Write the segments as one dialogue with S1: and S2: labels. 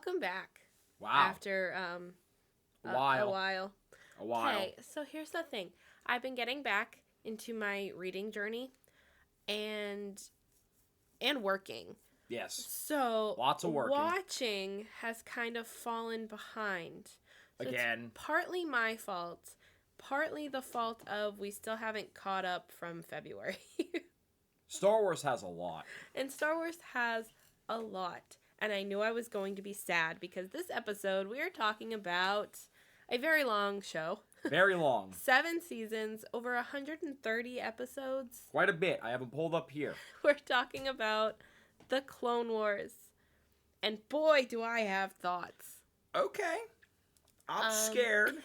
S1: welcome back.
S2: Wow.
S1: After
S2: a while.
S1: A while.
S2: A while.
S1: Okay, so here's the thing. I've been getting back into my reading journey and working.
S2: Yes.
S1: So
S2: Lots of working.
S1: Watching has kind of fallen behind. So
S2: Again.
S1: It's partly my fault. Partly the fault of we still haven't caught up from February.
S2: Star Wars has a lot.
S1: And Star Wars has a lot. And I knew I was going to be sad because this episode we are talking about a very long show.
S2: Very long.
S1: 7 seasons, over 130 episodes.
S2: Quite a bit. I have them pulled up here.
S1: We're talking about the Clone Wars. And boy, do I have thoughts.
S2: Okay. I'm scared.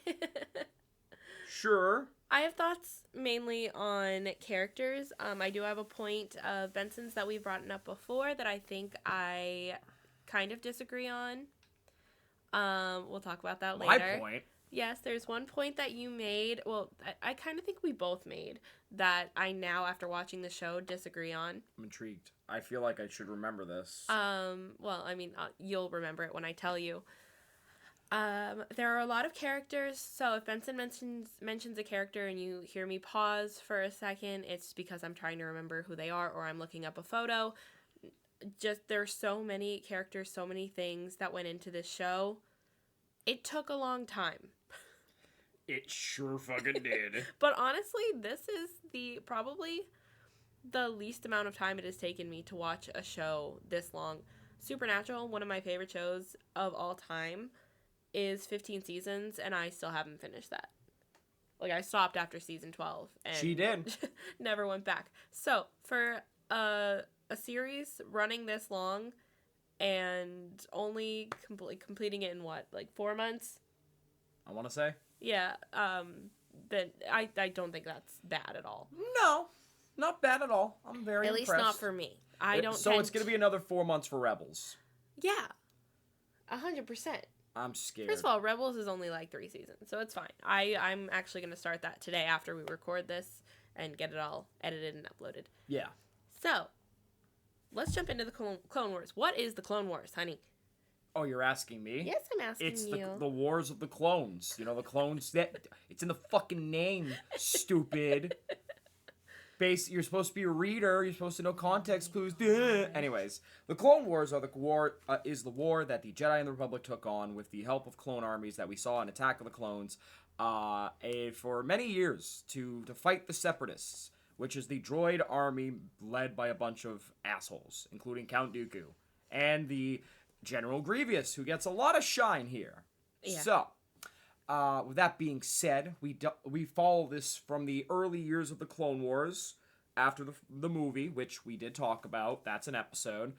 S2: Sure.
S1: I have thoughts mainly on characters. I do have a point of Benson's that we've brought up before that I think I kind of disagree on. We'll talk about that later.
S2: My point.
S1: Yes, there's one point that you made. Well, I kind of think we both made that I now, after watching the show, disagree on.
S2: I'm intrigued. I feel like I should remember this.
S1: Well, I mean, you'll remember it when I tell you. There are a lot of characters, so if Benson mentions a character and you hear me pause for a second, it's because I'm trying to remember who they are or I'm looking up a photo. Just, there's so many characters, so many things that went into this show. It took a long time.
S2: It sure fucking did.
S1: But honestly, this is probably the least amount of time it has taken me to watch a show this long. Supernatural, one of my favorite shows of all time, is 15 seasons, and I still haven't finished that. Like, I stopped after season 12. And
S2: She did.
S1: Never went back. So, for a series running this long and only completing it in what, like 4 months?
S2: I want to say.
S1: Yeah, then I don't think that's bad at all.
S2: No, not bad at all. I'm very impressed.
S1: At least not for me.
S2: So it's going to be another 4 months for Rebels.
S1: Yeah, 100%.
S2: I'm scared.
S1: First of all, Rebels is only like 3 seasons, so it's fine. I'm actually going to start that today after we record this and get it all edited and uploaded.
S2: Yeah.
S1: So, let's jump into the Clone Wars. What is the Clone Wars, honey?
S2: Oh, you're asking me?
S1: Yes, I'm asking you.
S2: It's the Wars of the Clones. You know, the clones it's in the fucking name, stupid. You're supposed to be a reader. You're supposed to know context clues. Duh. Anyways, the Clone Wars is the war that the Jedi and the Republic took on with the help of clone armies that we saw in Attack of the Clones for many years to fight the Separatists, which is the droid army led by a bunch of assholes, including Count Dooku and the General Grievous, who gets a lot of shine here. Yeah. So, with that being said, we follow this from the early years of the Clone Wars, after the movie, which we did talk about. That's an episode.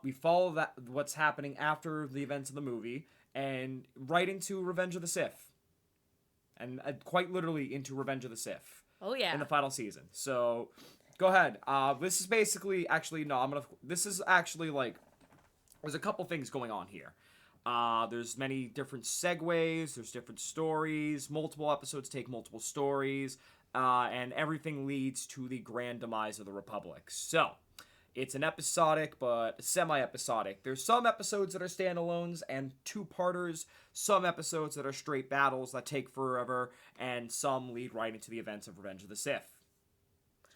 S2: We follow what's happening after the events of the movie, and right into Revenge of the Sith. And quite literally into Revenge of the Sith.
S1: Oh, yeah.
S2: In the final season. So, go ahead. This is basically, this is actually like, there's a couple things going on here. There's many different segues, there's different stories, multiple episodes take multiple stories, and everything leads to the grand demise of the Republic. So, it's an episodic, but semi-episodic. There's some episodes that are standalones and two-parters, some episodes that are straight battles that take forever, and some lead right into the events of Revenge of the Sith.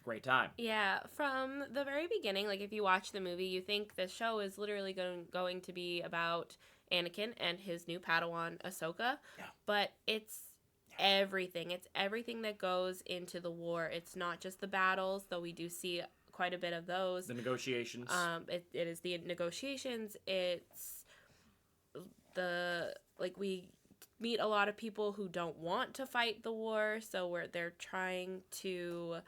S2: Great time.
S1: Yeah, from the very beginning, like if you watch the movie, you think the show is literally going to be about Anakin and his new Padawan, Ahsoka.
S2: Yeah.
S1: But it's everything. It's everything that goes into the war. It's not just the battles, though we do see quite a bit of those.
S2: The negotiations.
S1: It is the negotiations. It's we meet a lot of people who don't want to fight the war, so they're trying to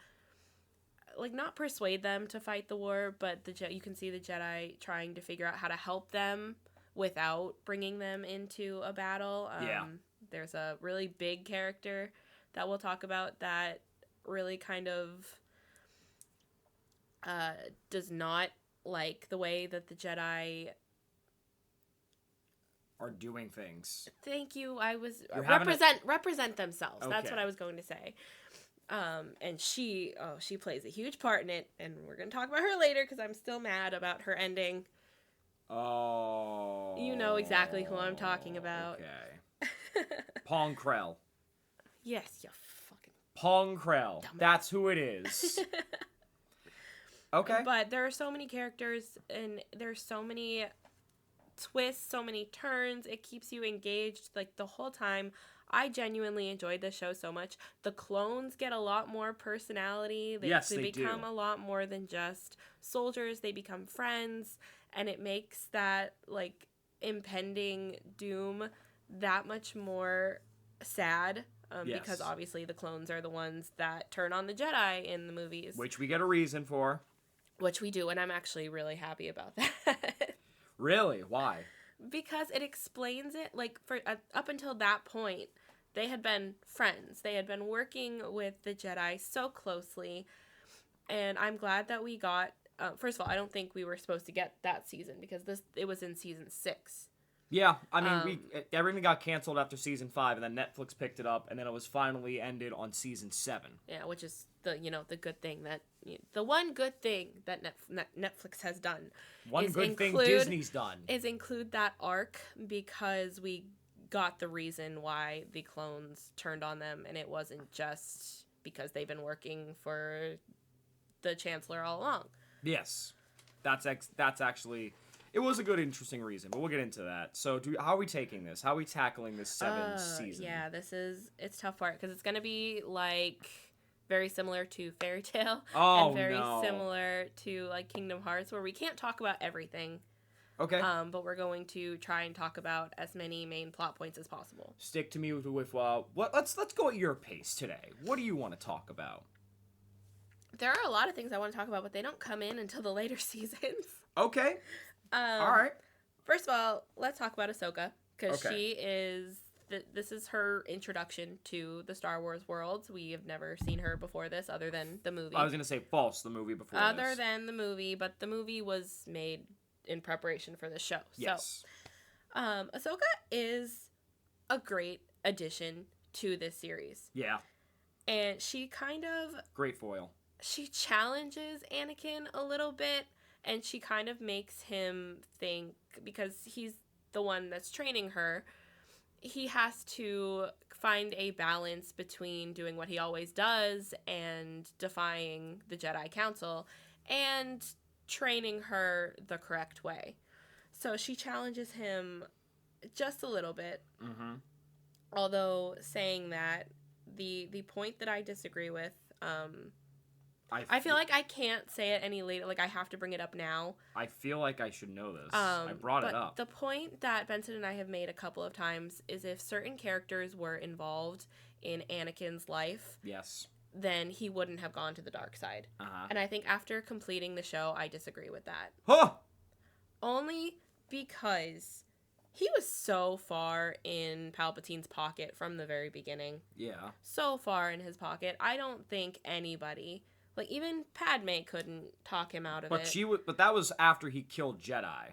S1: not persuade them to fight the war, but you can see the Jedi trying to figure out how to help them without bringing them into a battle. There's a really big character that we'll talk about that really kind of does not like the way that the Jedi
S2: are doing things.
S1: Thank you. I was represent themselves.
S2: Okay.
S1: That's what I was going to say. And she plays a huge part in it, and we're going to talk about her later because I'm still mad about her ending.
S2: Oh.
S1: You know exactly who I'm talking about.
S2: Okay. Pong Krell.
S1: Yes, you fucking
S2: Pong Krell.
S1: dumbass.
S2: That's who it is. Okay.
S1: But there are so many characters, and there's so many twists, so many turns. It keeps you engaged like the whole time. I genuinely enjoyed the show so much. The clones get a lot more personality.
S2: Yes,
S1: they
S2: they
S1: become
S2: do.
S1: a lot more than just soldiers. They become friends, and it makes that like impending doom that much more sad.
S2: Yes.
S1: Because obviously the clones are the ones that turn on the Jedi in the movies.
S2: Which we get a reason for.
S1: Which we do, and I'm actually really happy about that.
S2: Really? Why?
S1: Because it explains it. Like, for up until that point, they had been friends. They had been working with the Jedi so closely, and I'm glad that we got... first of all, I don't think we were supposed to get that season, because it was in season 6.
S2: Yeah, I mean, everything got canceled after season 5, and then Netflix picked it up, and then it was finally ended on season 7.
S1: Yeah, which is the good thing that the one good thing that Netflix has done.
S2: One good thing Disney's done
S1: is include that arc, because we got the reason why the clones turned on them, and it wasn't just because they've been working for the Chancellor all along.
S2: Yes, that's actually. It was a good, interesting reason, but we'll get into that. So, how are we taking this? How are we tackling this 7th season?
S1: Yeah, it's tough part, because it's going to be, like, very similar to Fairy Tail.
S2: Oh,
S1: and very
S2: no.
S1: similar to, like, Kingdom Hearts, where we can't talk about everything.
S2: Okay.
S1: But we're going to try and talk about as many main plot points as possible.
S2: Stick to me with let's go at your pace today. What do you want to talk about?
S1: There are a lot of things I want to talk about, but they don't come in until the later seasons.
S2: Okay. All right.
S1: First of all, let's talk about Ahsoka, because
S2: Okay.
S1: she is... This is her introduction to the Star Wars world. We have never seen her before this, other than the movie.
S2: I was going to say false, the movie before this.
S1: Other than the movie, but the movie was made in preparation for the show.
S2: Yes.
S1: So, Ahsoka is a great addition to this series.
S2: Yeah.
S1: And she kind of...
S2: Great foil.
S1: She challenges Anakin a little bit, and she kind of makes him think, because he's the one that's training her, he has to find a balance between doing what he always does and defying the Jedi Council and training her the correct way. So she challenges him just a little bit.
S2: Mm-hmm.
S1: Although saying that, the point that I disagree with, I feel like I can't say it any later. Like, I have to bring it up now.
S2: I feel like I should know this. I brought it up.
S1: The point that Benson and I have made a couple of times is if certain characters were involved in Anakin's life,
S2: Yes.
S1: then he wouldn't have gone to the dark side.
S2: Uh-huh.
S1: And I think after completing the show, I disagree with that.
S2: Huh!
S1: Only because he was so far in Palpatine's pocket from the very beginning.
S2: Yeah.
S1: So far in his pocket. I don't think anybody... Like, even Padme couldn't talk him out of it.
S2: But that was after he killed Jedi.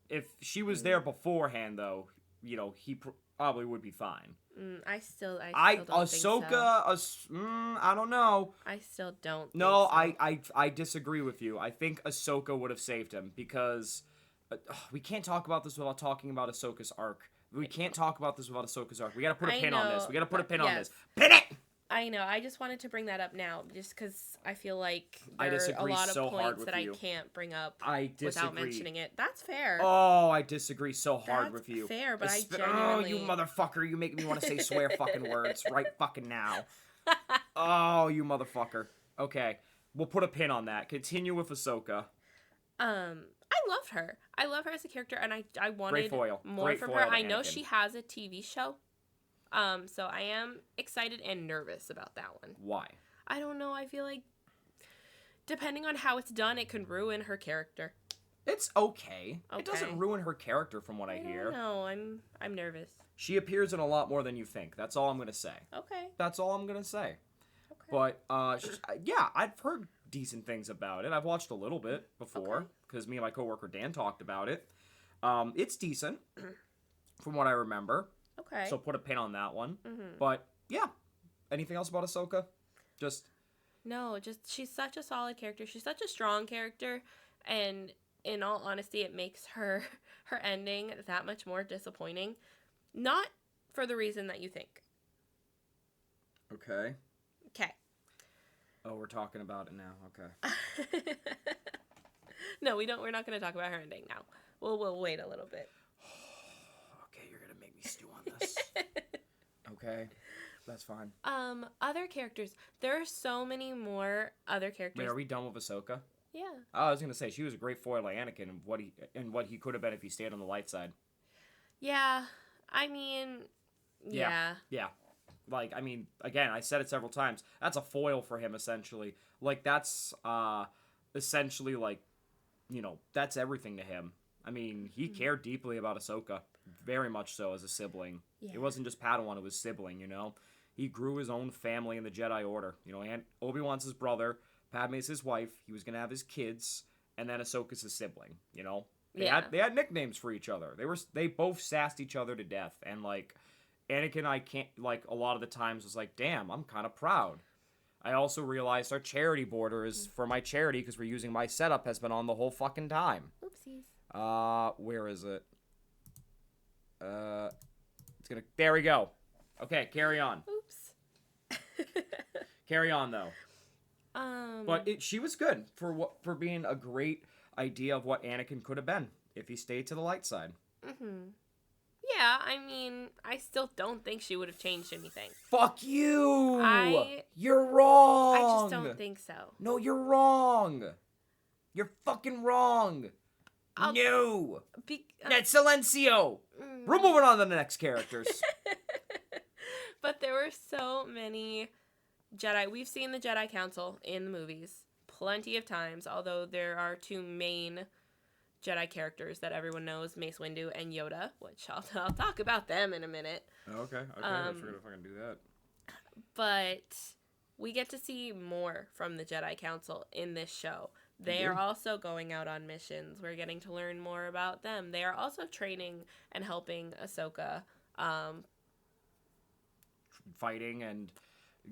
S2: If she was there beforehand, though, he probably would be fine.
S1: I still don't think so.
S2: Ahsoka, I don't know.
S1: I still don't.
S2: No,
S1: think so.
S2: I disagree with you. I think Ahsoka would have saved him because we can't talk about this without talking about Ahsoka's arc. We can't talk about this without Ahsoka's arc. We gotta put a pin on this. We gotta put a pin on this. Pin it!
S1: I know. I just wanted to bring that up now, just because I feel like there are a
S2: disagree
S1: lot of
S2: so hard
S1: points
S2: with
S1: that
S2: you.
S1: I can't bring up
S2: I disagree.
S1: without mentioning it. That's fair.
S2: Oh, I disagree so hard with you.
S1: That's fair, but I
S2: Oh,
S1: genuinely...
S2: you motherfucker. You make me want to say swear fucking words right fucking now. Oh, you motherfucker. Okay. We'll put a pin on that. Continue with Ahsoka.
S1: I loved her. I love her as a character, and I wanted more
S2: Great
S1: from
S2: foil
S1: her.
S2: to
S1: I know
S2: Anakin.
S1: she has a TV show. So I am excited and nervous about that one.
S2: Why?
S1: I don't know. I feel like depending on how it's done, it can ruin her character.
S2: It's okay. It doesn't
S1: Okay.
S2: ruin her character from what I hear.
S1: No, I'm nervous.
S2: She appears in a lot more than you think. That's all I'm going to say.
S1: Okay.
S2: That's all I'm going to say.
S1: Okay.
S2: But, yeah, I've heard decent things about it. I've watched a little bit before because me and my coworker Dan talked about it. It's decent from what I remember.
S1: Okay.
S2: So put a pin on that one.
S1: Mm-hmm.
S2: But, yeah. Anything else about Ahsoka?
S1: No, she's such a solid character. She's such a strong character, and in all honesty, it makes her ending that much more disappointing. Not for the reason that you think.
S2: Okay.
S1: Okay.
S2: Oh, we're talking about it now. Okay.
S1: No, we don't. We're not going to talk about her ending now. We'll wait a little bit.
S2: Okay, you're gonna make me stew on this. Okay, that's fine.
S1: Other characters. There are so many more other characters.
S2: Wait, are we done with Ahsoka?
S1: Yeah.
S2: Oh, I was gonna say she was a great foil to Anakin and what he could have been if he stayed on the light side.
S1: Yeah. I mean, yeah.
S2: Yeah. Like, I mean, again, I said it several times. That's a foil for him, essentially. Like, that's essentially like, you know, that's everything to him. I mean, he cared deeply about Ahsoka, very much so as a sibling.
S1: Yeah.
S2: It wasn't just Padawan; it was sibling. You know, he grew his own family in the Jedi Order. You know, and Obi-Wan's his brother, Padme's his wife. He was gonna have his kids, and then Ahsoka's his sibling. You know, they had nicknames for each other. They both sassed each other to death, and like Anakin, I can't like a lot of the times was like, damn, I'm kind of proud. I also realized our charity border is for my charity because we're using my setup has been on the whole fucking time.
S1: Oopsies.
S2: Where is it? It's gonna. There we go. Okay, carry on.
S1: Oops.
S2: Carry on though. But she was good for being a great idea of what Anakin could have been if he stayed to the light side.
S1: Mhm. Yeah, I mean, I still don't think she would have changed anything.
S2: Fuck you! You're wrong!
S1: I just don't think so.
S2: No, you're wrong! You're fucking wrong! No! That's Silencio! We're moving on to the next characters.
S1: But there were so many Jedi. We've seen the Jedi Council in the movies plenty of times, although there are two main Jedi characters that everyone knows, Mace Windu and Yoda, which I'll talk about them in a minute.
S2: Okay. I figured if I can do that.
S1: But we get to see more from the Jedi Council in this show. They are also going out on missions. We're getting to learn more about them. They are also training and helping Ahsoka.
S2: Fighting and,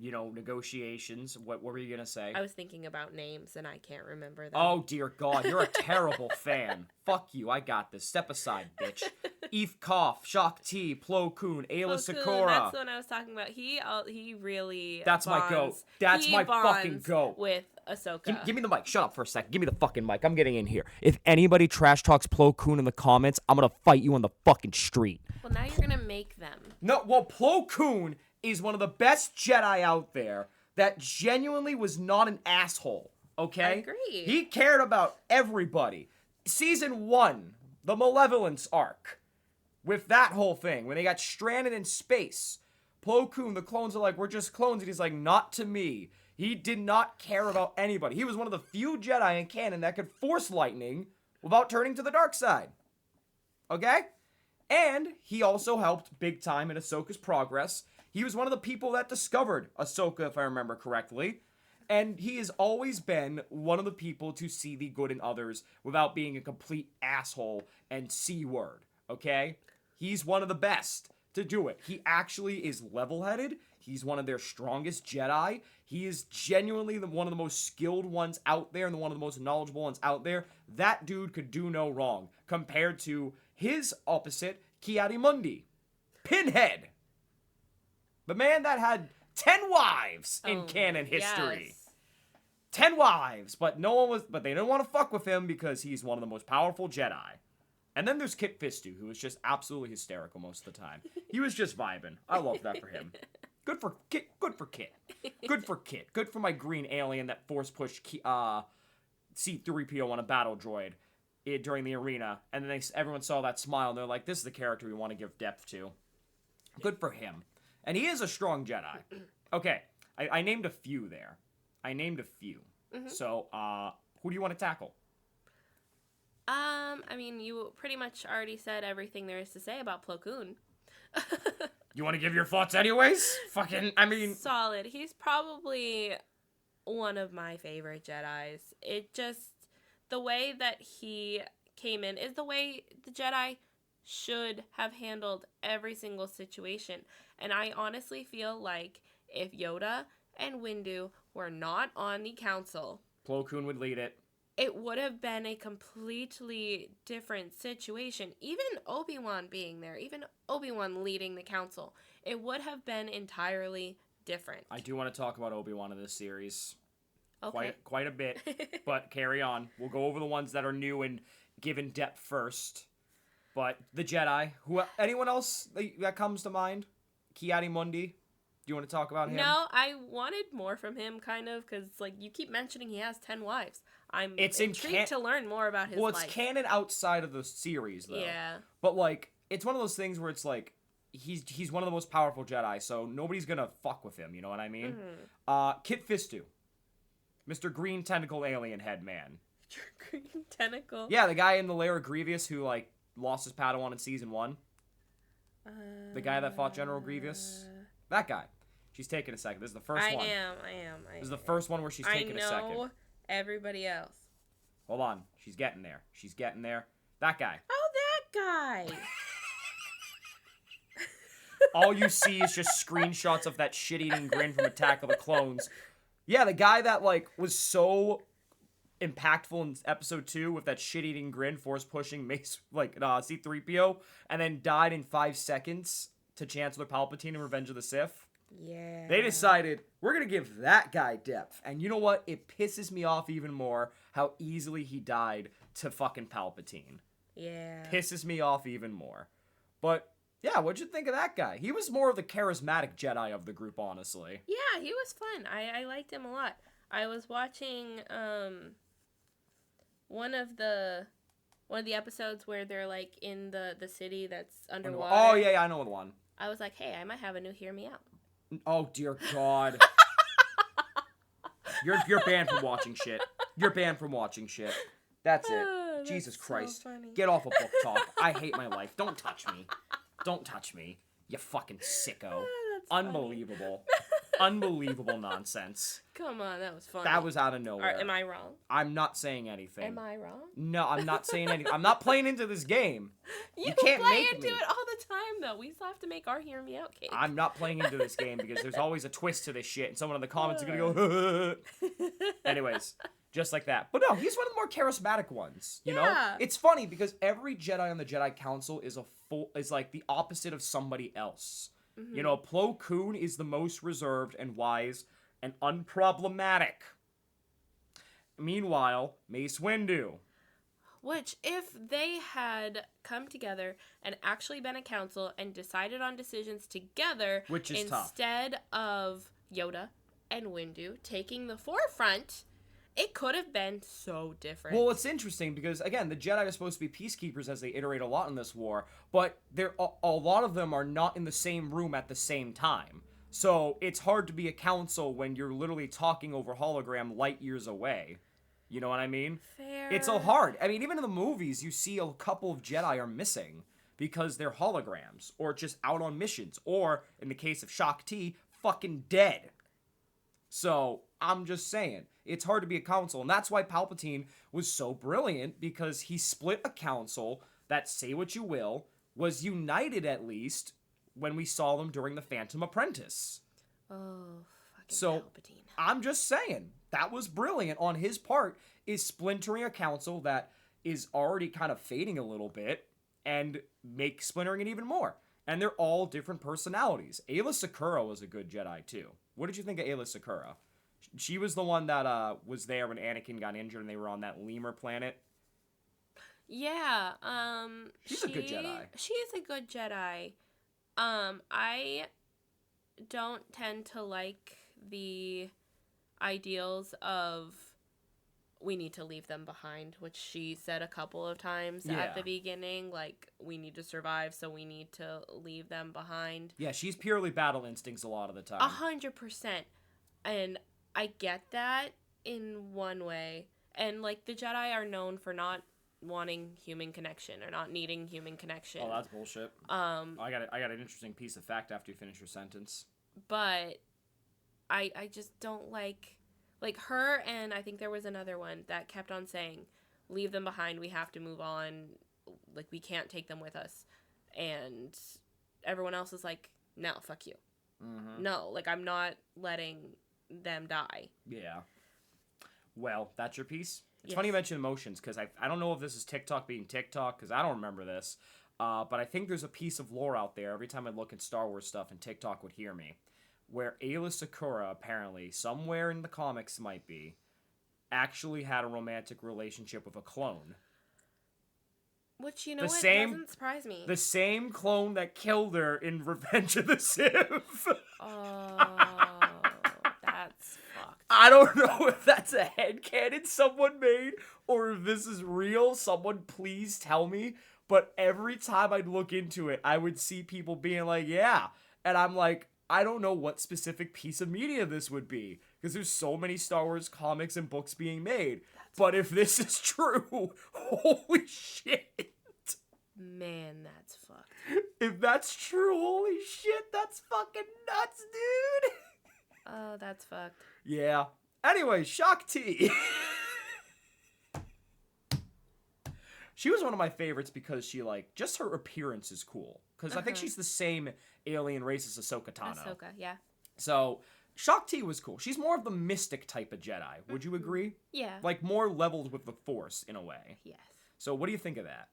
S2: you know, negotiations. What were you going to say?
S1: I was thinking about names, and I can't remember them.
S2: Oh, dear God. You're a terrible fan. Fuck you. I got this. Step aside, bitch. Eve Koff, Shak Ti, Plo Koon, Ayla Secura.
S1: That's the one I was talking about. He really
S2: That's
S1: bonds.
S2: my goat. That's my fucking goat.
S1: With Ahsoka.
S2: Give me the mic. Shut up for a second. Give me the fucking mic. I'm getting in here. If anybody trash talks Plo Koon in the comments, I'm going to fight you on the fucking street.
S1: Well, now you're going to make them.
S2: No, well, Plo Koon is one of the best Jedi out there that genuinely was not an asshole, okay?
S1: I agree.
S2: He cared about everybody. Season 1, the Malevolence arc, with that whole thing, when they got stranded in space, Plo Koon, the clones are like, we're just clones, and he's like, not to me. He did not care about anybody. He was one of the few Jedi in canon that could force lightning without turning to the dark side. Okay? And he also helped big time in Ahsoka's progress. He was one of the people that discovered Ahsoka, if I remember correctly. And he has always been one of the people to see the good in others without being a complete asshole and C-word, okay? He's one of the best to do it. He actually is level-headed. He's one of their strongest Jedi. He is genuinely one of the most skilled ones out there and one of the most knowledgeable ones out there. That dude could do no wrong compared to his opposite, Ki-Adi-Mundi. Pinhead. The man that had 10 wives in canon history.
S1: Yes.
S2: 10 wives, but they didn't want to fuck with him because he's one of the most powerful Jedi. And then there's Kit Fisto, who was just absolutely hysterical most of the time. He was just vibing. I love that for him. Good for Kit. Good for Kit. Good for Kit. Good for my green alien that force pushed C-3PO on a battle droid during the arena. And then everyone saw that smile and they're like, this is the character we want to give depth to. Good for him. And he is a strong Jedi. Okay, I named a few there. Mm-hmm. So, who do you want to tackle?
S1: I mean, you pretty much already said everything there is to say about Plo Koon.
S2: You want to give your thoughts anyways?
S1: Solid. He's probably one of my favorite Jedis. The way that he came in is the way the Jedi should have handled every single situation. And I honestly feel like if Yoda and Windu were not on the council,
S2: Plo Koon would lead it.
S1: it would have been a completely different situation. Even Obi-Wan being there, even Obi-Wan leading the council, it would have been entirely different.
S2: I do want to talk about Obi-Wan in this series.
S1: Okay.
S2: Quite a bit, but carry on. We'll go over the ones that are new and given depth first. But the Jedi, anyone else that comes to mind? Ki-Adi-Mundi? Do you want to talk about him?
S1: No, I wanted more from him, kind of, because like you keep mentioning he has 10 wives. I'm intrigued to learn more about his life.
S2: Well, it's canon outside of the series, though.
S1: Yeah.
S2: But like, it's one of those things where it's like he's one of the most powerful Jedi, so nobody's gonna fuck with him. You know what I mean?
S1: Mm-hmm.
S2: Kit Fisto, Mr. Green Tentacle Alien Head Man.
S1: Green tentacle.
S2: Yeah, the guy in the lair of Grievous who like lost his Padawan in season 1. The guy that fought General Grievous. That guy. She's taking a second. This is the first one.
S1: I am.
S2: This is the first one where she's taking a second.
S1: I know everybody else.
S2: Hold on. She's getting there. That guy.
S1: Oh, that guy.
S2: All you see is just screenshots of that shit-eating grin from Attack of the Clones. Yeah, the guy that, like, was so impactful in episode 2 with that shit-eating grin, force-pushing Mace, like, C-3PO, and then died in 5 seconds to Chancellor Palpatine in Revenge of the Sith.
S1: Yeah.
S2: They decided, we're going to give that guy depth. And you know what? It pisses me off even more how easily he died to fucking Palpatine.
S1: Yeah.
S2: Pisses me off even more. But, yeah, what'd you think of that guy? He was more of the charismatic Jedi of the group, honestly.
S1: Yeah, he was fun. I liked him a lot. I was watching one of the episodes where they're, like, in the city that's underwater.
S2: Oh, yeah, I know the one.
S1: I was like, hey, I might have a new Hear Me Out.
S2: Oh, dear God. You're banned from watching shit. That's it.
S1: Oh,
S2: Jesus Christ.
S1: So funny.
S2: Get off of Book Talk. I hate my life. Don't touch me. You fucking sicko.
S1: Oh,
S2: Unbelievable. Unbelievable nonsense.
S1: Come on, that was funny.
S2: That was out of nowhere.
S1: Am I wrong?
S2: I'm not saying anything.
S1: Am I wrong?
S2: No, I'm not saying anything. I'm not playing into this game.
S1: You
S2: can't
S1: play
S2: make
S1: into
S2: me.
S1: it all the time, though. We still have to make our Hear Me Out cake.
S2: I'm not playing into this game because there's always a twist to this shit, and someone in the comments are gonna go. Anyways, just like that. But no, he's one of the more charismatic ones. You know, it's funny because every Jedi on the Jedi Council is like the opposite of somebody else. Mm-hmm. You know, Plo Koon is the most reserved and wise and unproblematic. Meanwhile, Mace Windu.
S1: Which, if they had come together and actually been a council and decided on decisions together,
S2: which is
S1: instead of Yoda and Windu taking the forefront, it could have been so different.
S2: Well, it's interesting because, again, the Jedi are supposed to be peacekeepers as they iterate a lot in this war, but a lot of them are not in the same room at the same time. So it's hard to be a council when you're literally talking over hologram light years away. You know what I mean?
S1: Fair.
S2: It's so hard. I mean, even in the movies, you see a couple of Jedi are missing because they're holograms or just out on missions or, in the case of Shaak Ti, fucking dead. So, I'm just saying, it's hard to be a council, and that's why Palpatine was so brilliant, because he split a council that, say what you will, was united at least when we saw them during the Phantom Apprentice.
S1: Oh, fucking
S2: so,
S1: Palpatine.
S2: I'm just saying, that was brilliant on his part, is splintering a council that is already kind of fading a little bit, and splintering it even more. And they're all different personalities. Aayla Secura was a good Jedi, too. What did you think of Aayla Secura? She was the one that was there when Anakin got injured and they were on that lemur planet.
S1: Yeah,
S2: She's a good Jedi.
S1: She is a good Jedi. I don't tend to like the ideals of we need to leave them behind, which she said a couple of times at the beginning. Like, we need to survive, so we need to leave them behind.
S2: Yeah, she's purely battle instincts a lot of the time.
S1: 100%. And I get that in one way. And, like, the Jedi are known for not wanting human connection or not needing human connection.
S2: Oh, that's bullshit. I got an interesting piece of fact after you finish your sentence.
S1: But I just don't like her, and I think there was another one that kept on saying, leave them behind, we have to move on, like, we can't take them with us. And everyone else is like, no, fuck you. Mm-hmm. No, like, I'm not letting them die.
S2: Yeah. Well, that's your piece? It's funny you mention emotions, because I don't know if this is TikTok being TikTok, because I don't remember this. But I think there's a piece of lore out there, every time I look at Star Wars stuff, and TikTok would hear me, where Aayla Secura, apparently, somewhere in the comics might be, actually had a romantic relationship with a clone.
S1: Which, you know, doesn't surprise me.
S2: The same clone that killed her in Revenge of the Sith.
S1: Oh, that's fucked.
S2: I don't know if that's a headcanon someone made, or if this is real. Someone please tell me. But every time I'd look into it, I would see people being like, yeah. And I'm like, I don't know what specific piece of media this would be, because there's so many Star Wars comics and books being made. But if this is true, holy shit.
S1: Man, that's fucked.
S2: If that's true, holy shit, that's fucking nuts, dude.
S1: Oh, that's fucked.
S2: Yeah. Anyway, Shakti. She was one of my favorites because she, like, just her appearance is cool. Because I think she's the same alien race as Ahsoka Tano.
S1: Ahsoka, yeah.
S2: So, Shakti was cool. She's more of the mystic type of Jedi. Would you agree?
S1: Yeah.
S2: Like, more leveled with the Force, in a way.
S1: Yes.
S2: So, what do you think of that?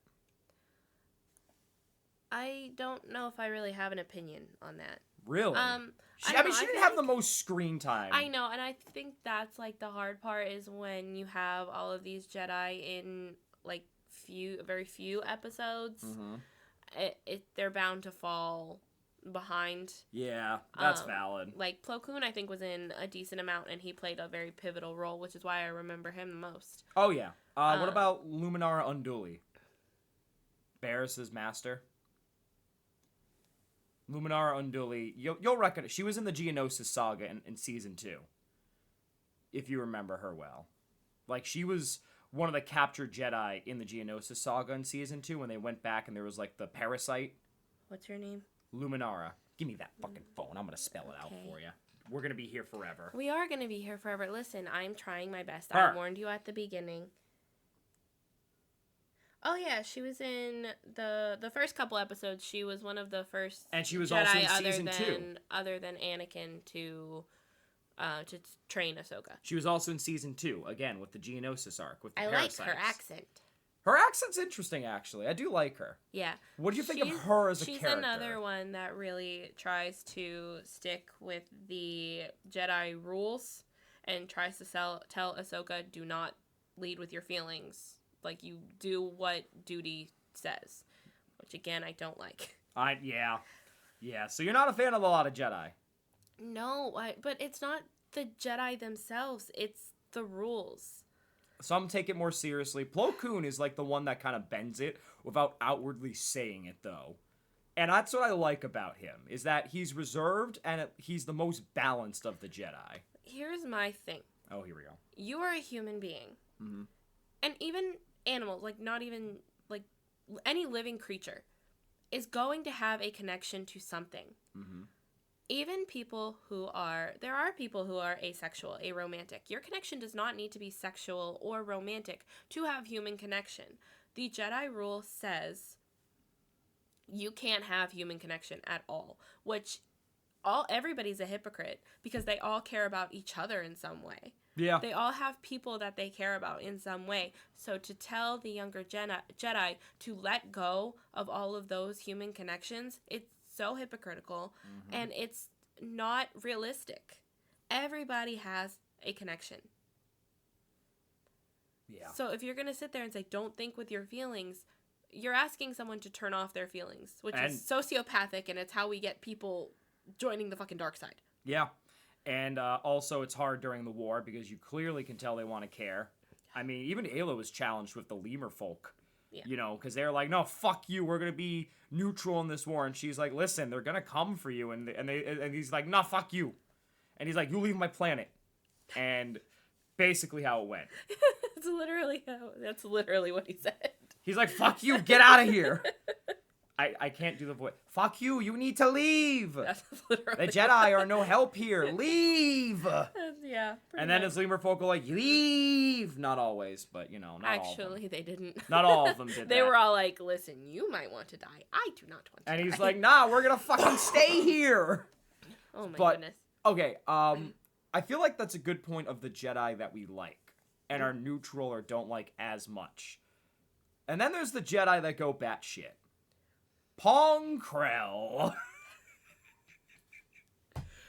S1: I don't know if I really have an opinion on that.
S2: Really? She didn't have the most screen time.
S1: I know, and I think that's, like, the hard part is when you have all of these Jedi in, like, very few episodes. Mm-hmm. They're bound to fall behind.
S2: Yeah, that's valid.
S1: Like, Plo Koon, I think, was in a decent amount, and he played a very pivotal role, which is why I remember him the most.
S2: Oh, yeah. What about Luminara Unduli? Barris's master? Luminara Unduli, you'll recognize. She was in the Geonosis saga in season 2. If you remember her well. Like, she was one of the captured Jedi in the Geonosis saga in season 2 when they went back and there was, like, the parasite.
S1: What's her name?
S2: Luminara. Give me that fucking phone. I'm going to spell it out for you. We're going to be here forever.
S1: We are going to be here forever. Listen, I'm trying my best. I warned you at the beginning. Oh, yeah, she was in the first couple episodes. She was one of the first
S2: and she was
S1: Jedi
S2: also in season 2.
S1: Other than Anakin to train Ahsoka.
S2: She was also in season 2, again, with the Geonosis arc, with the parasites.
S1: I like her accent.
S2: Her accent's interesting, actually. I do like her.
S1: Yeah.
S2: What do you think of her as a character?
S1: She's another one that really tries to stick with the Jedi rules and tries to tell Ahsoka, do not lead with your feelings. Like, you do what duty says. Which, again, I don't like.
S2: Yeah. Yeah, so you're not a fan of a lot of Jedi.
S1: No, but it's not the Jedi themselves. It's the rules.
S2: Some take it more seriously. Plo Koon is, like, the one that kind of bends it without outwardly saying it, though. And that's what I like about him, is that he's reserved and he's the most balanced of the Jedi.
S1: Here's my thing.
S2: Oh, here we go.
S1: You are a human being.
S2: Mm-hmm.
S1: And even animals, like, not even, like, any living creature is going to have a connection to something. Mm-hmm. Even people there are people who are asexual, aromantic. Your connection does not need to be sexual or romantic to have human connection. The Jedi rule says you can't have human connection at all, which everybody's a hypocrite because they all care about each other in some way.
S2: Yeah.
S1: They all have people that they care about in some way. So to tell the younger Jedi to let go of all of those human connections, it's so hypocritical, and it's not realistic. Everybody has a connection.
S2: Yeah.
S1: So if you're going to sit there and say, don't think with your feelings, you're asking someone to turn off their feelings, which is sociopathic, and it's how we get people joining the fucking dark side.
S2: Yeah. And also, it's hard during the war because you clearly can tell they want to care. I mean, even Aayla was challenged with the lemur folk. Yeah. You know, because they're like, no, fuck you, we're going to be neutral in this war. And she's like, listen, they're going to come for you. And he's like, no, fuck you. And he's like, you leave my planet. And basically how it went.
S1: That's literally what he said.
S2: He's like, fuck you, get out of here. I can't do the voice. Fuck you, you need to leave. That's literally the Jedi are no help here. Leave.
S1: Yeah.
S2: And then his lemur folk are like, leave. Not always, but, you know, not all of them.
S1: Actually, they didn't.
S2: Not all of them did
S1: They were all like, listen, you might want to die. I do not want to die.
S2: And he's like, nah, we're going to fucking stay here.
S1: Oh, my goodness.
S2: Okay, I feel like that's a good point of the Jedi that we like. and are neutral or don't like as much. And then there's the Jedi that go batshit. Pong Krell.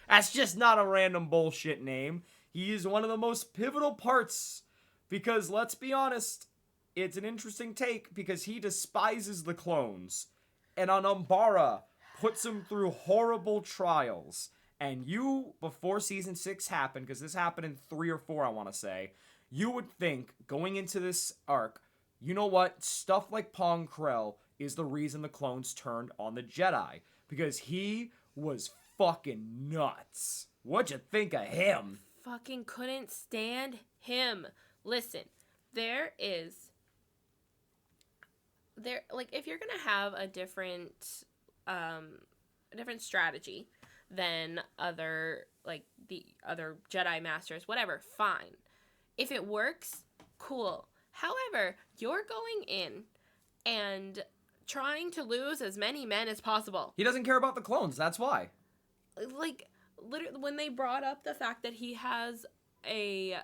S2: That's just not a random bullshit name. He is one of the most pivotal parts because, let's be honest, it's an interesting take because he despises the clones. And on Umbara, puts him through horrible trials. And you, before Season 6 happened, because this happened in 3 or 4, I want to say, you would think, going into this arc, you know what? Stuff like Pong Krell is the reason the clones turned on the Jedi. Because he was fucking nuts. What'd you think of him?
S1: Fucking couldn't stand him. Listen, if you're gonna have a different strategy than the other Jedi Masters, whatever, fine. If it works, cool. However, you're going in and trying to lose as many men as possible.
S2: He doesn't care about the clones, that's why.
S1: Like, literally, when they brought up the fact that he has a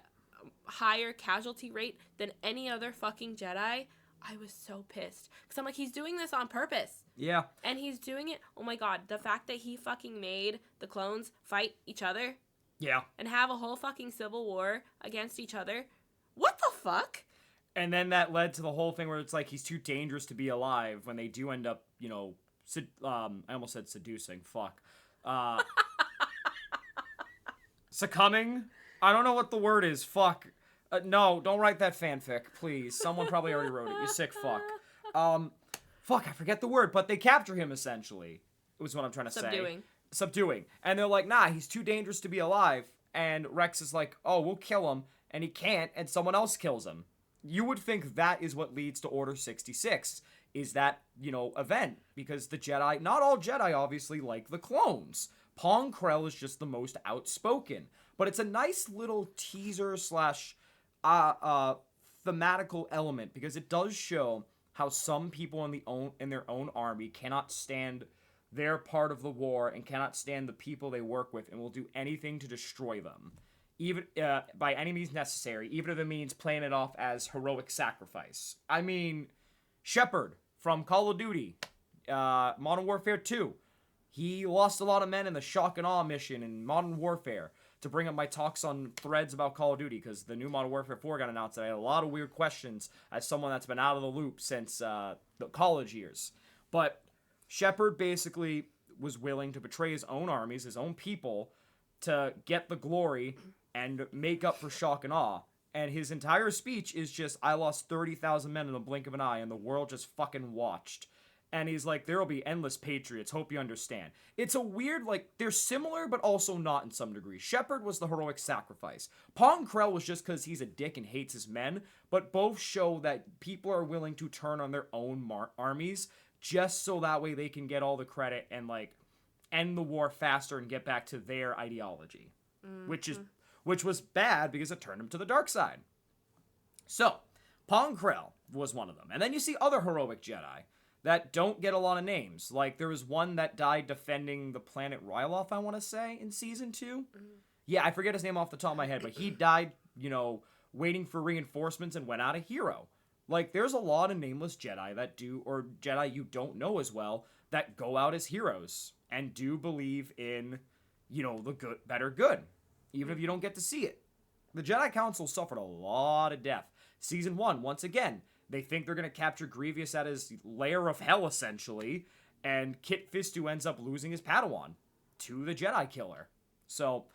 S1: higher casualty rate than any other fucking Jedi, I was so pissed. Because I'm like, he's doing this on purpose.
S2: Yeah.
S1: And he's doing it, oh my god, the fact that he fucking made the clones fight each other.
S2: Yeah.
S1: And have a whole fucking civil war against each other. What the fuck?
S2: And then that led to the whole thing where it's like he's too dangerous to be alive when they do end up, you know, I almost said seducing. Fuck. Succumbing? I don't know what the word is. Fuck. No, don't write that fanfic, please. Someone probably already wrote it. You sick fuck. Fuck, I forget the word, but they capture him, essentially. Was what I'm trying to say. Subduing. And they're like, nah, he's too dangerous to be alive. And Rex is like, oh, we'll kill him. And he can't, and someone else kills him. You would think that is what leads to Order 66, is that, you know, event. Because the Jedi, not all Jedi, obviously, like the clones. Pong Krell is just the most outspoken. But it's a nice little teaser slash thematical element, because it does show how some people in their own army cannot stand their part of the war and cannot stand the people they work with and will do anything to destroy them. Even by any means necessary, even if it means playing it off as heroic sacrifice. I mean, Shepard from Call of Duty, Modern Warfare 2. He lost a lot of men in the Shock and Awe mission in Modern Warfare. To bring up my talks on threads about Call of Duty, because the new Modern Warfare 4 got announced, and I had a lot of weird questions as someone that's been out of the loop since the college years. But Shepard basically was willing to betray his own armies, his own people, to get the glory and make up for Shock and Awe. And his entire speech is just, I lost 30,000 men in the blink of an eye, and the world just fucking watched. And he's like, there will be endless patriots, hope you understand. It's a weird, like, they're similar, but also not in some degree. Shepard was the heroic sacrifice. Pong Krell was just because he's a dick and hates his men, but both show that people are willing to turn on their own armies, just so that way they can get all the credit and, like, end the war faster and get back to their ideology. Mm-hmm. Which was bad because it turned them to the dark side. So, Pong Krell was one of them. And then you see other heroic Jedi that don't get a lot of names. Like, there was one that died defending the planet Ryloth, I want to say, in Season 2. Yeah, I forget his name off the top of my head, but he died, you know, waiting for reinforcements and went out a hero. Like, there's a lot of nameless Jedi that do, or Jedi you don't know as well, that go out as heroes and do believe in, you know, the good, better good, even if you don't get to see it. The Jedi Council suffered a lot of death. Season 1, once again, they think they're going to capture Grievous at his lair of hell, essentially, and Kit Fisto ends up losing his Padawan to the Jedi Killer. So,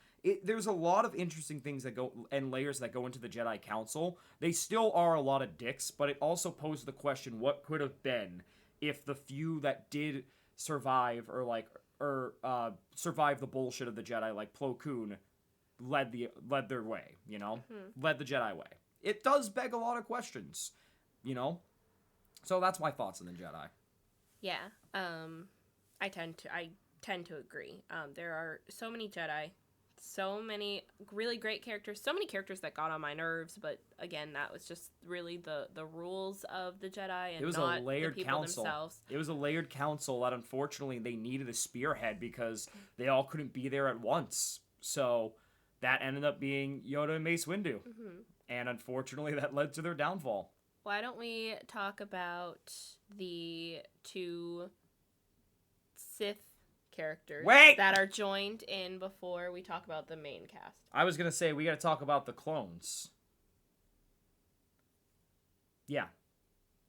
S2: there's a lot of interesting things that go, and layers that go into the Jedi Council. They still are a lot of dicks, but it also poses the question, what could have been if the few that did survive, survive the bullshit of the Jedi, like Plo Koon, led their way, you know? Mm-hmm. Led the Jedi way. It does beg a lot of questions. You know? So that's my thoughts on the Jedi.
S1: Yeah. I tend to agree. There are so many Jedi, so many really great characters, so many characters that got on my nerves, but again, that was just really the rules of the Jedi and not the people themselves.
S2: It was a layered council that unfortunately they needed a spearhead because they all couldn't be there at once. So that ended up being Yoda and Mace Windu. Mm-hmm. And unfortunately, that led to their downfall.
S1: Why don't we talk about the 2 Sith characters that are joined in before we talk about the main cast?
S2: I was going to say, we got to talk about the clones. Yeah.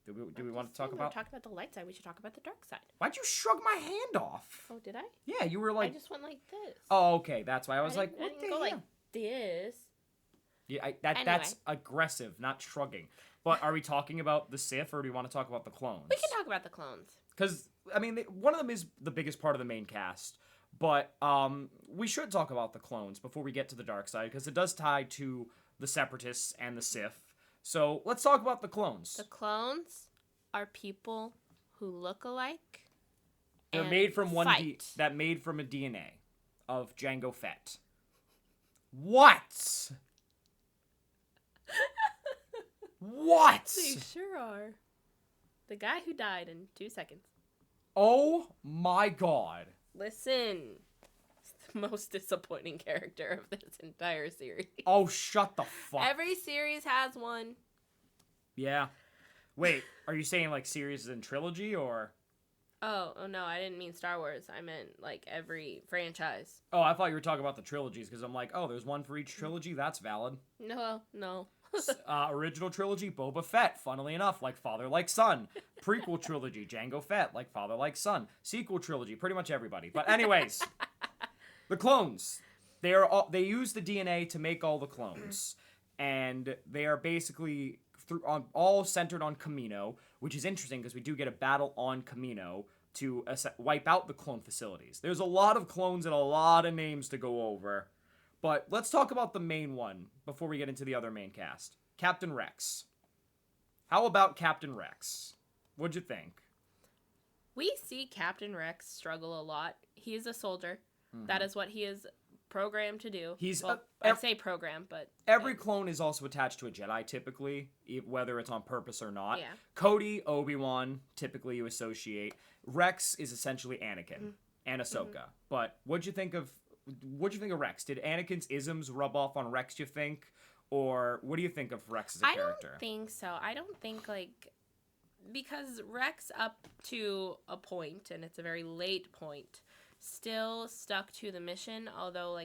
S2: Do we want to talk about...
S1: We talked about the light side. We should talk about the dark side.
S2: Why'd you shrug my hand off?
S1: Oh, did I?
S2: Yeah, you were like...
S1: I just went like this.
S2: Oh, okay. That's why I was like,
S1: what the hell? Like this.
S2: Yeah, that's aggressive, not shrugging. But are we talking about the Sith, or do we want to talk about the clones?
S1: We can talk about the clones.
S2: Because, I mean, one of them is the biggest part of the main cast. But we should talk about the clones before we get to the dark side, because it does tie to the Separatists and the Sith. So let's talk about the clones.
S1: The clones are people who look alike.
S2: They're made from made from a DNA of Jango Fett. What? What?
S1: They sure are. The guy who died in 2 seconds.
S2: Oh my god.
S1: Listen. It's the most disappointing character of this entire series.
S2: Oh, shut the fuck.
S1: Every series has one.
S2: Yeah. Wait, are you saying like series and trilogy or?
S1: Oh no, I didn't mean Star Wars. I meant like every franchise.
S2: Oh, I thought you were talking about the trilogies because I'm like, oh, there's one for each trilogy. That's valid.
S1: No.
S2: Original trilogy, Boba Fett, funnily enough, like father, like son. Prequel trilogy, Jango Fett, like father, like son. Sequel trilogy, pretty much everybody. But anyways, the clones. They use the DNA to make all the clones, and they are basically all centered on Kamino, which is interesting because we do get a battle on Kamino to wipe out the clone facilities. There's a lot of clones and a lot of names to go over. But let's talk about the main one before we get into the other main cast. Captain Rex. How about Captain Rex? What'd you think?
S1: We see Captain Rex struggle a lot. He is a soldier. Mm-hmm. That is what he is programmed to do. I say program, but...
S2: Every clone is also attached to a Jedi, typically, whether it's on purpose or not.
S1: Yeah.
S2: Cody, Obi-Wan, typically you associate. Rex is essentially Anakin and Ahsoka. Mm-hmm. But what'd you think of Rex? Did Anakin's isms rub off on Rex, you think? Or what do you think of Rex as a character?
S1: I don't think so. I don't think, because Rex, up to a point, and it's a very late point, still stuck to the mission, although,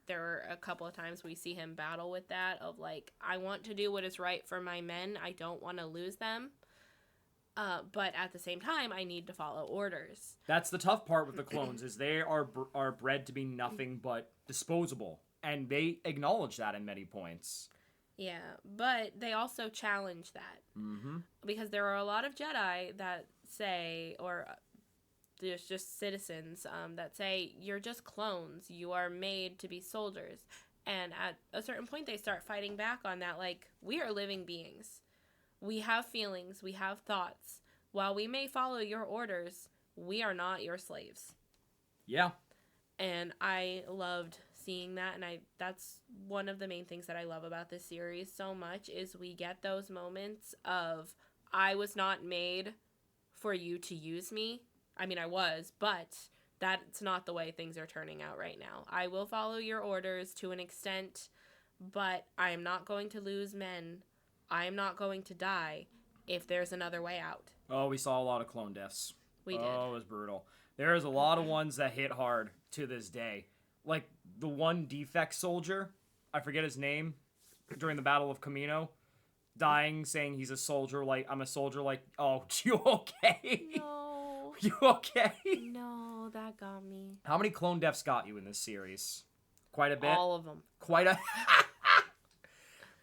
S1: there are a couple of times we see him battle with that, of, I want to do what is right for my men. I don't want to lose them. But at the same time, I need to follow orders.
S2: That's the tough part with the clones, is they are bred to be nothing but disposable. And they acknowledge that in many points.
S1: Yeah, but they also challenge that. Mm-hmm. Because there are a lot of Jedi that say, or there's just citizens that say, you're just clones. You are made to be soldiers. And at a certain point, they start fighting back on that, we are living beings. We have feelings, we have thoughts. While we may follow your orders, we are not your slaves.
S2: Yeah.
S1: And I loved seeing that, and that's one of the main things that I love about this series so much, is we get those moments of, I was not made for you to use me. I mean, I was, but that's not the way things are turning out right now. I will follow your orders to an extent, but I am not going to lose men. I am not going to die if there's another way out.
S2: Oh, we saw a lot of clone deaths.
S1: We did.
S2: Oh, it was brutal. There's a lot of ones that hit hard to this day. Like the one defect soldier, I forget his name, during the Battle of Kamino, dying, saying he's a soldier, I'm a soldier, oh, you okay?
S1: No.
S2: You okay?
S1: No, that got me.
S2: How many clone deaths got you in this series? Quite a bit?
S1: All of them.
S2: Quite a...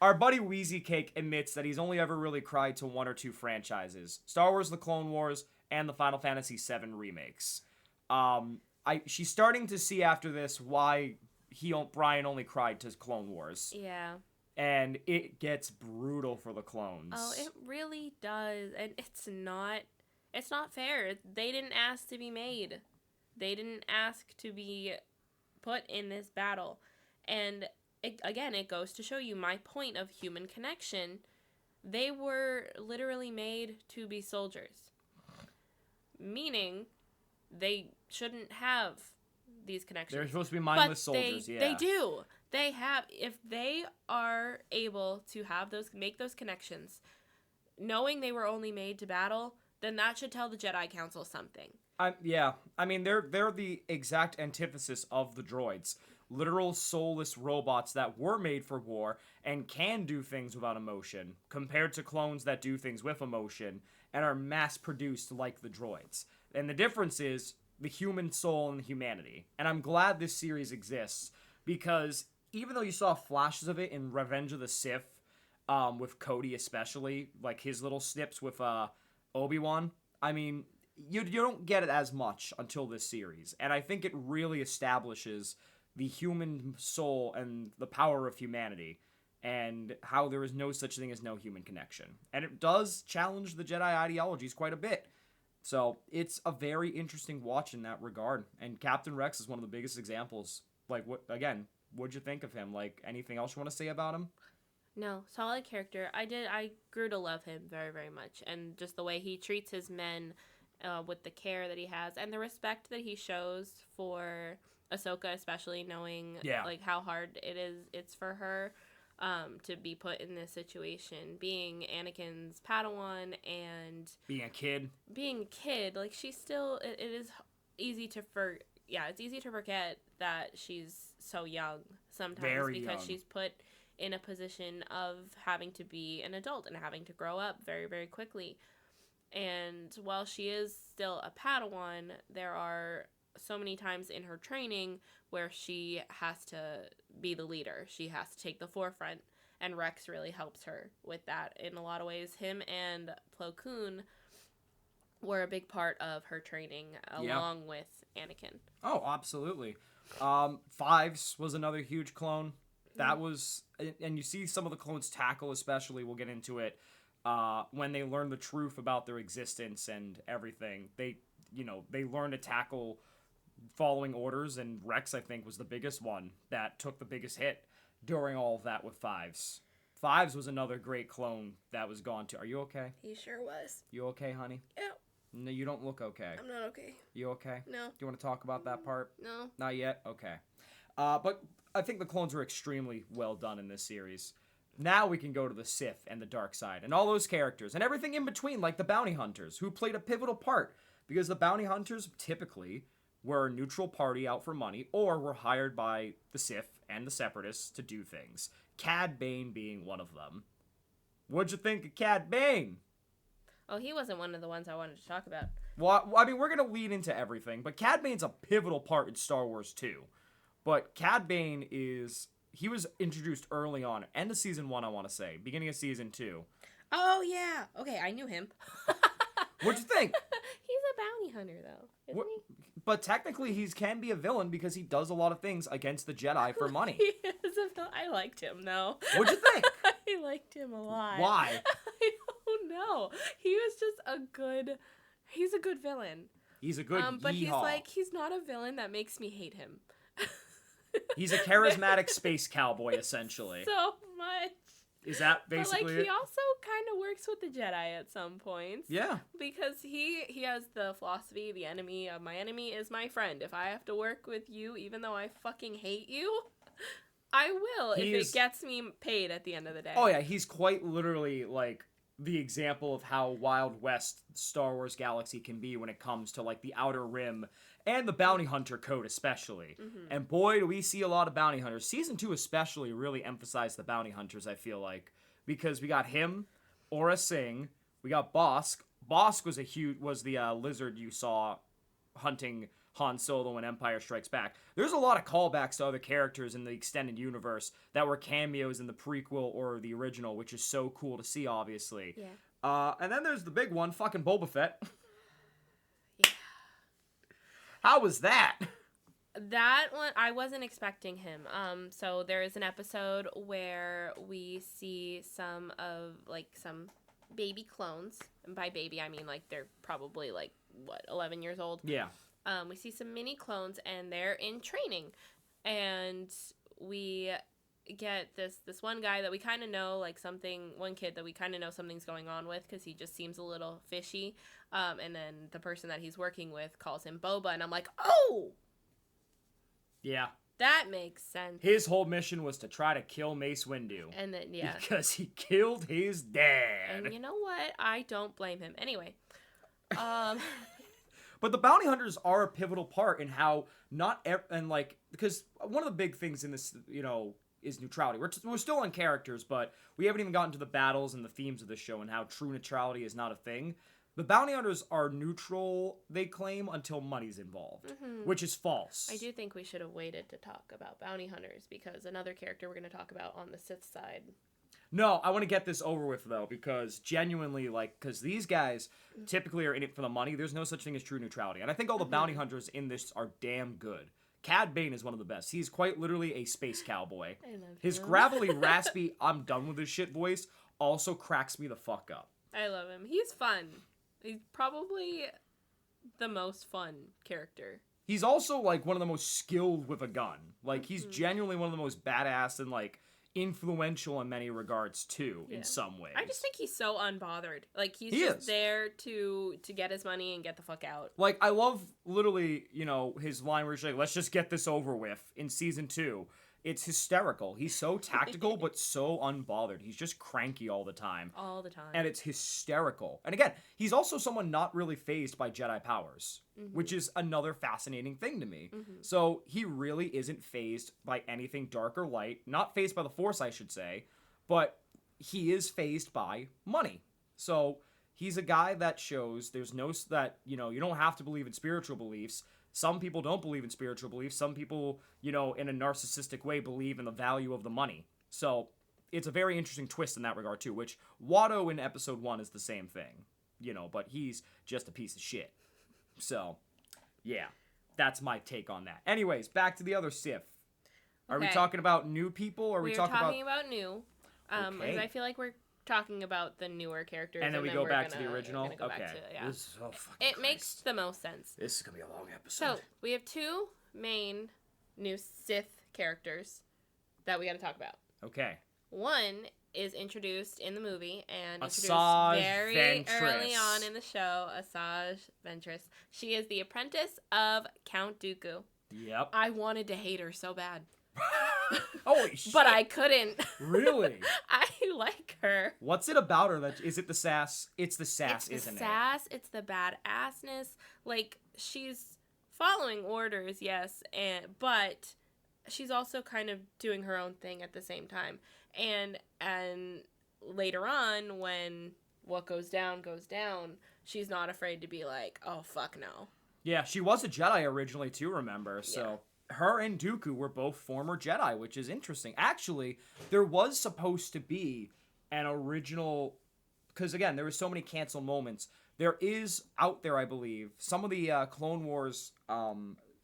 S2: Our buddy Wheezy Cake admits that he's only ever really cried to 1 or 2 franchises. Star Wars The Clone Wars and the Final Fantasy VII remakes. She's starting to see after this why Brian only cried to Clone Wars.
S1: Yeah.
S2: And it gets brutal for the clones.
S1: Oh, it really does. And it's not fair. They didn't ask to be made. They didn't ask to be put in this battle. And it goes to show you my point of human connection. They were literally made to be soldiers. Meaning, they shouldn't have these connections.
S2: They're supposed to be mindless soldiers, yeah.
S1: They do. if they are able to make those connections, knowing they were only made to battle, then that should tell the Jedi Council something.
S2: Yeah. I mean, they're the exact antithesis of the droids. Literal soulless robots that were made for war and can do things without emotion, compared to clones that do things with emotion and are mass-produced like the droids. And the difference is the human soul and humanity. And I'm glad this series exists, because even though you saw flashes of it in Revenge of the Sith, with Cody especially, like his little snips with Obi-Wan, I mean, you don't get it as much until this series. And I think it really establishes the human soul and the power of humanity, and how there is no such thing as no human connection. And it does challenge the Jedi ideologies quite a bit. So it's a very interesting watch in that regard. And Captain Rex is one of the biggest examples. Like, what'd you think of him? Like, anything else you want to say about him?
S1: No, solid character. I grew to love him very, very much. And just the way he treats his men, with the care that he has and the respect that he shows for Ahsoka, especially knowing like how hard it's for her to be put in this situation, being Anakin's Padawan and
S2: being a kid.
S1: Like, she's still, it is easy to it's easy to forget that she's so young sometimes,
S2: Very
S1: because
S2: young.
S1: she's put in a position of having to be an adult and having to grow up very, very quickly. And while she is still a Padawan, there are so many times in her training where she has to be the leader. She has to take the forefront, and Rex really helps her with that in a lot of ways. Him and Plo Koon were a big part of her training, along with Anakin.
S2: Oh, absolutely. Fives was another huge clone. That was, and you see some of the clones tackle, especially, we'll get into it, when they learn the truth about their existence and everything. They learn to tackle following orders, and Rex, I think, was the biggest one that took the biggest hit during all of that with Fives. Fives was another great clone that was gone to. Are you okay?
S1: He sure was.
S2: You okay, honey?
S1: Yeah.
S2: No, you don't look okay.
S1: I'm not okay.
S2: You okay?
S1: No.
S2: Do you want to talk about that part?
S1: No.
S2: Not yet? Okay. But I think the clones were extremely well done in this series. Now we can go to the Sith and the dark side and all those characters and everything in between, like the bounty hunters, who played a pivotal part, because the bounty hunters typically were a neutral party out for money, or were hired by the Sith and the Separatists to do things. Cad Bane being one of them. What'd you think of Cad Bane?
S1: Oh, he wasn't one of the ones I wanted to talk about.
S2: Well, I mean, we're going to lead into everything, but Cad Bane's a pivotal part in Star Wars too. But Cad Bane he was introduced early on, end of season 1, I want to say, beginning of season 2.
S1: Oh, yeah. Okay, I knew him.
S2: What'd you think?
S1: He's a bounty hunter, though, isn't he?
S2: But technically, he can be a villain because he does a lot of things against the Jedi for money.
S1: He is a villain. I liked him, though.
S2: What'd you think?
S1: I liked him a lot.
S2: Why?
S1: I don't know. He was just he's a good villain.
S2: He's a good
S1: but
S2: yeehaw.
S1: he's not a villain that makes me hate him.
S2: He's a charismatic space cowboy, essentially.
S1: So much.
S2: Is that basically
S1: but,
S2: it?
S1: He also kind of works with the Jedi at some points.
S2: Yeah.
S1: Because he has the philosophy, the enemy of my enemy is my friend. If I have to work with you, even though I fucking hate you, I will, if it gets me paid at the end of the day.
S2: Oh, yeah, he's quite literally, like, the example of how Wild West Star Wars Galaxy can be when it comes to, like, the Outer Rim and the Bounty Hunter Code especially. Mm-hmm. And boy, do we see a lot of Bounty Hunters. Season 2 especially really emphasized the Bounty Hunters, I feel like. Because we got him, Aura Singh, we got Bosk. Bosk was the lizard you saw hunting Han Solo in Empire Strikes Back. There's a lot of callbacks to other characters in the extended universe that were cameos in the prequel or the original, which is so cool to see, obviously.
S1: Yeah.
S2: And then there's the big one, fucking Boba Fett.
S1: Yeah.
S2: How was that?
S1: That one, I wasn't expecting him. So there is an episode where we see some baby clones. And by baby, I mean, like, they're probably, 11 years old?
S2: Yeah.
S1: We see some mini clones, and they're in training. And we get this one guy that we kind of know, one kid that we kind of know something's going on with, because he just seems a little fishy. And then the person that he's working with calls him Boba, and I'm like, oh!
S2: Yeah.
S1: That makes sense.
S2: His whole mission was to try to kill Mace Windu.
S1: And then, yeah.
S2: Because he killed his dad.
S1: And you know what? I don't blame him. Anyway.
S2: But the bounty hunters are a pivotal part in how because one of the big things in this, is neutrality. We're still on characters, but we haven't even gotten to the battles and the themes of the show and how true neutrality is not a thing. The bounty hunters are neutral, they claim, until money's involved, which is false.
S1: I do think we should have waited to talk about bounty hunters because another character we're going to talk about on the Sith side.
S2: No, I want to get this over with, though, because genuinely, because these guys typically are in it for the money, there's no such thing as true neutrality. And I think all the bounty hunters in this are damn good. Cad Bane is one of the best. He's quite literally a space cowboy.
S1: I love
S2: His
S1: him.
S2: gravelly, raspy, I'm done with this shit voice also cracks me the fuck up.
S1: I love him. He's fun. He's probably the most fun character.
S2: He's also, one of the most skilled with a gun. He's genuinely one of the most badass and, influential in many regards, too, in some ways.
S1: I just think he's so unbothered. He's just there to get his money and get the fuck out.
S2: I love, literally, his line where he's like, let's just get this over with in season 2. It's hysterical. He's so tactical, but so unbothered. He's just cranky all the time.
S1: All the time.
S2: And it's hysterical. And again, he's also someone not really fazed by Jedi powers, which is another fascinating thing to me. So he really isn't fazed by anything dark or light. Not fazed by the Force, I should say. But he is fazed by money. So he's a guy that shows there's no... that, you don't have to believe in spiritual beliefs. Some people don't believe in spiritual beliefs. Some people, in a narcissistic way, believe in the value of the money. So it's a very interesting twist in that regard, too, which Watto in episode 1 is the same thing, but he's just a piece of shit. So, yeah, that's my take on that. Anyways, back to the other Sith. Are we talking about new people, or are we talking about
S1: new? Because I feel like we're talking about the newer characters,
S2: and then we go back to the original.
S1: Go back to, yeah.
S2: It
S1: makes the most sense.
S2: This is gonna be a long episode.
S1: So we have 2 main new Sith characters that we got to talk about.
S2: Okay.
S1: One is introduced in the movie and introduced
S2: Asajj
S1: very
S2: Ventress.
S1: early on in the show. Asajj Ventress. She is the apprentice of Count Dooku.
S2: Yep.
S1: I wanted to hate her so bad.
S2: Holy shit.
S1: But I couldn't.
S2: Really?
S1: I like her.
S2: What's it about her? Is it the sass? It's the sass, isn't it?
S1: It's the sass. It's the badassness. She's following orders, yes, but she's also kind of doing her own thing at the same time. And later on, when what goes down, she's not afraid to be like, oh, fuck no.
S2: Yeah, she was a Jedi originally, too, remember? So her and Dooku were both former Jedi, which is interesting. Actually, there was supposed to be an original... Because, again, there were so many canceled moments. There is out there, I believe, some of the Clone Wars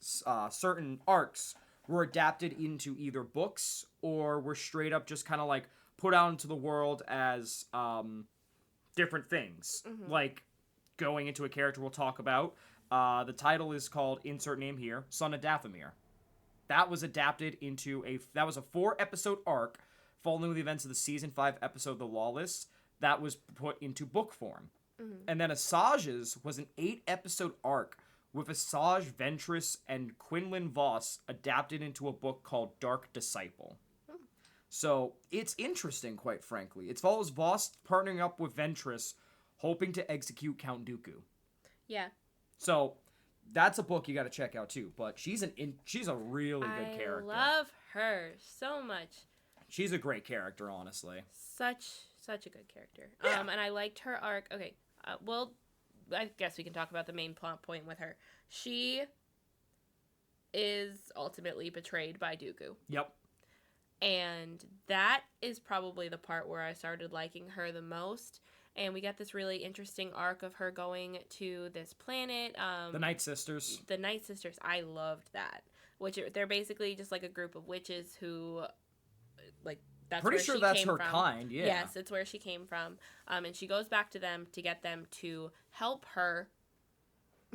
S2: certain arcs were adapted into either books or were straight up just kind of put out into the world as different things. Going into a character we'll talk about. The title is called, insert name here, Son of Dathomir. That was adapted into that was a 4-episode arc following the events of the season 5 episode The Lawless that was put into book form. And then Asajj's was an 8-episode arc with Asajj Ventress and Quinlan Vos adapted into a book called Dark Disciple. So it's interesting, quite frankly. It follows Vos partnering up with Ventress, hoping to execute Count Dooku.
S1: Yeah.
S2: So that's a book you got to check out too. But she's a really good character.
S1: I love her so much.
S2: She's a great character, honestly.
S1: Such a good character.
S2: Yeah.
S1: And I liked her arc. Okay. Well, I guess we can talk about the main plot point with her. She is ultimately betrayed by Dooku.
S2: Yep.
S1: And that is probably the part where I started liking her the most. And we got this really interesting arc of her going to this planet.
S2: The Night Sisters.
S1: The Night Sisters. I loved that. They're basically just a group of witches who, that's
S2: pretty
S1: where
S2: sure
S1: she
S2: that's
S1: came
S2: her
S1: from.
S2: kind, yeah.
S1: Yes, it's where she came from. And she goes back to them to get them to help her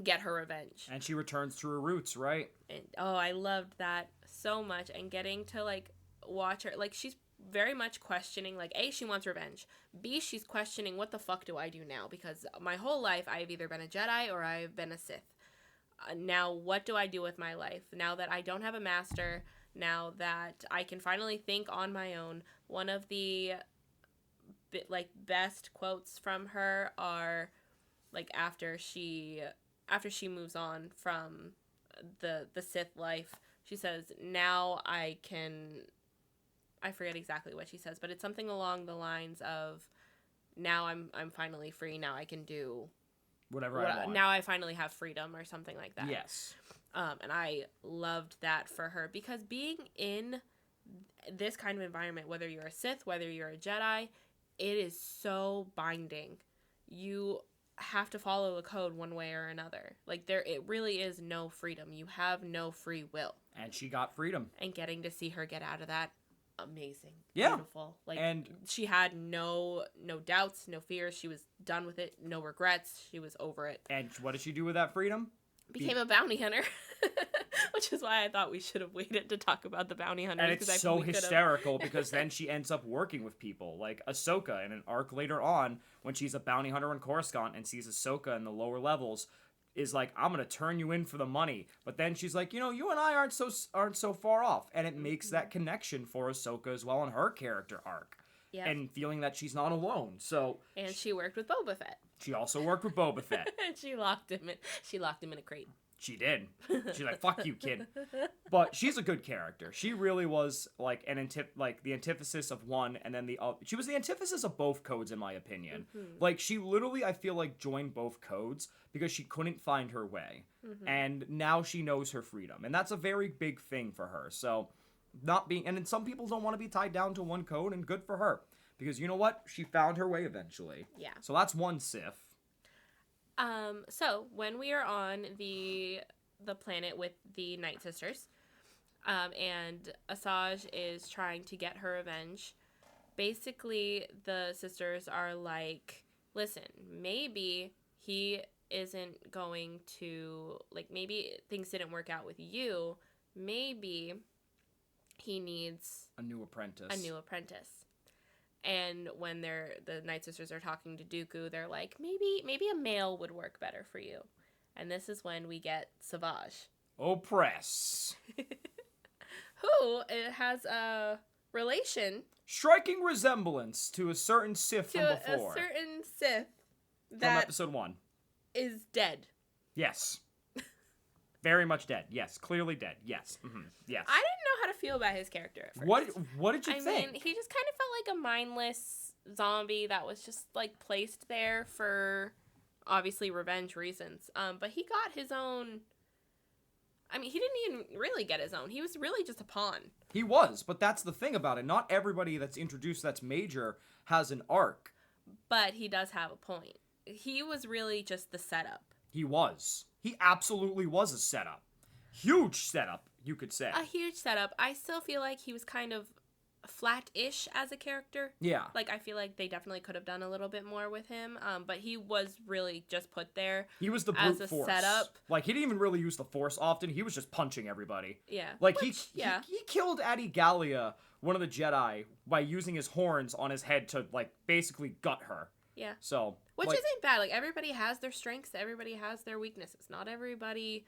S1: get her revenge.
S2: And she returns to her roots, right?
S1: And, I loved that so much. And getting to, watch her. She's very much questioning, A, she wants revenge. B, she's questioning, what the fuck do I do now? Because my whole life, I've either been a Jedi or I've been a Sith. Now, what do I do with my life? Now that I don't have a master, now that I can finally think on my own. One of the best quotes from her are like after she moves on from the Sith life. She says, "Now I can." I forget exactly what she says, but it's something along the lines of, "Now I'm finally free. Now I can do
S2: whatever I want.
S1: Now I finally have freedom," or something like that.
S2: Yes.
S1: And I loved that for her, because being in this kind of environment, whether you're a Sith, whether you're a Jedi, it is so binding. You have to follow a code one way or another. Like, it really is no freedom. You have no free will.
S2: And she got freedom.
S1: And getting to see her get out of that, amazing.
S2: Yeah.
S1: Beautiful. Like,
S2: and
S1: she had no doubts, no fears. She was done with it. No regrets. She was over it.
S2: And what did she do with that freedom?
S1: Became a bounty hunter. Which is why I thought we should have waited to talk about the bounty hunters.
S2: And it's so hysterical because then she ends up working with people. Like Ahsoka in an arc later on, when she's a bounty hunter on Coruscant and sees Ahsoka in the lower levels, is like, I'm going to turn you in for the money. But then she's like, you and I aren't so far off. And it makes that connection for Ahsoka as well in her character arc. Yep. And feeling that she's not alone.
S1: And she worked with Boba Fett.
S2: She also worked with Boba Fett.
S1: And she locked him in a crate.
S2: She did. She's like, fuck you, kid. But she's a good character. She really was like the antithesis of one, and then she was the antithesis of both codes, in my opinion. Mm-hmm. Like, she literally, I feel like, joined both codes because she couldn't find her way. Mm-hmm. And now she knows her freedom. And that's a very big thing for her. So, and then some people don't want to be tied down to one code, and good for her. Because you know what? She found her way eventually.
S1: Yeah.
S2: So that's one Sith.
S1: So when we are on the planet with the Night Sisters, and Asajj is trying to get her revenge, basically the sisters are like, listen, maybe he isn't going to, like, maybe things didn't work out with you, maybe he needs
S2: a new apprentice.
S1: And when the Night Sisters are talking to Dooku, they're like, maybe a male would work better for you. And this is when we get Savage.
S2: Oppress.
S1: Who has a
S2: striking resemblance to a certain Sith from before.
S1: A certain Sith
S2: from episode 1.
S1: Is dead.
S2: Yes. Very much dead. Yes. Clearly dead. Yes. Mm-hmm. Yes.
S1: I didn't know how to feel about his character at first.
S2: What did you think?
S1: I mean, he just kind of felt like a mindless zombie that was just, like, placed there for, obviously, revenge reasons. But he got his own... I mean, he didn't even really get his own. He was really just a pawn.
S2: He was, but that's the thing about it. Not everybody that's introduced that's major has an arc.
S1: But he does have a point. He was really just the setup.
S2: He was. He absolutely was a setup. Huge setup, you could say.
S1: A huge setup. I still feel like he was kind of flat-ish as a character.
S2: Yeah.
S1: Like, I feel like they definitely could have done a little bit more with him. But he was really just put there.
S2: He was the brute force. Setup. Like, he didn't even really use the Force often. He was just punching everybody.
S1: Yeah.
S2: Like, he killed Adi Gallia, one of the Jedi, by using his horns on his head to, like, basically gut her.
S1: Yeah.
S2: So.
S1: Which isn't bad. Like, everybody has their strengths. Everybody has their weaknesses. Not everybody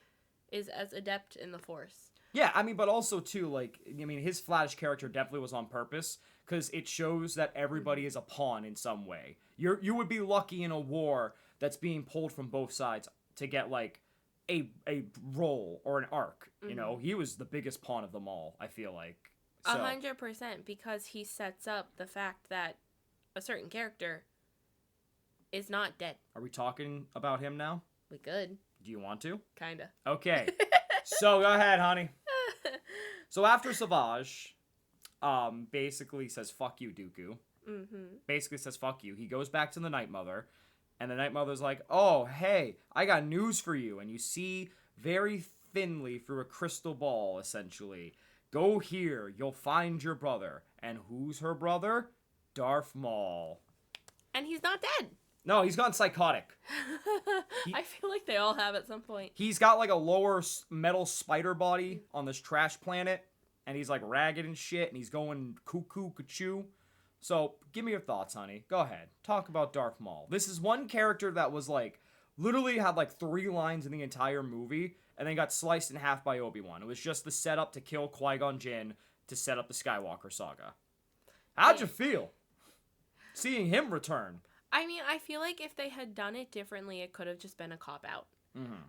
S1: is as adept in the Force.
S2: Yeah, I mean, but also, too, like, I mean, his flattish character definitely was on purpose, because it shows that everybody is a pawn in some way. You would be lucky in a war that's being pulled from both sides to get, like, a role or an arc, you know? He was the biggest pawn of them all, I feel like.
S1: 100%, because he sets up the fact that a certain character is not dead.
S2: Are we talking about him now?
S1: We could.
S2: Do you want to?
S1: Kinda.
S2: Okay. So go ahead, honey. So after Savage, basically says, fuck you, Dooku. Mm-hmm. Basically says, fuck you. He goes back to the Night Mother, and the Night Mother's like, oh, hey, I got news for you. And you see very thinly through a crystal ball, essentially. Go here, you'll find your brother. And who's her brother? Darth Maul.
S1: And he's not dead.
S2: No, he's gone psychotic.
S1: I feel like they all have at some point.
S2: He's got like a lower metal spider body on this trash planet, and he's like ragged and shit, and he's going cuckoo cuckoo. So, give me your thoughts, honey. Go ahead. Talk about Darth Maul. This is one character that was like Literally had like 3 lines in the entire movie, and then got sliced in half by Obi-Wan. It was just the setup to kill Qui-Gon Jinn to set up the Skywalker saga. How'd you feel seeing him return?
S1: I mean, I feel like if they had done it differently, it could have just been a cop-out.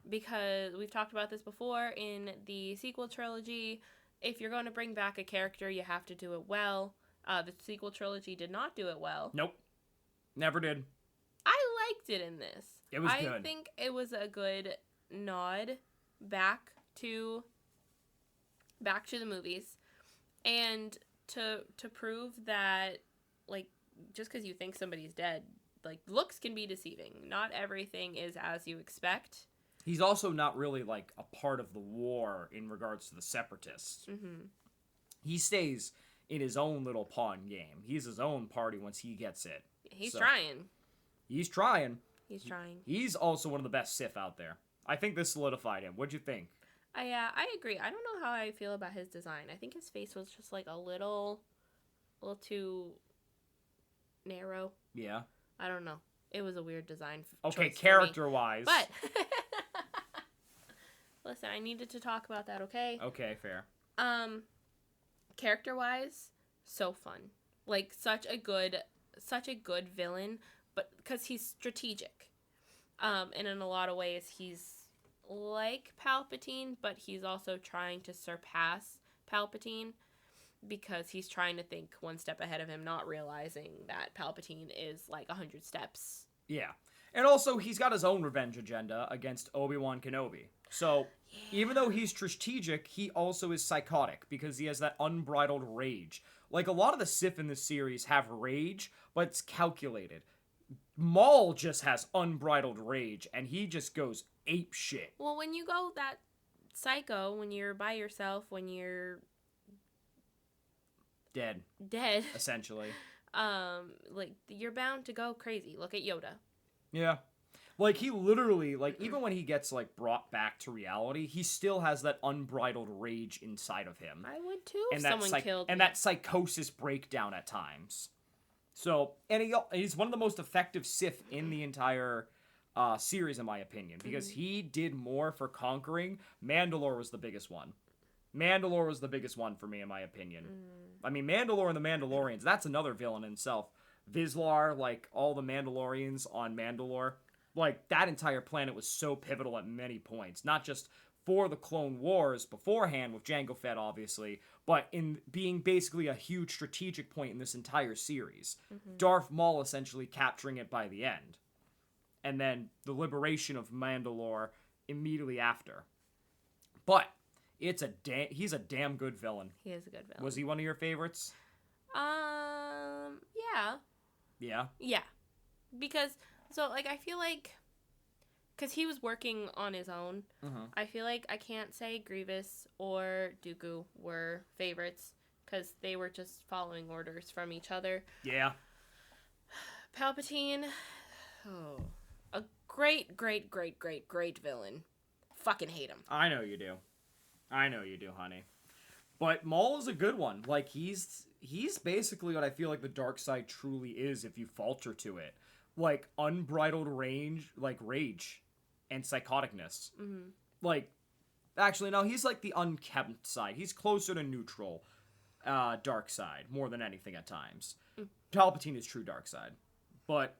S1: Because we've talked about this before in the sequel trilogy. If you're going to bring back a character, you have to do it well. The sequel trilogy did not do it well.
S2: Nope. Never did.
S1: I liked it in this.
S2: It was good.
S1: I think it was a good nod back to the movies. And to prove that, like, just because you think somebody's dead, like, looks can be deceiving. Not everything is as you expect.
S2: He's also not really, like, a part of the war in regards to the Separatists. He stays in his own little pawn game. He's his own party once he gets it.
S1: He's trying.
S2: He's trying.
S1: He's trying.
S2: He's also one of the best Sith out there. I think this solidified him. What'd you think?
S1: I agree. I don't know how I feel about his design. I think his face was just, like, a little too narrow.
S2: Yeah.
S1: I don't know. It was a weird design.
S2: Okay, character-wise.
S1: But listen, I needed to talk about that, okay?
S2: Okay, fair.
S1: Character-wise, so fun. Like, such a good villain, but because he's strategic. And in a lot of ways, he's like Palpatine, but he's also trying to surpass Palpatine because he's trying to think one step ahead of him, not realizing that Palpatine is like 100 steps.
S2: Yeah. And also, he's got his own revenge agenda against Obi-Wan Kenobi. So, even though he's strategic, he also is psychotic because he has that unbridled rage. Like, a lot of the Sith in this series have rage, but it's calculated. Maul just has unbridled rage, and he just goes ape shit.
S1: Well, when you go that psycho, when you're by yourself, when you're
S2: dead, essentially,
S1: like, you're bound to go crazy. Look at Yoda.
S2: Yeah. Like, he literally, like, even when he gets, like, brought back to reality, he still has that unbridled rage inside of him.
S1: I would too if someone killed me.
S2: And that psychosis breakdown at times. So, and he's one of the most effective Sith in the entire series, in my opinion, because he did more for conquering. Mandalore was the biggest one. Mandalore was the biggest one for me, in my opinion. I mean, Mandalore and the Mandalorians, that's another villain in itself. Vizsla, like, all the Mandalorians on Mandalore, like, that entire planet was so pivotal at many points. Not just for the Clone Wars beforehand with Jango Fett, obviously, but in being basically a huge strategic point in this entire series. Darth Maul essentially capturing it by the end. And then the liberation of Mandalore immediately after. But he's a damn good villain.
S1: He is a good villain.
S2: Was he one of your favorites?
S1: Yeah.
S2: Yeah?
S1: Yeah. Because, so, like, I feel like, because he was working on his own, I feel like I can't say Grievous or Dooku were favorites, because they were just following orders from each other.
S2: Yeah.
S1: Palpatine, a great villain. Fucking hate him.
S2: I know you do. I know you do, honey. But Maul is a good one. Like, he's basically what I feel like the dark side truly is if you falter to it. Like, unbridled rage and psychoticness. Like, actually, no, he's like the unkempt side. He's closer to neutral dark side, more than anything at times. Palpatine is true dark side. But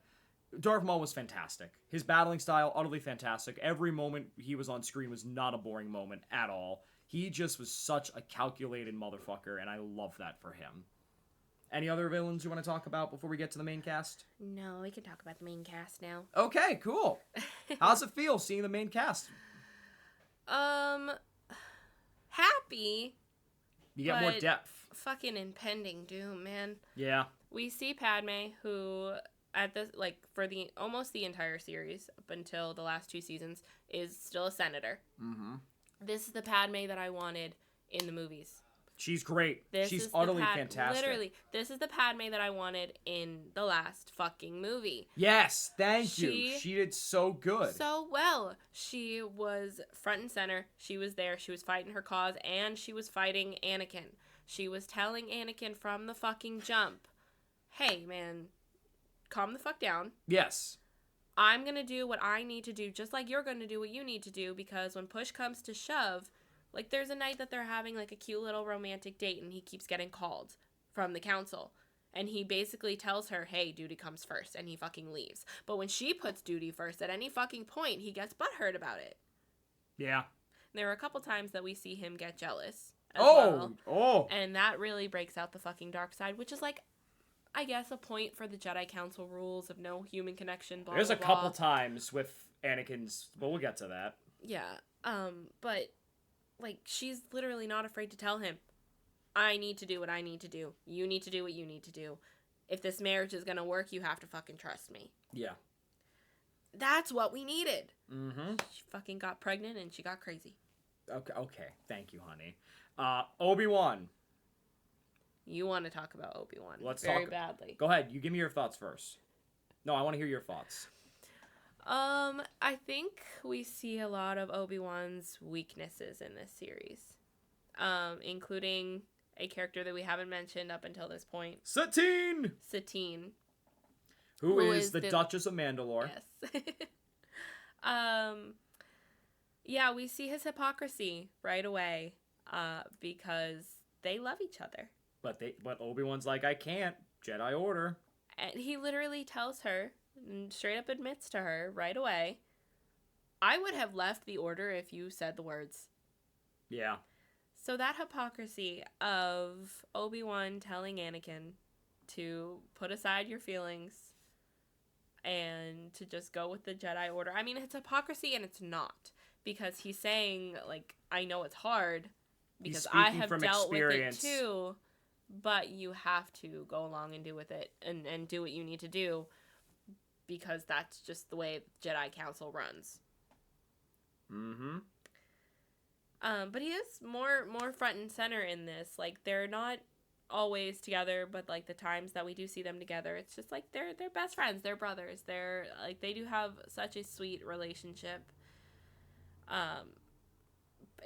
S2: Darth Maul was fantastic. His battling style, utterly fantastic. Every moment he was on screen was not a boring moment at all. He just was such a calculated motherfucker, and I love that for him. Any other villains you want to talk about before we get to the main cast?
S1: No, we can talk about the main cast now.
S2: Okay, cool. How's it feel seeing the main cast?
S1: Happy.
S2: You get more depth.
S1: Fucking impending doom, man.
S2: Yeah.
S1: We see Padme, who at this, like, for the almost the entire series up until the last 2 seasons, is still a senator. This is the Padme that I wanted in the movies.
S2: She's great. She's utterly fantastic.
S1: Literally, this is the Padme that I wanted in the last fucking movie.
S2: Yes, thank you. She did so good.
S1: So well. She was front and center. She was there. She was fighting her cause, and she was fighting Anakin. She was telling Anakin from the fucking jump, hey, man, calm the fuck down.
S2: Yes.
S1: I'm going to do what I need to do, just like you're going to do what you need to do, because when push comes to shove, like, there's a night that they're having, like, a cute little romantic date, and he keeps getting called from the council. And he basically tells her, hey, duty comes first, and he fucking leaves. But when she puts duty first, at any fucking point, he gets butthurt about it.
S2: Yeah.
S1: There are a couple times that we see him get jealous as well.
S2: Oh!
S1: And that really breaks out the fucking dark side, which is, like, I guess a point for the Jedi Council rules of no human connection, blah,
S2: There's
S1: blah,
S2: a couple
S1: blah.
S2: times with Anakin's, but we'll get to that.
S1: Yeah. But, like, she's literally not afraid to tell him, I need to do what I need to do. You need to do what you need to do. If this marriage is gonna work, you have to fucking trust me.
S2: Yeah.
S1: That's what we needed.
S2: Mm-hmm.
S1: She fucking got pregnant and she got crazy.
S2: Okay. Thank you, honey. Obi-Wan.
S1: You want to talk about Obi-Wan
S2: Let's
S1: very
S2: talk.
S1: badly.
S2: Go ahead. You give me your thoughts first. No, I want to hear your thoughts.
S1: I think we see a lot of Obi-Wan's weaknesses in this series. Including a character that we haven't mentioned up until this point.
S2: Satine! Who is the Duchess of Mandalore.
S1: Yes. Yeah, we see his hypocrisy right away, because they love each other.
S2: But Obi-Wan's like, I can't. Jedi Order.
S1: And he literally tells her, and straight up admits to her right away, I would have left the Order if you said the words.
S2: Yeah.
S1: So that hypocrisy of Obi-Wan telling Anakin to put aside your feelings and to just go with the Jedi Order. I mean, it's hypocrisy and it's not. Because he's saying, like, I know it's hard because I have dealt with it too, but you have to go along and do with it and do what you need to do because that's just the way Jedi Council runs.
S2: Mm-hmm.
S1: But he is more front and center in this. Like, they're not always together, but, like, the times that we do see them together, it's just, like, they're best friends. They're brothers. They're, like, they do have such a sweet relationship.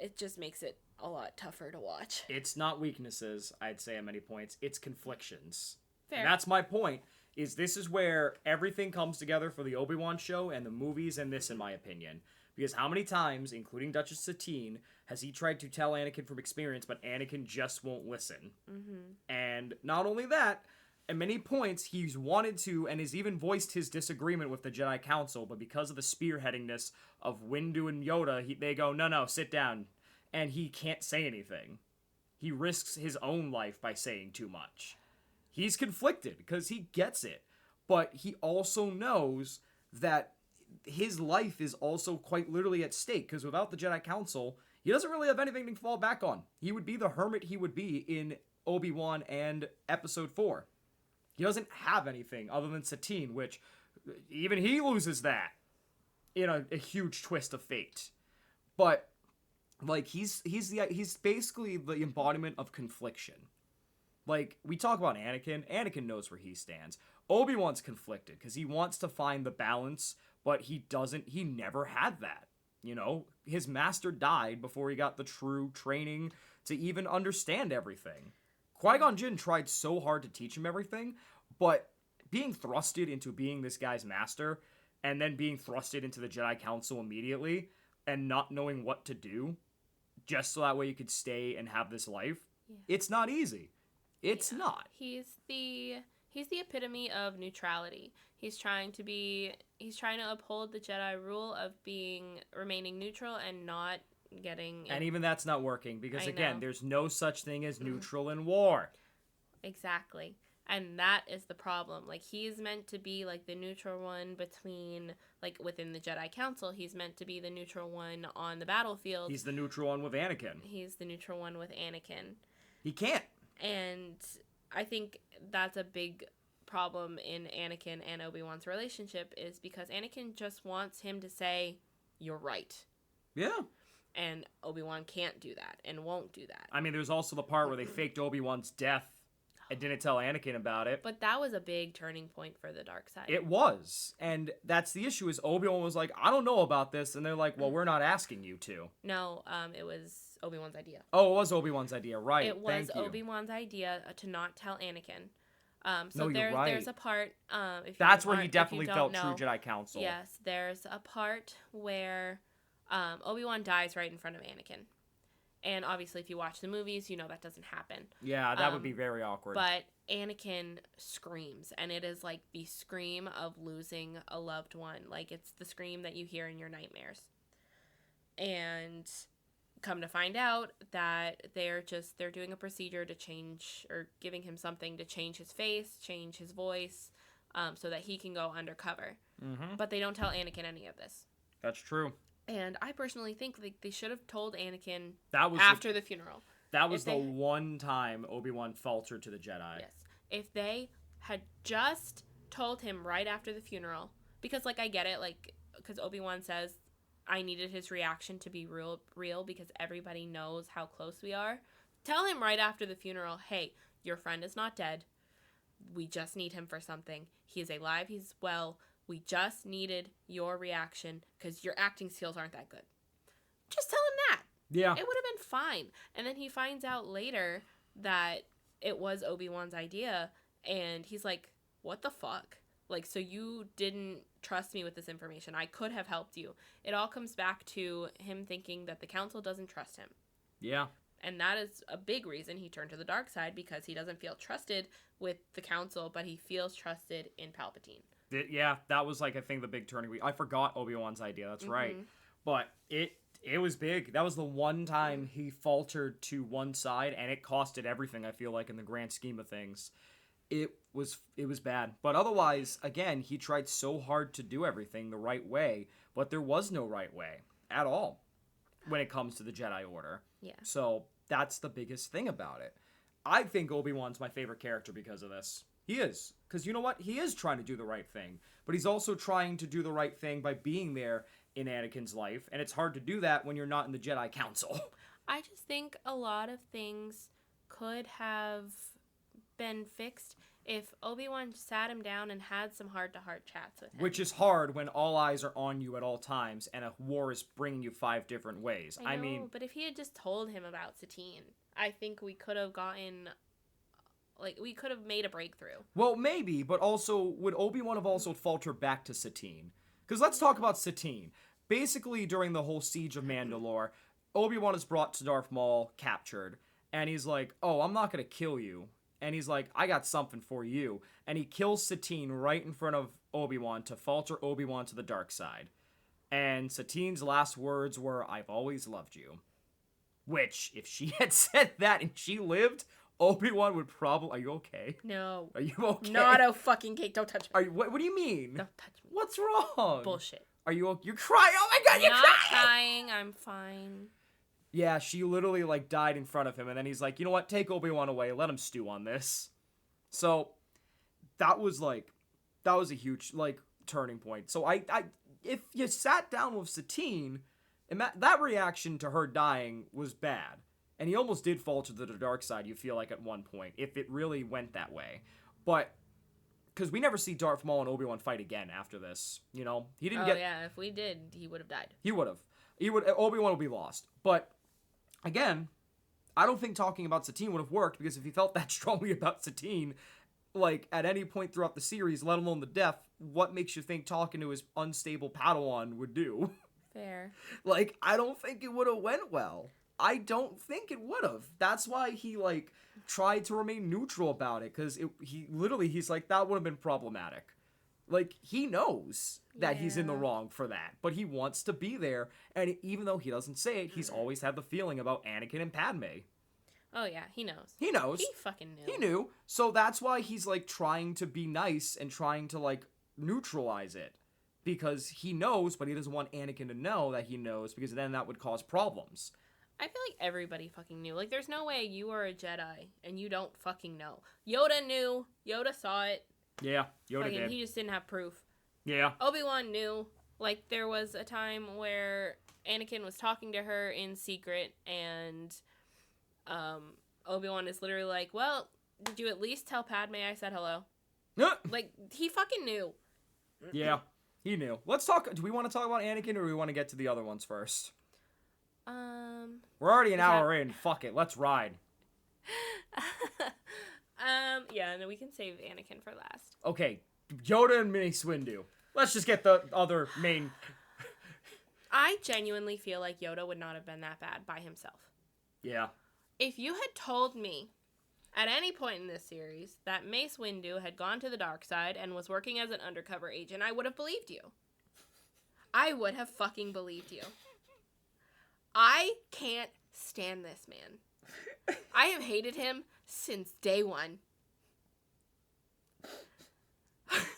S1: It just makes it a lot tougher to watch.
S2: It's not weaknesses, I'd say at many points. It's conflictions.
S1: Fair.
S2: And that's my point, is this is where everything comes together for the Obi-Wan show and the movies and this, in my opinion. Because how many times, including Duchess Satine, has he tried to tell Anakin from experience, but Anakin just won't listen? Mm-hmm. And not only that, at many points, he's wanted to and has even voiced his disagreement with the Jedi Council, but because of the spearheadingness of Windu and Yoda, they go, no, sit down. And he can't say anything. He risks his own life by saying too much. He's conflicted because he gets it, but he also knows that his life is also quite literally at stake, because without the Jedi Council, he doesn't really have anything to fall back on. He would be the hermit he would be in Obi-Wan and Episode 4. He doesn't have anything other than Satine, which even he loses that in a huge twist of fate. But like he's basically the embodiment of confliction. Like, we talk about Anakin. Anakin knows where he stands. Obi-Wan's conflicted because he wants to find the balance, but he never had that. You know, his master died before he got the true training to even understand everything. Qui-Gon Jinn tried so hard to teach him everything, but being thrusted into being this guy's master and then being thrusted into the Jedi Council immediately and not knowing what to do just so that way you could stay and have this life, it's not easy. It's not.
S1: He's the epitome of neutrality. He's trying to uphold the Jedi rule of remaining neutral and not getting...
S2: And even that's not working because, again, there's no such thing as neutral in war.
S1: Exactly. And that is the problem. Like, he's meant to be, like, the neutral one between, like, within the Jedi Council. He's meant to be the neutral one on the battlefield.
S2: He's the neutral one with Anakin. He can't.
S1: And I think that's a big problem in Anakin and Obi-Wan's relationship, is because Anakin just wants him to say, you're right.
S2: Yeah.
S1: And Obi-Wan can't do that and won't do that.
S2: I mean, there's also the part where they faked Obi-Wan's death and didn't tell Anakin about it.
S1: But that was a big turning point for the dark side.
S2: It was. And that's the issue, is Obi-Wan was like, I don't know about this. And they're like, well, we're not asking you to.
S1: No, it was Obi-Wan's idea.
S2: Oh, it was Obi-Wan's idea, right.
S1: It was Obi-Wan's idea to not tell Anakin. So
S2: No, you're
S1: there's
S2: right.
S1: there's a part. If
S2: That's
S1: you
S2: where he
S1: aren't- if you
S2: definitely
S1: don't
S2: felt
S1: know,
S2: true Jedi Council.
S1: Yes, there's a part where Obi-Wan dies right in front of Anakin. And obviously, if you watch the movies, you know that doesn't happen.
S2: Yeah, that would be very awkward.
S1: But Anakin screams, and it is like the scream of losing a loved one. Like, it's the scream that you hear in your nightmares. And come to find out that they're doing a procedure to change, or giving him something to change his face, change his voice, so that he can go undercover.
S2: Mm-hmm.
S1: But they don't tell Anakin any of this.
S2: That's true.
S1: And I personally think they should have told Anakin
S2: That was
S1: after the funeral.
S2: That was the one time Obi-Wan faltered to the Jedi.
S1: Yes. If they had just told him right after the funeral, because, like, I get it, like, because Obi-Wan says, I needed his reaction to be real because everybody knows how close we are. Tell him right after the funeral, hey, your friend is not dead. We just need him for something. He is alive. He's well. We just needed your reaction because your acting skills aren't that good. Just tell him that.
S2: Yeah.
S1: It would have been fine. And then he finds out later that it was Obi-Wan's idea, and he's like, what the fuck? Like, so you didn't trust me with this information. I could have helped you. It all comes back to him thinking that the council doesn't trust him.
S2: Yeah.
S1: And that is a big reason he turned to the dark side, because he doesn't feel trusted with the council, but he feels trusted in Palpatine.
S2: Yeah, that was, like, I think the big turning point. I forgot Obi-Wan's idea. That's right. But it was big. That was the one time he faltered to one side, and it costed everything, I feel like, in the grand scheme of things. It was bad. But otherwise, again, he tried so hard to do everything the right way, but there was no right way at all when it comes to the Jedi Order.
S1: Yeah.
S2: So that's the biggest thing about it. I think Obi-Wan's my favorite character because of this. He is. Because you know what? He is trying to do the right thing. But he's also trying to do the right thing by being there in Anakin's life. And it's hard to do that when you're not in the Jedi Council.
S1: I just think a lot of things could have been fixed if Obi-Wan sat him down and had some heart-to-heart chats with him.
S2: Which is hard when all eyes are on you at all times and a war is bringing you 5 different ways.
S1: I know,
S2: mean...
S1: but if he had just told him about Satine, I think we could have gotten... Like, we could have made a breakthrough.
S2: Well, maybe, but also, would Obi-Wan have also faltered back to Satine? Because let's talk about Satine. Basically, during the whole siege of Mandalore, Obi-Wan is brought to Darth Maul, captured, and he's like, oh, I'm not going to kill you. And he's like, I got something for you. And he kills Satine right in front of Obi-Wan to falter Obi-Wan to the dark side. And Satine's last words were, I've always loved you. Which, if she had said that and she lived... Obi-Wan would probably... Are you okay?
S1: No.
S2: Are you okay?
S1: Not a fucking cake. Don't touch me.
S2: What do you mean?
S1: Don't touch me.
S2: What's wrong?
S1: Bullshit.
S2: Are you... You're crying. Oh my god, you're
S1: Not
S2: crying!
S1: crying. I'm fine.
S2: Yeah, she literally, like, died in front of him, and then he's like, you know what? Take Obi-Wan away. Let him stew on this. So, that was a huge, like, turning point. So, if you sat down with Satine, that reaction to her dying was bad. And he almost did fall to the dark side, you feel like, at one point, if it really went that way. But, because we never see Darth Maul and Obi-Wan fight again after this, you know? He didn't get...
S1: yeah, if we did, he would have died.
S2: He would have. Obi-Wan would be lost. But, again, I don't think talking about Satine would have worked, because if he felt that strongly about Satine, like, at any point throughout the series, let alone the death, what makes you think talking to his unstable Padawan would do?
S1: Fair.
S2: Like, I don't think it would have went well. I don't think it would have. That's why he, like, tried to remain neutral about it, because he's like, that would have been problematic. Like, he knows that he's in the wrong for that, but he wants to be there, and even though he doesn't say it, he's always had the feeling about Anakin and Padme.
S1: Oh, yeah, he knows.
S2: He knows.
S1: He fucking knew.
S2: He knew. So that's why he's, like, trying to be nice and trying to, like, neutralize it. Because he knows, but he doesn't want Anakin to know that he knows, because then that would cause problems.
S1: I feel like everybody fucking knew. Like, there's no way you are a Jedi and you don't fucking know. Yoda knew. Yoda saw it.
S2: Yeah, Yoda
S1: fucking,
S2: did.
S1: He just didn't have proof.
S2: Yeah.
S1: Obi-Wan knew. Like, there was a time where Anakin was talking to her in secret, and Obi-Wan is literally like, well, did you at least tell Padme I said hello? Like, he fucking knew.
S2: Yeah, he knew. Let's talk... Do we want to talk about Anakin, or do we want to get to the other ones first? We're already an hour in. Fuck it. Let's ride.
S1: Yeah, no, we can save Anakin for last.
S2: Okay, Yoda and Mace Windu. Let's just get the other main...
S1: I genuinely feel like Yoda would not have been that bad by himself.
S2: Yeah.
S1: If you had told me at any point in this series that Mace Windu had gone to the dark side and was working as an undercover agent, I would have believed you. I would have fucking believed you. I can't stand this man. I have hated him since day one.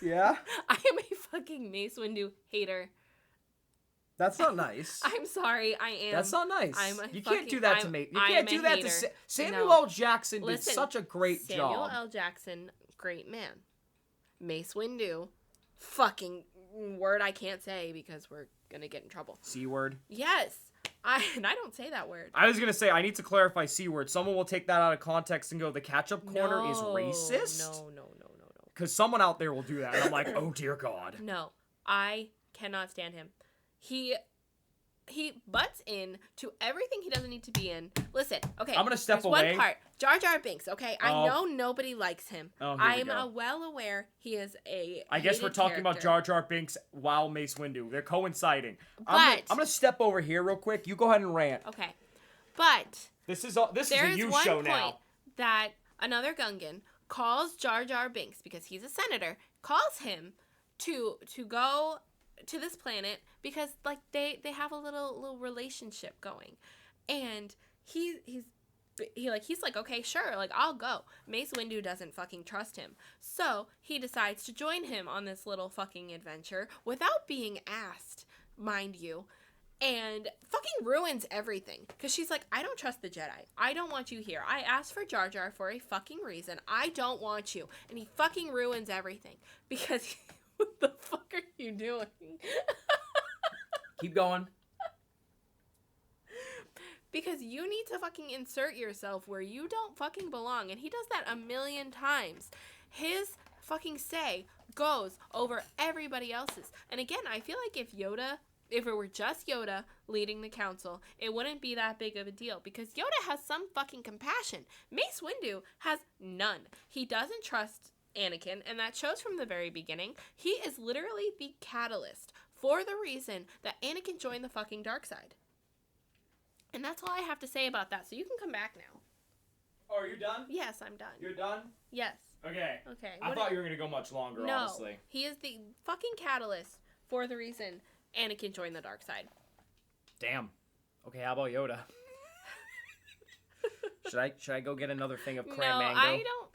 S2: Yeah?
S1: I am a fucking Mace Windu hater.
S2: That's not nice.
S1: I'm sorry, I am.
S2: That's not nice. You can't do that to me. You can't do that to Samuel L. Jackson. Did such a great job.
S1: Samuel L. Jackson, great man. Mace Windu, fucking word I can't say because we're gonna get in trouble.
S2: C word.
S1: Yes, I don't say that word.
S2: I was gonna say I need to clarify C word. Someone will take that out of context and go, the catch-up corner is racist.
S1: No.
S2: Because someone out there will do that, and I'm like, oh dear God.
S1: No, I cannot stand him. He butts in to everything he doesn't need to be in. Listen, okay.
S2: I'm gonna step away.
S1: One part, Jar Jar Binks. Okay, I know nobody likes him. I'm well aware he is a.
S2: I guess we're talking about Jar Jar Binks while Mace Windu. They're coinciding.
S1: But
S2: I'm gonna step over here real quick. You go ahead and rant.
S1: Okay, but
S2: this is a you show now.
S1: Point that another Gungan calls Jar Jar Binks because he's a senator. Calls him to go to this planet because like they have a little relationship going, and he's like, okay, sure, like I'll go. Mace Windu doesn't fucking trust him, so he decides to join him on this little fucking adventure without being asked, mind you, and fucking ruins everything because she's like, I don't trust the Jedi. I don't want you here. I asked for Jar Jar for a fucking reason. I don't want you, and he fucking ruins everything because. What the fuck are you doing?
S2: Keep going.
S1: Because you need to fucking insert yourself where you don't fucking belong. And he does that a million times. His fucking say goes over everybody else's. And again, I feel like if it were just Yoda leading the council, it wouldn't be that big of a deal. Because Yoda has some fucking compassion. Mace Windu has none. He doesn't trust Anakin, and that shows from the very beginning. He is literally the catalyst for the reason that Anakin joined the fucking dark side. And that's all I have to say about that, so you can come back now.
S2: Oh, are you done?
S1: Yes, I'm done.
S2: You're done?
S1: Yes.
S2: Okay.
S1: Okay.
S2: I thought you were going to go much longer, honestly.
S1: No, he is the fucking catalyst for the reason Anakin joined the dark side.
S2: Damn. Okay, how about Yoda? Should I go get another thing of cran mango?
S1: No,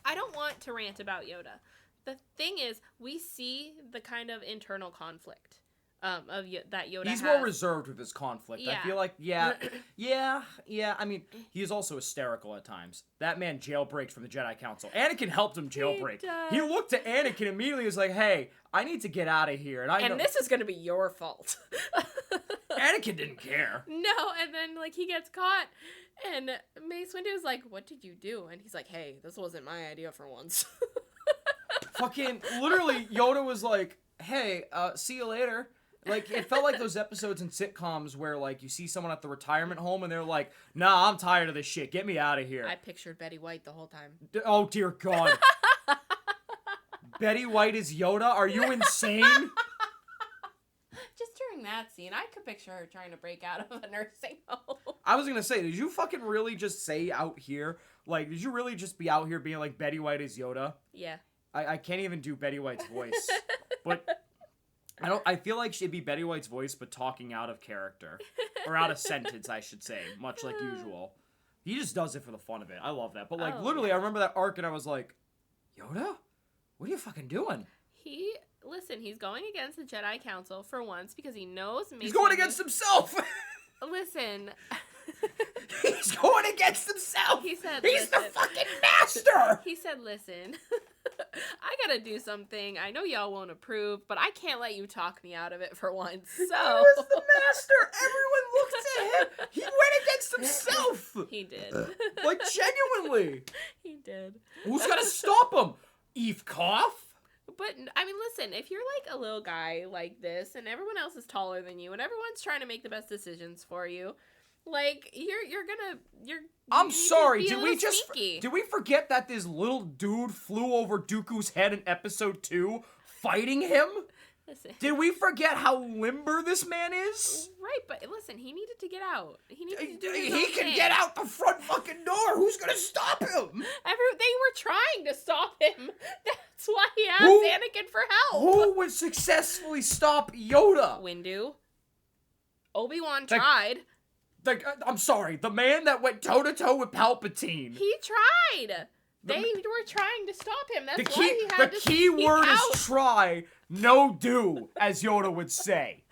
S1: I don't want to rant about Yoda. The thing is, we see the kind of internal conflict that Yoda has.
S2: He's more reserved with his conflict.
S1: Yeah.
S2: I feel like, yeah. I mean, he is also hysterical at times. That man jailbreaks from the Jedi Council. Anakin helped him jailbreak. He looked at Anakin immediately and was like, hey, I need to get out of here. And
S1: this is going to be your fault.
S2: Anakin didn't care.
S1: No, and then, like, he gets caught, and Mace Windu's like, what did you do? And he's like, hey, this wasn't my idea for once.
S2: Fucking, literally, Yoda was like, hey, see you later. Like, it felt like those episodes in sitcoms where, like, you see someone at the retirement home and they're like, nah, I'm tired of this shit. Get me out of here.
S1: I pictured Betty White the whole time.
S2: Oh, dear God. Betty White is Yoda? Are you insane?
S1: Just during that scene, I could picture her trying to break out of a nursing home.
S2: I was gonna say, did you fucking really just say out here? Like, did you really just be out here being like, Betty White is Yoda?
S1: Yeah.
S2: I can't even do Betty White's voice. But I feel like she'd be Betty White's voice, but talking out of character. Or out of sentence, I should say. Much like usual. He just does it for the fun of it. I love that. But, like, literally, I remember that arc and I was like, Yoda? What are you fucking doing?
S1: He's going against the Jedi Council for once because he knows Mace
S2: He's going against himself!
S1: Listen.
S2: He's going against himself!
S1: He said,
S2: He's the fucking master!
S1: He said, listen, I gotta do something. I know y'all won't approve, but I can't let you talk me out of it for once, so... He
S2: was the master! Everyone looked at him! He went against himself!
S1: He did.
S2: Like, genuinely!
S1: He did.
S2: Who's gonna stop him? Eve Koff?
S1: But, I mean, listen, if you're, like, a little guy like this, and everyone else is taller than you, and everyone's trying to make the best decisions for you, Like, you're
S2: I'm
S1: you need to
S2: sorry,
S1: be a
S2: did we
S1: little
S2: just
S1: sneaky.
S2: did we forget that this little dude flew over Dooku's head in episode 2 fighting him?
S1: Listen.
S2: Did we forget how limber this man is?
S1: Right, but listen, he needed to get out. He needed to do his
S2: He
S1: own
S2: can
S1: thing.
S2: get out the front fucking door. Who's gonna stop him?
S1: They were trying to stop him. That's why he asked
S2: Who-
S1: Anakin for help.
S2: Who would successfully stop Yoda?
S1: Windu. Obi-Wan
S2: Like-
S1: tried.
S2: I'm sorry, the man that went toe to toe with Palpatine.
S1: He tried. They were trying to stop him. That's
S2: The
S1: why
S2: key,
S1: he
S2: the
S1: had to
S2: key
S1: speak
S2: word
S1: out.
S2: is try, no do, as Yoda would say.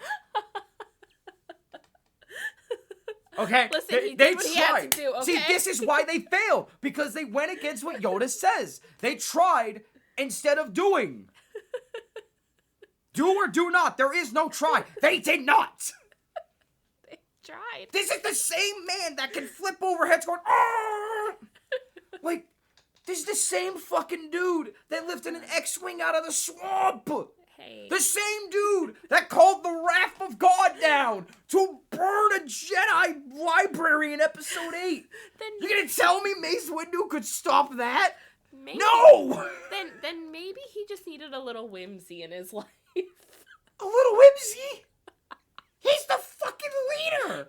S2: Okay,
S1: Listen,
S2: they,
S1: he
S2: they
S1: did what he
S2: tried.
S1: had to do,
S2: See,
S1: okay?
S2: this is why they failed, because they went against what Yoda says. They tried instead of doing. Do or do not. There is no try. They did not.
S1: They tried.
S2: This is the same man that can flip over heads going, "Arr!" Like, this is the same fucking dude that lifted an X-Wing out of the swamp.
S1: Hey.
S2: The same dude that called the wrath of God down to burn a Jedi library in episode 8.
S1: Then
S2: You gonna tell me Mace Windu could stop that?
S1: maybe,
S2: No!
S1: Then maybe he just needed a little whimsy in his life.
S2: A little whimsy? He's the fucking leader!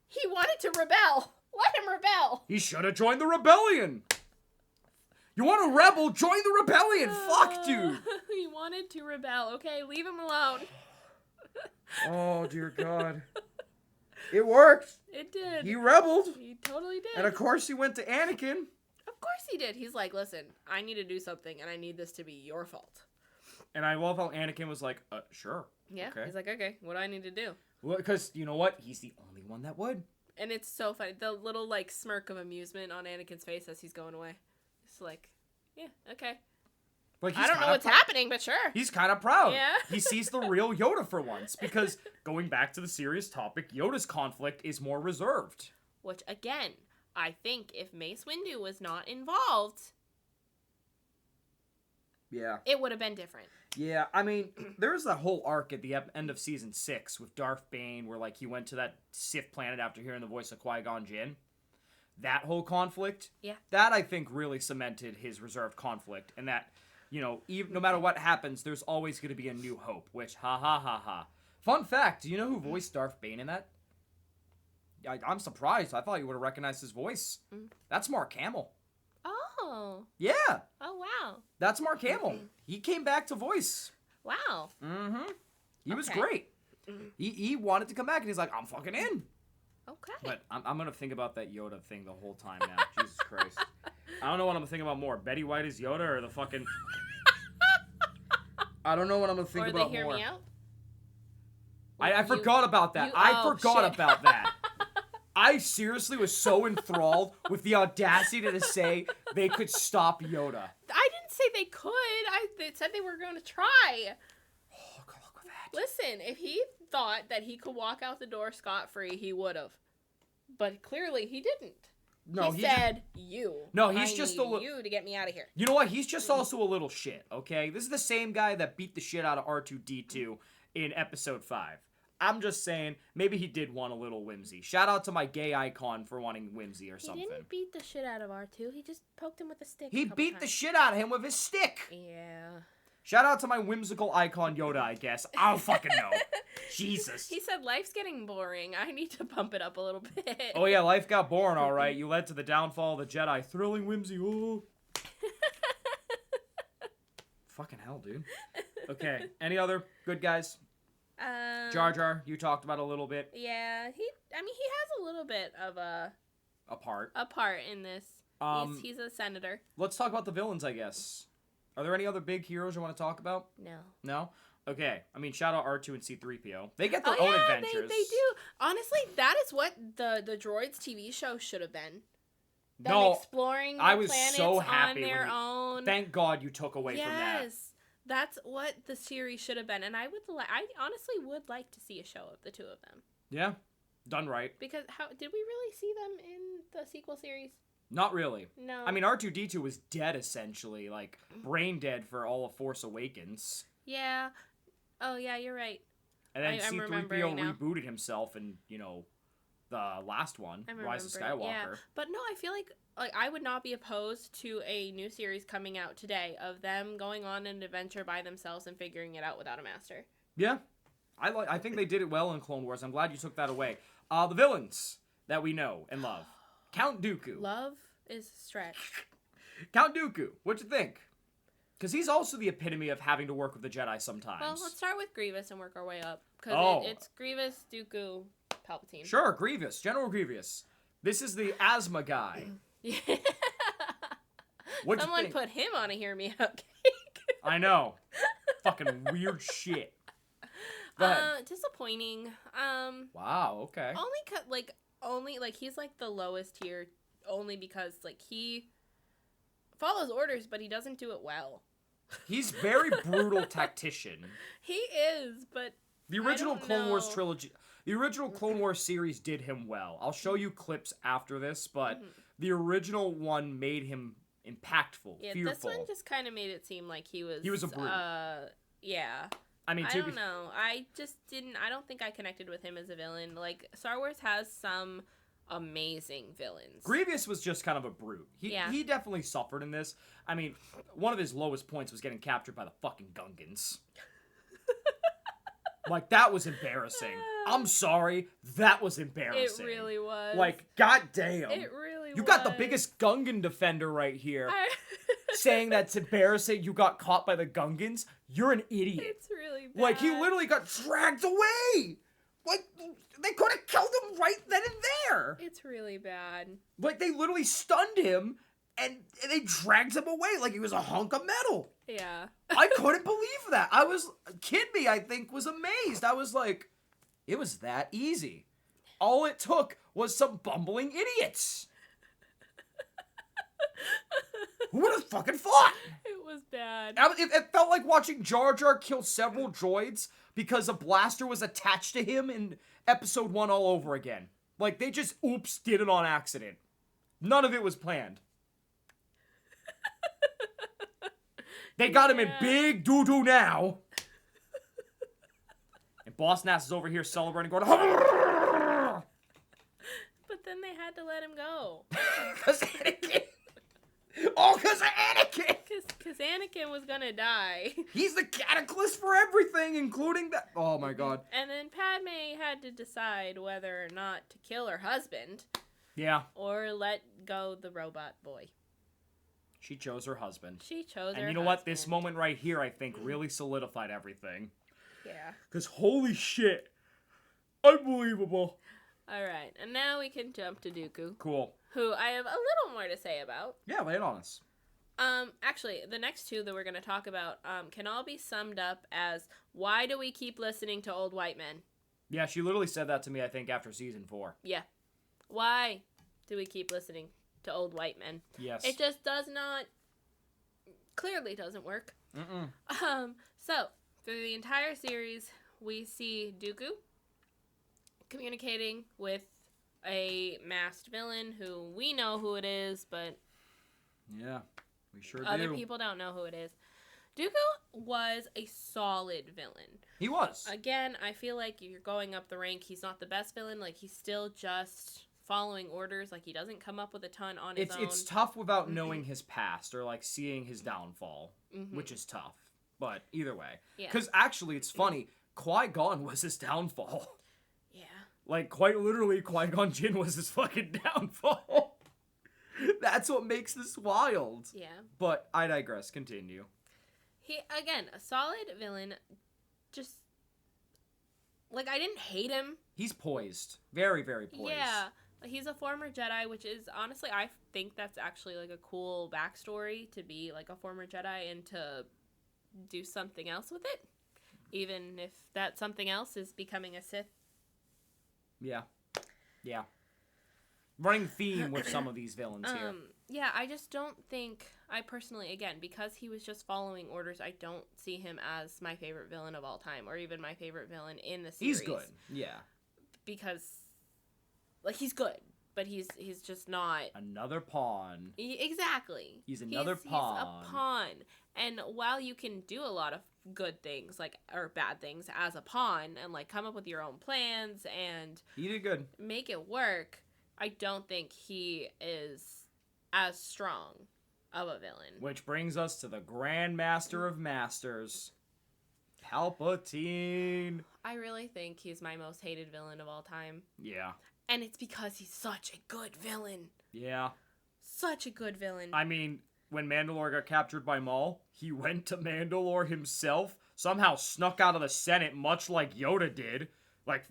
S1: He wanted to rebel. Let him rebel.
S2: He should have joined the rebellion. You want to rebel? Join the rebellion. Fuck, dude.
S1: He wanted to rebel. Okay, leave him alone.
S2: Oh, dear God. It worked.
S1: It did.
S2: He rebelled.
S1: He totally did.
S2: And of course he went to Anakin.
S1: Of course he did. He's like, listen, I need to do something, and I need this to be your fault.
S2: And I love how Anakin was like, sure.
S1: Yeah.
S2: Okay.
S1: He's like, okay, what do I need to do?
S2: Well, because you know what? He's the only one that would.
S1: And it's so funny. The little, like, smirk of amusement on Anakin's face as he's going away. It's like, yeah, okay.
S2: Like,
S1: I don't know what's happening, but sure.
S2: He's kind of proud.
S1: Yeah.
S2: He sees the real Yoda for once. Because, going back to the serious topic, Yoda's conflict is more reserved.
S1: Which, again, I think if Mace Windu was not involved,
S2: Yeah.
S1: it would have been different.
S2: Yeah, I mean, there was that whole arc at the end of season 6 with Darth Bane where, like, he went to that Sith planet after hearing the voice of Qui-Gon Jinn. That whole conflict,
S1: Yeah.
S2: that, I think, really cemented his reserved conflict. And that, you know, even, no matter what happens, there's always going to be a new hope. Which, ha ha ha ha. Fun fact, do you know who voiced Darth Bane in that? I'm surprised. I thought you would have recognized his voice. That's Mark Hamill.
S1: Oh.
S2: Yeah,
S1: Oh, wow.
S2: that's Mark Hamill. He came back to voice.
S1: Wow.
S2: Mm-hmm. He was
S1: Okay.
S2: great. He wanted to come back, and he's like, I'm fucking in.
S1: Okay.
S2: But I'm going to think about that Yoda thing the whole time now. Jesus Christ. I don't know what I'm going to think about more. Betty White is Yoda or the fucking... I don't know what I'm going to think
S1: or
S2: about
S1: they hear
S2: more.
S1: me out?
S2: I forgot about that. I forgot about that. I seriously was so enthralled with the audacity to say they could stop Yoda.
S1: I didn't say they could. They said they were going to try.
S2: Oh, look at that.
S1: Listen, if he thought that he could walk out the door scot-free, he would have. But clearly he didn't.
S2: No,
S1: he said, you.
S2: No, he's
S1: I
S2: just
S1: need
S2: a little...
S1: you to get me out of here.
S2: You know what? He's just also a little shit, okay? This is the same guy that beat the shit out of R2-D2 in episode 5. I'm just saying, maybe he did want a little whimsy. Shout out to my gay icon for wanting whimsy or something.
S1: He didn't beat the shit out of R2. He just poked him with a stick.
S2: He beat the shit out of him with his stick.
S1: Yeah.
S2: Shout out to my whimsical icon Yoda, I guess. I don't fucking know. Jesus.
S1: He said, life's getting boring. I need to bump it up a little bit.
S2: Oh yeah, life got boring, all right. You led to the downfall of the Jedi. Thrilling whimsy. Oh. Fucking hell, dude. Okay. Any other good guys? Jar Jar, you talked about a little bit.
S1: Yeah, he has a little bit of a
S2: part
S1: in this. He's a senator.
S2: Let's talk about the villains, I guess. Are there any other big heroes you want to talk about?
S1: No.
S2: No? Okay. I mean, shout out R2 and C-3PO. They get their own adventures.
S1: They do. Honestly, that is what the Droids TV show should have been. Them
S2: No,
S1: exploring the
S2: I was
S1: planets
S2: so happy
S1: on their
S2: when
S1: own.
S2: Thank God you took away from that.
S1: Yes. That's what the series should have been, and I honestly would like to see a show of the two of them.
S2: Yeah, done right.
S1: Because how did we really see them in the sequel series?
S2: Not really.
S1: No.
S2: I mean, R2-D2 was dead essentially, like brain dead for all of Force Awakens.
S1: Yeah. Oh yeah, you're right.
S2: And then
S1: I'm
S2: C-3PO
S1: remembering now.
S2: rebooted himself and, you know, the last one,
S1: I
S2: Rise of
S1: remember,
S2: Skywalker.
S1: yeah. But no, I feel like I would not be opposed to a new series coming out today of them going on an adventure by themselves and figuring it out without a master.
S2: Yeah. I think they did it well in Clone Wars. I'm glad you took that away. The villains that we know and love. Count Dooku.
S1: Love is a stretch.
S2: Count Dooku. What'd you think? Because he's also the epitome of having to work with the Jedi sometimes.
S1: Well, let's start with Grievous and work our way up. Because it's Grievous, Dooku, Palpatine.
S2: Sure, Grievous. General Grievous. This is the asthma guy.
S1: Someone put him on a hear me out cake.
S2: I know. Fucking weird shit. Go ahead.
S1: Disappointing.
S2: Wow, okay.
S1: Only he's like the lowest tier only because like he follows orders but he doesn't do it well.
S2: He's very brutal tactician.
S1: He is, but
S2: the original Clone Wars trilogy, the original Clone Wars series did him well. I'll show you clips after this, but the original one made him impactful, fearful.
S1: This one just kind of made it seem like he was
S2: a brute.
S1: Yeah.
S2: I mean,
S1: I don't know. I just didn't. I don't think I connected with him as a villain. Like Star Wars has some amazing villains.
S2: Grievous was just kind of a brute. He definitely suffered in this. I mean, one of his lowest points was getting captured by the fucking Gungans. Like, that was embarrassing. I'm sorry. That was embarrassing.
S1: It really was.
S2: Like, goddamn.
S1: It really was.
S2: You got the biggest Gungan defender right here. Saying that's embarrassing. You got caught by the Gungans. You're an idiot.
S1: It's really bad.
S2: Like, he literally got dragged away. Like, they could have killed him right then and there.
S1: It's really bad.
S2: Like, they literally stunned him, and they dragged him away like he was a hunk of metal.
S1: Yeah.
S2: I couldn't believe that. Kid me, I think, was amazed. I was like, it was that easy. All it took was some bumbling idiots. Who would have fucking thought?
S1: It was bad.
S2: It felt like watching Jar Jar kill several droids because a blaster was attached to him in episode 1 all over again. Like, they just, did it on accident. None of it was planned. They got him in big doo-doo now. And Boss Nass is over here celebrating, going,
S1: but then they had to let him go.
S2: Because Anakin. Oh, because of Anakin.
S1: Because Anakin was going to die.
S2: He's the catalyst for everything, including that. Oh, my God.
S1: And then Padme had to decide whether or not to kill her husband.
S2: Yeah.
S1: Or let go the robot boy.
S2: She chose her husband.
S1: She chose her husband.
S2: And you know what? This moment right here, I think, really solidified everything.
S1: Yeah.
S2: Because holy shit. Unbelievable.
S1: All right. And now we can jump to Dooku.
S2: Cool.
S1: Who I have a little more to say about.
S2: Yeah, lay it on us.
S1: Actually, the next two that we're going to talk about can all be summed up as, why do we keep listening to old white men?
S2: Yeah, she literally said that to me, I think, after season 4.
S1: Yeah. Why do we keep listening to old white men?
S2: Yes.
S1: It just clearly doesn't work. So, through the entire series, we see Dooku communicating with a masked villain who we know who it is, but
S2: yeah, we sure do.
S1: Other people don't know who it is. Dooku was a solid villain.
S2: He was.
S1: Again, I feel like you're going up the rank. He's not the best villain. Like, he's still just following orders. Like, he doesn't come up with a ton on his own.
S2: It's tough without knowing his past or, like, seeing his downfall, which is tough. But either way. Because actually, it's funny. Qui-Gon was his downfall.
S1: Yeah.
S2: Like, quite literally, Qui-Gon Jinn was his fucking downfall. That's what makes this wild.
S1: Yeah.
S2: But I digress. Continue.
S1: He, again, a solid villain. Just, like, I didn't hate him.
S2: He's poised. Very, very poised.
S1: Yeah. He's a former Jedi, which is, honestly, I think that's actually, like, a cool backstory to be, like, a former Jedi and to do something else with it. Even if that something else is becoming a Sith.
S2: Yeah. Yeah. Running theme with some of these villains here.
S1: Yeah, I just don't think, I personally, again, because he was just following orders, I don't see him as my favorite villain of all time, or even my favorite villain in the series.
S2: He's good, yeah.
S1: Because, like, he's good, but he's just not...
S2: Another pawn.
S1: Exactly.
S2: He's another pawn.
S1: He's a pawn. And while you can do a lot of good things, like, or bad things as a pawn and, like, come up with your own plans and
S2: He did good.
S1: make it work, I don't think he is as strong of a villain.
S2: Which brings us to the Grand Master of Masters, Palpatine.
S1: I really think he's my most hated villain of all time.
S2: Yeah.
S1: And it's because he's such a good villain.
S2: Yeah.
S1: Such a good villain.
S2: I mean, when Mandalore got captured by Maul, he went to Mandalore himself, somehow snuck out of the Senate, much like Yoda did. Like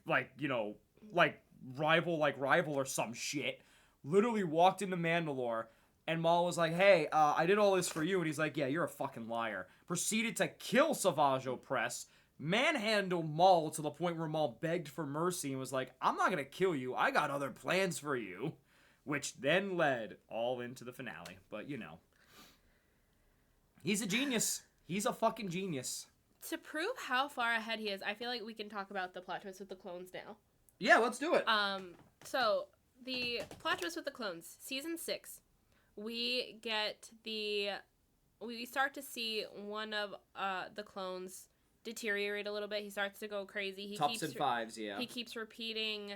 S2: rival or some shit. Literally walked into Mandalore, and Maul was like, hey, I did all this for you. And he's like, yeah, you're a fucking liar. Proceeded to kill Savage Opress, manhandle Maul to the point where Maul begged for mercy and was like, I'm not gonna kill you, I got other plans for you. Which then led all into the finale. But, you know. He's a genius. He's a fucking genius.
S1: To prove how far ahead he is, I feel like we can talk about the plot twist with the clones now.
S2: Yeah, let's do it.
S1: So, the plot twist with the clones, season 6, we start to see one of the clones deteriorate a little bit. He starts to go crazy. He
S2: Tops and fives, yeah.
S1: He keeps repeating,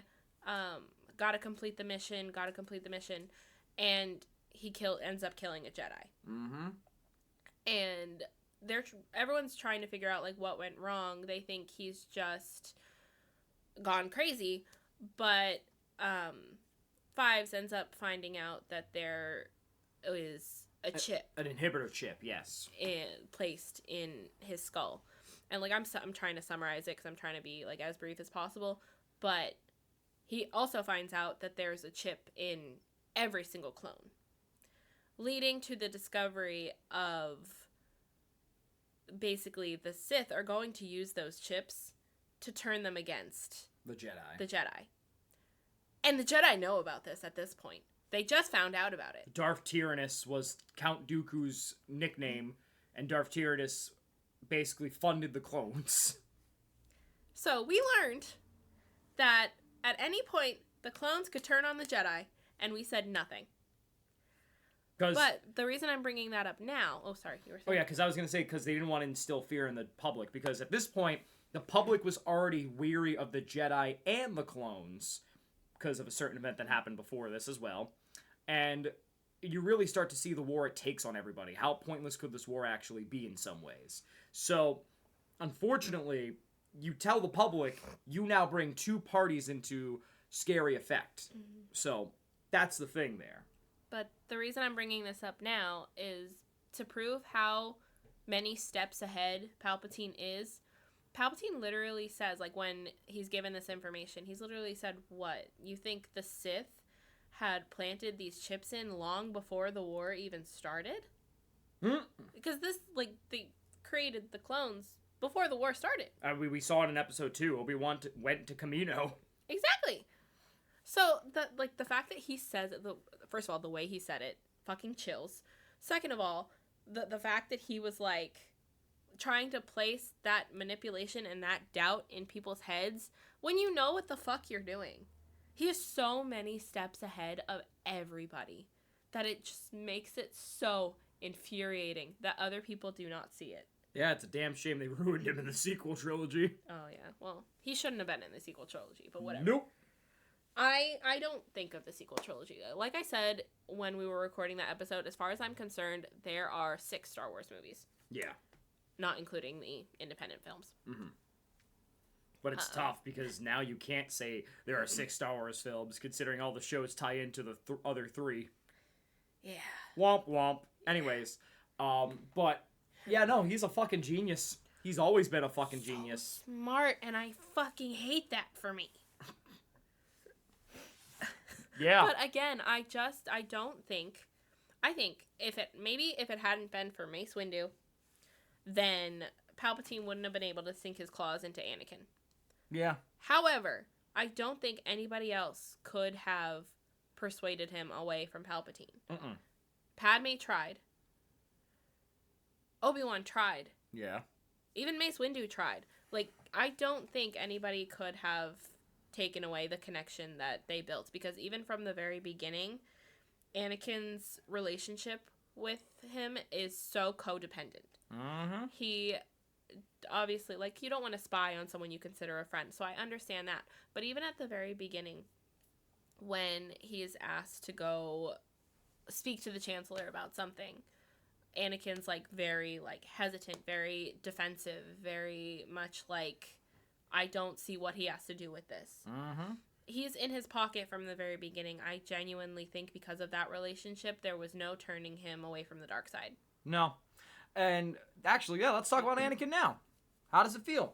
S1: gotta complete the mission, and he ends up killing a Jedi.
S2: Mm-hmm.
S1: And everyone's trying to figure out, like, what went wrong. They think he's just gone crazy, but Fives ends up finding out that there is a chip,
S2: an inhibitor chip, yes,
S1: placed in his skull. And, like, I'm trying to summarize it because I'm trying to be, like, as brief as possible, but he also finds out that there's a chip in every single clone, leading to the discovery of basically the Sith are going to use those chips to turn them against
S2: the Jedi.
S1: And the Jedi know about this at this point. They just found out about it.
S2: Darth Tyrannus was Count Dooku's nickname, and Darth Tyrannus basically funded the clones.
S1: So we learned that at any point the clones could turn on the Jedi, and we said nothing. But the reason I'm bringing that up now... Oh, sorry. You were saying...
S2: Oh, yeah, because I was going to say, because they didn't want to instill fear in the public. Because at this point, the public was already weary of the Jedi and the clones because of a certain event that happened before this as well. And you really start to see the war it takes on everybody. How pointless could this war actually be in some ways? So, unfortunately, you tell the public, you now bring two parties into scary effect. Mm-hmm. So, that's the thing there.
S1: But the reason I'm bringing this up now is to prove how many steps ahead Palpatine is. Palpatine literally says, like, when he's given this information, he's literally said, what? You think the Sith had planted these chips in long before the war even started? Because this, like, they created the clones before the war started.
S2: We saw it in episode 2. Obi-Wan went to Kamino.
S1: Exactly. So, the fact that he says it, first of all, the way he said it, fucking chills. Second of all, the fact that he was, like, trying to place that manipulation and that doubt in people's heads when you know what the fuck you're doing. He is so many steps ahead of everybody that it just makes it so infuriating that other people do not see it.
S2: Yeah, it's a damn shame they ruined him in the sequel trilogy.
S1: Oh, yeah. Well, he shouldn't have been in the sequel trilogy, but whatever.
S2: Nope.
S1: I don't think of the sequel trilogy. Like I said when we were recording that episode, as far as I'm concerned, there are 6 Star Wars movies.
S2: Yeah.
S1: Not including the independent films.
S2: Mm-hmm. But it's tough because now you can't say there are 6 Star Wars films considering all the shows tie into the other 3.
S1: Yeah.
S2: Womp womp. Anyways, but yeah, no, he's a fucking genius. He's always been a fucking genius.
S1: Smart, and I fucking hate that for me.
S2: Yeah.
S1: But again, I think if it hadn't been for Mace Windu, then Palpatine wouldn't have been able to sink his claws into Anakin.
S2: Yeah.
S1: However, I don't think anybody else could have persuaded him away from Palpatine. Padme tried. Obi-Wan tried.
S2: Yeah.
S1: Even Mace Windu tried. Like, I don't think anybody could have taken away the connection that they built, because even from the very beginning, Anakin's relationship with him is so codependent.
S2: Mm-hmm.
S1: He obviously, like, you don't want to spy on someone you consider a friend, so I understand that. But even at the very beginning, when he is asked to go speak to the Chancellor about something, Anakin's, like, very, like, hesitant, very defensive, very much like, I don't see what he has to do with this.
S2: Mm-hmm.
S1: He's in his pocket from the very beginning. I genuinely think because of that relationship, there was no turning him away from the dark side.
S2: No. And actually, yeah, let's talk about Anakin now. How does it feel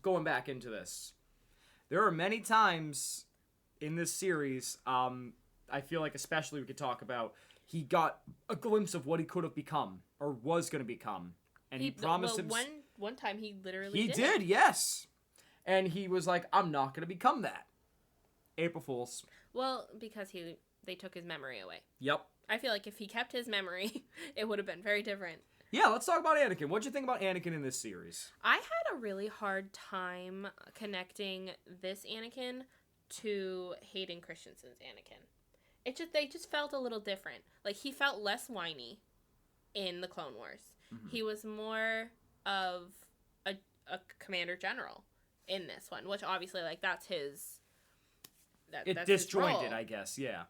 S2: going back into this? There are many times in this series, I feel like especially we could talk about, he got a glimpse of what he could have become or was going to become. And he promised him...
S1: One time he literally
S2: He did, yes. And he was like, I'm not going to become that. April Fools.
S1: Well, because they took his memory away.
S2: Yep.
S1: I feel like if he kept his memory, it would have been very different.
S2: Yeah, let's talk about Anakin. What'd you think about Anakin in this series?
S1: I had a really hard time connecting this Anakin to Hayden Christensen's Anakin. They just felt a little different. Like, he felt less whiny in the Clone Wars. Mm-hmm. He was more of a commander general in this one, which obviously, like, that's his...
S2: It's disjointed, I guess, yeah.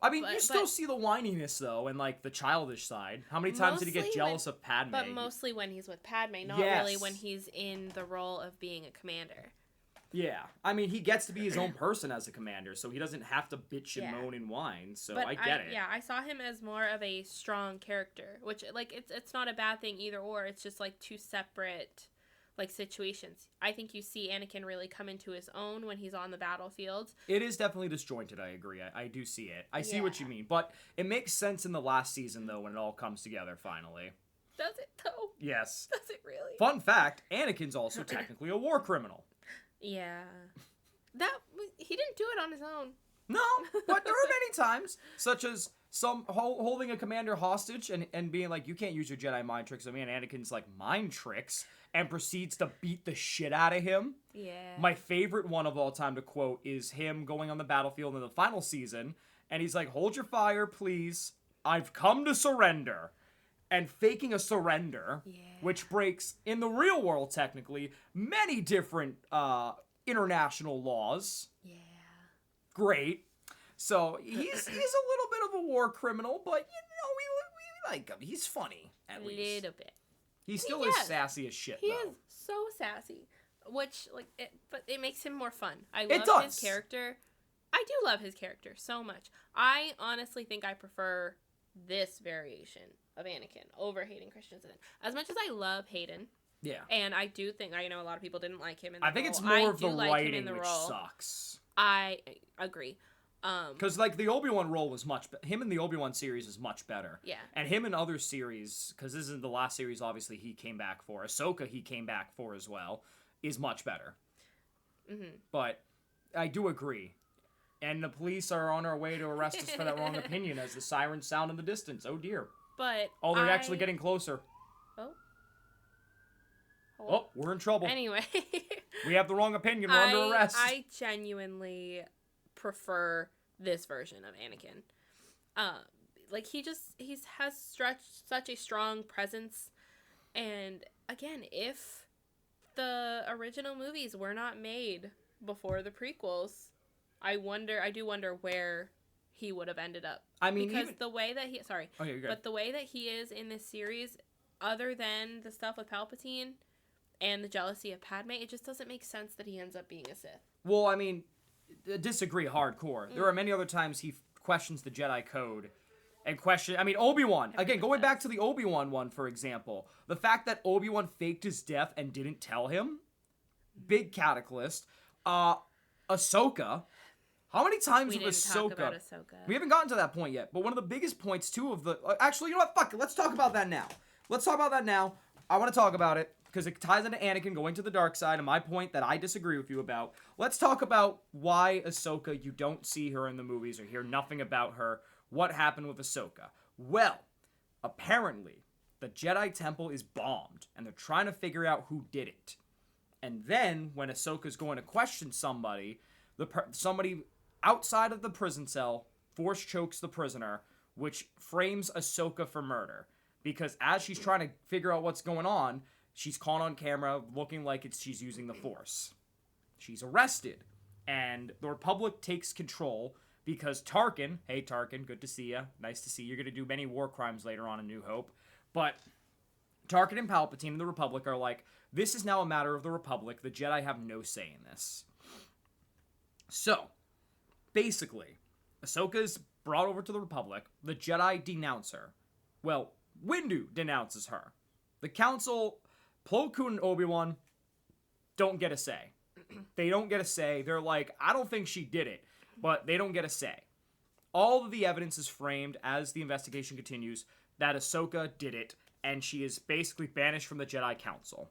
S2: I mean, you still see the whininess, though, and, like, the childish side. How many times did he get jealous of Padme?
S1: But mostly when he's with Padme, not really when he's in the role of being a commander.
S2: Yeah. I mean, he gets to be his own person as a commander, so he doesn't have to bitch and moan and whine, so I get it.
S1: Yeah, I saw him as more of a strong character, which, like, it's not a bad thing either or. It's just, like, two separate... like, situations. I think you see Anakin really come into his own when he's on the battlefield.
S2: It is definitely disjointed, I agree. I do see it. I see what you mean. But it makes sense in the last season, though, when it all comes together, finally.
S1: Does it, though?
S2: Yes.
S1: Does it really?
S2: Fun fact, Anakin's also technically a war criminal.
S1: Yeah. He didn't do it on his own.
S2: No, but there are many times, such as some holding a commander hostage and being like, you can't use your Jedi mind tricks. I mean, Anakin's like, mind tricks, and proceeds to beat the shit out of him.
S1: Yeah.
S2: My favorite one of all time to quote is him going on the battlefield in the final season, and he's like, hold your fire, please. I've come to surrender. And faking a surrender, which breaks, in the real world, technically, many different international laws. Yeah. Great. So he's a little bit of a war criminal, but we like him. He's funny, at least. A little bit. He still is sassy as shit, though. He is
S1: so sassy, which but it makes him more fun. I love his character. I do love his character so much. I honestly think I prefer this variation of Anakin over Hayden Christensen. As much as I love Hayden. Yeah. And I do think, I know a lot of people didn't like him in the role.
S2: I think it's more of the writing which sucks.
S1: I agree.
S2: Because, like, the Obi-Wan role was him in the Obi-Wan series is much better.
S1: Yeah.
S2: And him in other series, because this isn't the last series, obviously, he came back for. Ahsoka, he came back for as well, is much better. Mm-hmm. But I do agree. And the police are on our way to arrest us for that wrong opinion as the sirens sound in the distance. Oh, dear.
S1: But
S2: they're actually getting closer. Oh, we're in trouble.
S1: Anyway.
S2: We have the wrong opinion. We're under arrest.
S1: I genuinely prefer this version of Anakin. Like, he has such a strong presence. And, again, if the original movies were not made before the prequels, I do wonder where he would have ended up. I mean, because the way that he... Sorry.
S2: Oh, yeah, you're good.
S1: But the way that he is in this series, other than the stuff with Palpatine and the jealousy of Padme, it just doesn't make sense that he ends up being a Sith.
S2: Well, I mean, disagree hardcore. There are many other times he questions the Jedi Code and Obi-Wan. Again, going back to the Obi-Wan one, for example. The fact that Obi-Wan faked his death and didn't tell him. Big cataclysm. Ahsoka. How many times with Ahsoka? We haven't gotten to that point yet. But one of the biggest points, too, of the... actually, you know what? Fuck it. Let's talk about that now. I want to talk about it because it ties into Anakin going to the dark side and my point that I disagree with you about. Let's talk about why Ahsoka, you don't see her in the movies or hear nothing about her. What happened with Ahsoka? Well, apparently, the Jedi Temple is bombed and they're trying to figure out who did it. And then, when Ahsoka's going to question somebody, somebody outside of the prison cell force chokes the prisoner, which frames Ahsoka for murder. Because as she's trying to figure out what's going on, She's caught on camera looking like she's using the Force. She's arrested, and the Republic takes control because Tarkin, hey Tarkin, good to see you. Nice to see you. You're going to do many war crimes later on in New Hope. But Tarkin and Palpatine and the Republic are like, this is now a matter of the Republic. The Jedi have no say in this. So, basically, Ahsoka's brought over to the Republic. The Jedi denounce her. Well, Windu denounces her. The Council, Plo Koon and Obi-Wan, don't get a say. They don't get a say. They're like, I don't think she did it, but they don't get a say. All of the evidence is framed as the investigation continues that Ahsoka did it, and she is basically banished from the Jedi Council,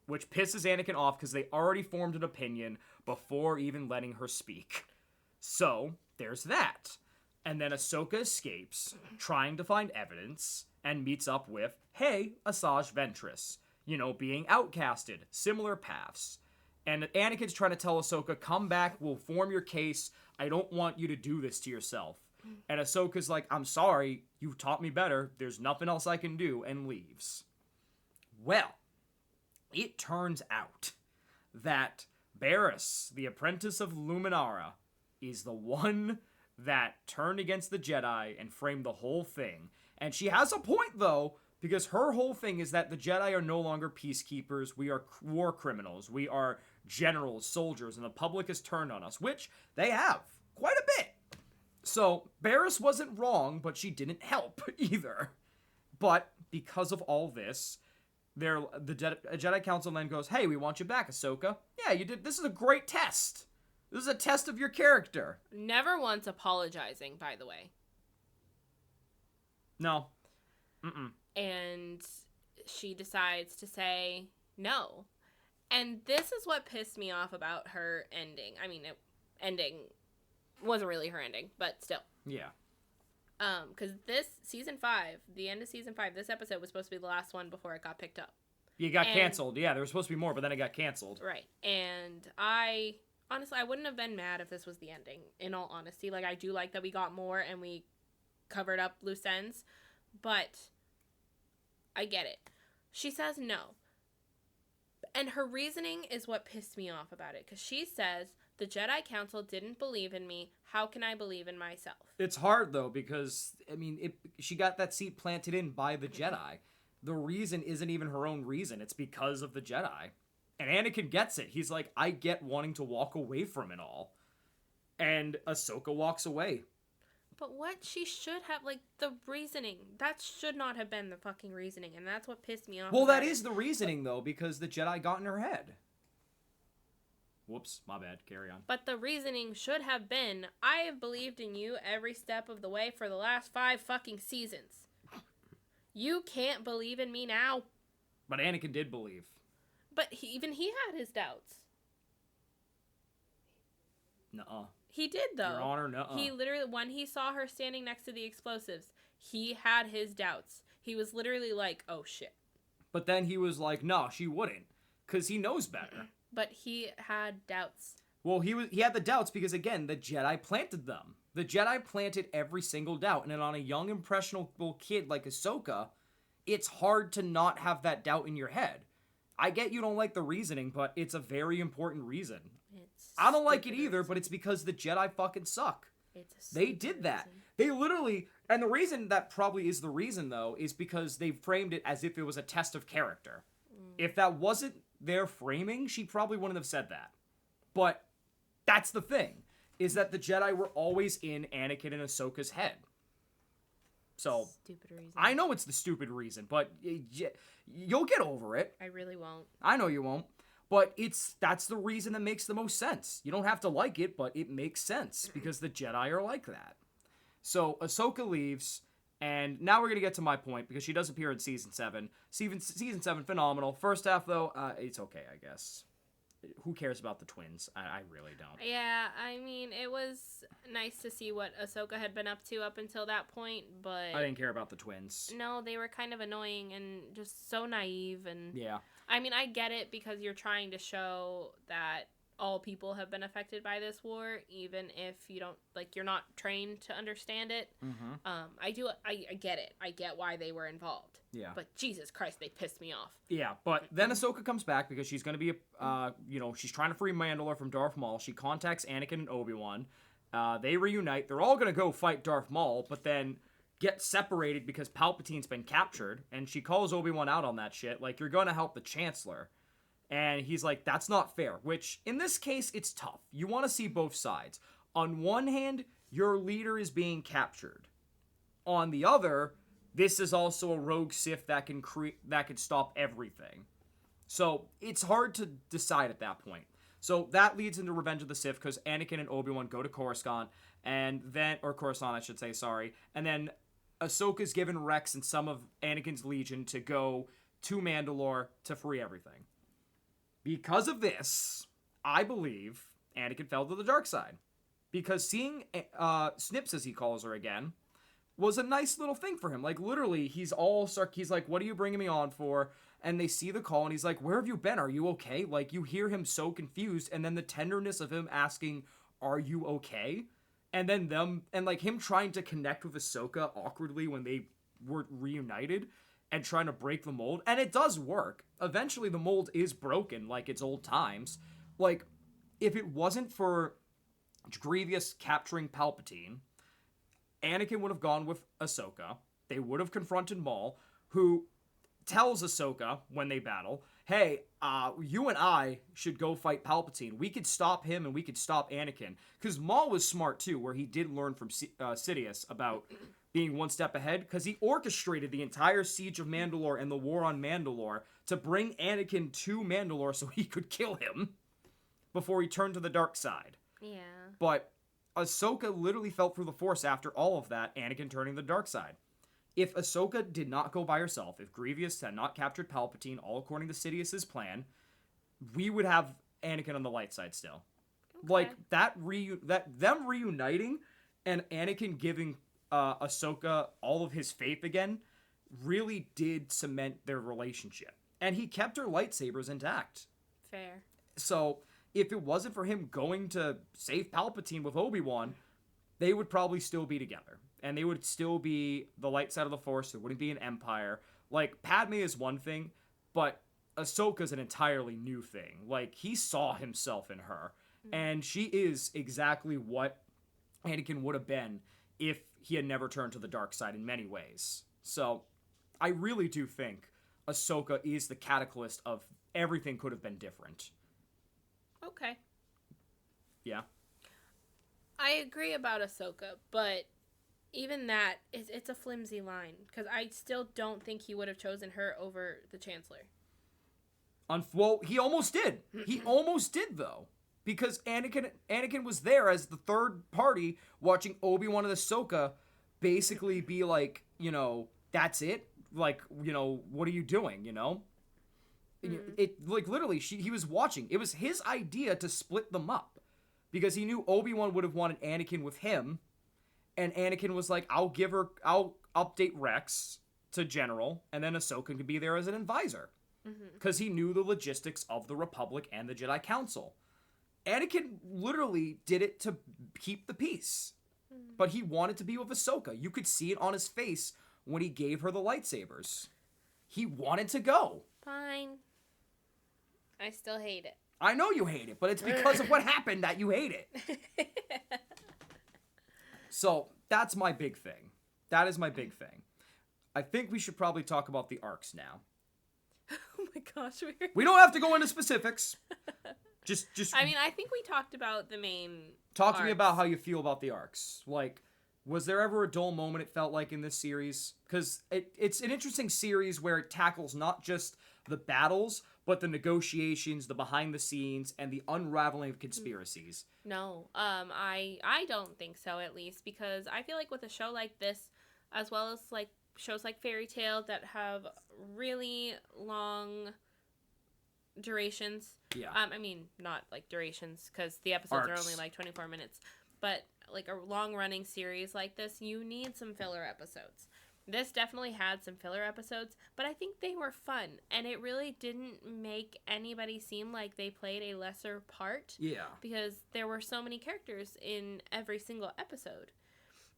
S2: which pisses Anakin off because they already formed an opinion before even letting her speak. So, there's that. And then Ahsoka escapes, trying to find evidence, and meets up with, hey, Asajj Ventress. You know, being outcasted. Similar paths. And Anakin's trying to tell Ahsoka, come back, we'll form your case. I don't want you to do this to yourself. And Ahsoka's like, I'm sorry, you've taught me better. There's nothing else I can do, and leaves. Well, it turns out that Barriss, the apprentice of Luminara, is the one that turned against the Jedi and framed the whole thing. And she has a point, though, because her whole thing is that the Jedi are no longer peacekeepers. We are war criminals. We are generals, soldiers, and the public has turned on us, which they have quite a bit. So, Barriss wasn't wrong, but she didn't help either. But because of all this, the Jedi Council then goes, hey, we want you back, Ahsoka. Yeah, you did. This is a great test. This is a test of your character.
S1: Never once apologizing, by the way.
S2: No. Mm-mm.
S1: And she decides to say no. And this is what pissed me off about her ending. I mean, ending wasn't really her ending, but still.
S2: Yeah.
S1: Because this season 5, the end of season 5, this episode was supposed to be the last one before it got picked up.
S2: It got canceled. Yeah, there was supposed to be more, but then it got canceled.
S1: Right. And honestly, I wouldn't have been mad if this was the ending, in all honesty. Like, I do like that we got more and we covered up loose ends, but I get it. She says no. And her reasoning is what pissed me off about it, because she says, the Jedi Council didn't believe in me. How can I believe in myself?
S2: It's hard, though, because, I mean, she got that seat planted in by the Jedi. The reason isn't even her own reason. It's because of the Jedi. And Anakin gets it. He's like, I get wanting to walk away from it all. And Ahsoka walks away.
S1: But what she should have, like, the reasoning, that should not have been the fucking reasoning. And that's what pissed me off.
S2: Well, that is the reasoning, though, because the Jedi got in her head. Whoops, my bad. Carry on.
S1: But the reasoning should have been, I have believed in you every step of the way for the last 5 fucking seasons. You can't believe in me now.
S2: But Anakin did believe.
S1: But even he had his doubts.
S2: Nuh-uh.
S1: He did, though.
S2: Your Honor, nuh-uh.
S1: He literally, when he saw her standing next to the explosives, he had his doubts. He was literally like, oh, shit.
S2: But then he was like, no, she wouldn't. Because he knows better.
S1: But he had doubts.
S2: Well, he had the doubts because, again, the Jedi planted them. The Jedi planted every single doubt. And on a young, impressionable kid like Ahsoka, it's hard to not have that doubt in your head. I get you don't like the reasoning, but it's a very important reason. I don't like it either, but it's because the Jedi fucking suck. They did that. Reason. They literally, and the reason that probably is the reason, though, is because they framed it as if it was a test of character. If that wasn't their framing, she probably wouldn't have said that. But that's the thing, is that the Jedi were always in Anakin and Ahsoka's head. So,
S1: stupid reason.
S2: I know it's the stupid reason, but you'll get over it.
S1: I really won't.
S2: I know you won't. But that's the reason that makes the most sense. You don't have to like it, but it makes sense because the Jedi are like that. So Ahsoka leaves, and now we're going to get to my point because she does appear in Season 7. Season 7, phenomenal. First half, though, it's okay, I guess. Who cares about the twins? I really don't.
S1: Yeah, I mean, it was nice to see what Ahsoka had been up to up until that point, but...
S2: I didn't care about the twins.
S1: No, they were kind of annoying and just so naive, and...
S2: Yeah.
S1: I mean, I get it because you're trying to show that all people have been affected by this war, even if you don't, like, you're not trained to understand it. I get it. I get why they were involved.
S2: Yeah.
S1: But Jesus Christ, they pissed me off.
S2: Yeah, but then Ahsoka comes back because she's going to be, she's trying to free Mandalore from Darth Maul. She contacts Anakin and Obi-Wan. They reunite. They're all going to go fight Darth Maul, but then get separated because Palpatine's been captured, and she calls Obi-Wan out on that shit. Like, you're going to help the Chancellor. And he's like, that's not fair, which in this case, it's tough. You want to see both sides. On one hand, your leader is being captured. On the other, this is also a rogue Sith that can stop everything. So it's hard to decide at that point. So that leads into Revenge of the Sith because Anakin and Obi-Wan go to Coruscant, Coruscant, I should say, sorry. And then Ahsoka's given Rex and some of Anakin's Legion to go to Mandalore to free everything. Because of this, I believe Anakin fell to the dark side. Because seeing Snips, as he calls her again, was a nice little thing for him. Like, literally, he's like, what are you bringing me on for? And they see the call, and he's like, where have you been? Are you okay? Like, you hear him so confused, and then the tenderness of him asking, are you okay? And then him trying to connect with Ahsoka awkwardly when they were reunited, and trying to break the mold. And it does work. Eventually, the mold is broken, like it's old times. Like, if it wasn't for Grievous capturing Palpatine, Anakin would have gone with Ahsoka. They would have confronted Maul, who tells Ahsoka when they battle, hey, you and I should go fight Palpatine. We could stop him and we could stop Anakin. Because Maul was smart, too, where he did learn from Sidious about being one step ahead, because he orchestrated the entire siege of Mandalore and the war on Mandalore to bring Anakin to Mandalore so he could kill him before he turned to the dark side.
S1: Yeah.
S2: But Ahsoka literally felt through the Force after all of that, Anakin turning the dark side. If Ahsoka did not go by herself, if Grievous had not captured Palpatine, all according to Sidious's plan, we would have Anakin on the light side still. Okay. Like, them reuniting and Anakin giving Ahsoka all of his faith again really did cement their relationship. And he kept her lightsabers intact.
S1: Fair.
S2: So, if it wasn't for him going to save Palpatine with Obi-Wan, they would probably still be together. And they would still be the light side of the Force. There wouldn't be an empire. Like, Padme is one thing, but Ahsoka's an entirely new thing. Like, he saw himself in her. And she is exactly what Anakin would have been if he had never turned to the dark side in many ways. So, I really do think Ahsoka is the catalyst of everything could have been different.
S1: Okay.
S2: Yeah.
S1: I agree about Ahsoka, but even that, it's a flimsy line. Because I still don't think he would have chosen her over the Chancellor.
S2: Well, he almost did. He almost did, though. Because Anakin was there as the third party watching Obi-Wan and Ahsoka basically be like, that's it? Like, what are you doing, It, like, literally, he was watching. It was his idea to split them up. Because he knew Obi-Wan would have wanted Anakin with him. And Anakin was like, I'll update Rex to General. And then Ahsoka could be there as an advisor. Because he knew the logistics of the Republic and the Jedi Council. Anakin literally did it to keep the peace. But he wanted to be with Ahsoka. You could see it on his face when he gave her the lightsabers. He wanted to go.
S1: Fine. I still hate it.
S2: I know you hate it, but it's because of what happened that you hate it. So, that's my big thing. That is my big thing. I think we should probably talk about the arcs now.
S1: Oh my gosh.
S2: We don't have to go into specifics. Just.
S1: I mean, I think we talked about the main
S2: Talk to me about how you feel about the arcs. Like, was there ever a dull moment it felt like in this series? Because it's an interesting series where it tackles not just the battles, but the negotiations, the behind the scenes, and the unraveling of conspiracies.
S1: No, I don't think so, at least, because I feel like with a show like this, as well as like shows like Fairy Tail that have really long durations.
S2: Yeah.
S1: I mean, not like durations, because the episodes are only like 24 minutes, but like a long running series like this, you need some filler episodes. This definitely had some filler episodes, but I think they were fun, and it really didn't make anybody seem like they played a lesser part.
S2: Yeah.
S1: Because there were so many characters in every single episode.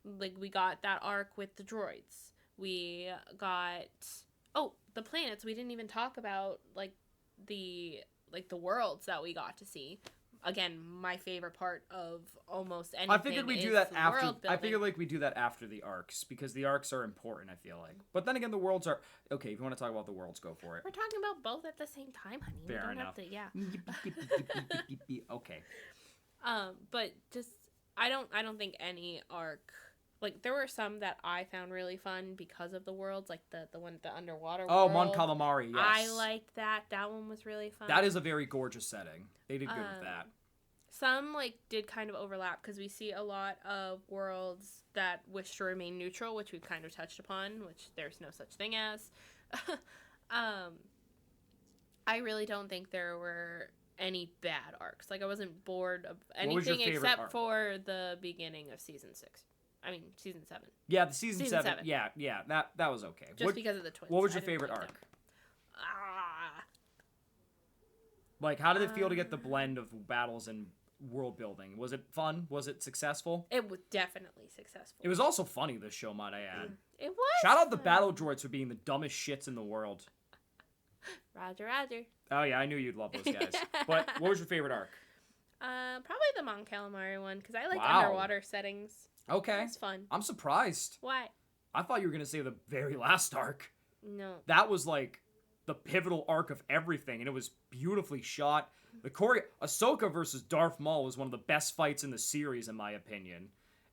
S1: Like, we got that arc with the droids. We got... Oh, the planets. We didn't even talk about, like, the worlds that we got to see. Again, my favorite part of almost anything.
S2: I figured we do that after.
S1: World
S2: I figured like we do that after the arcs because the arcs are important. I feel like, but then again, the worlds are okay. If you want to talk about the worlds, go for it.
S1: We're talking about both at the same time, honey.
S2: Fair
S1: we don't
S2: enough.
S1: Have to, yeah.
S2: Okay.
S1: But just I don't think any arc. Like, there were some that I found really fun because of the worlds, like the one, the underwater
S2: Oh,
S1: world.
S2: Mon Calamari, yes.
S1: I liked that. That one was really fun.
S2: That is a very gorgeous setting. They did good with that.
S1: Some, like, did kind of overlap because we see a lot of worlds that wish to remain neutral, which we've kind of touched upon, which there's no such thing as. I really don't think there were any bad arcs. Like, I wasn't bored of anything except
S2: arc?
S1: For the beginning of season 6. I mean, season 7.
S2: Yeah, the season 7. Yeah, that was okay.
S1: Just because of the twins.
S2: What was your favorite arc? Like, how did it feel to get the blend of battles and world building? Was it fun? Was it successful?
S1: It was definitely successful.
S2: It was also funny, this show, might I add.
S1: It was.
S2: Shout out the battle droids for being the dumbest shits in the world.
S1: Roger.
S2: Oh, yeah, I knew you'd love those guys. But what was your favorite arc?
S1: Probably the Mon Calamari one, because I like
S2: Wow.
S1: underwater settings.
S2: Okay.
S1: It's fun.
S2: I'm surprised.
S1: Why?
S2: I thought you were going to say the very last arc.
S1: No.
S2: That was like the pivotal arc of everything, and it was beautifully shot. The Ahsoka versus Darth Maul was one of the best fights in the series, in my opinion.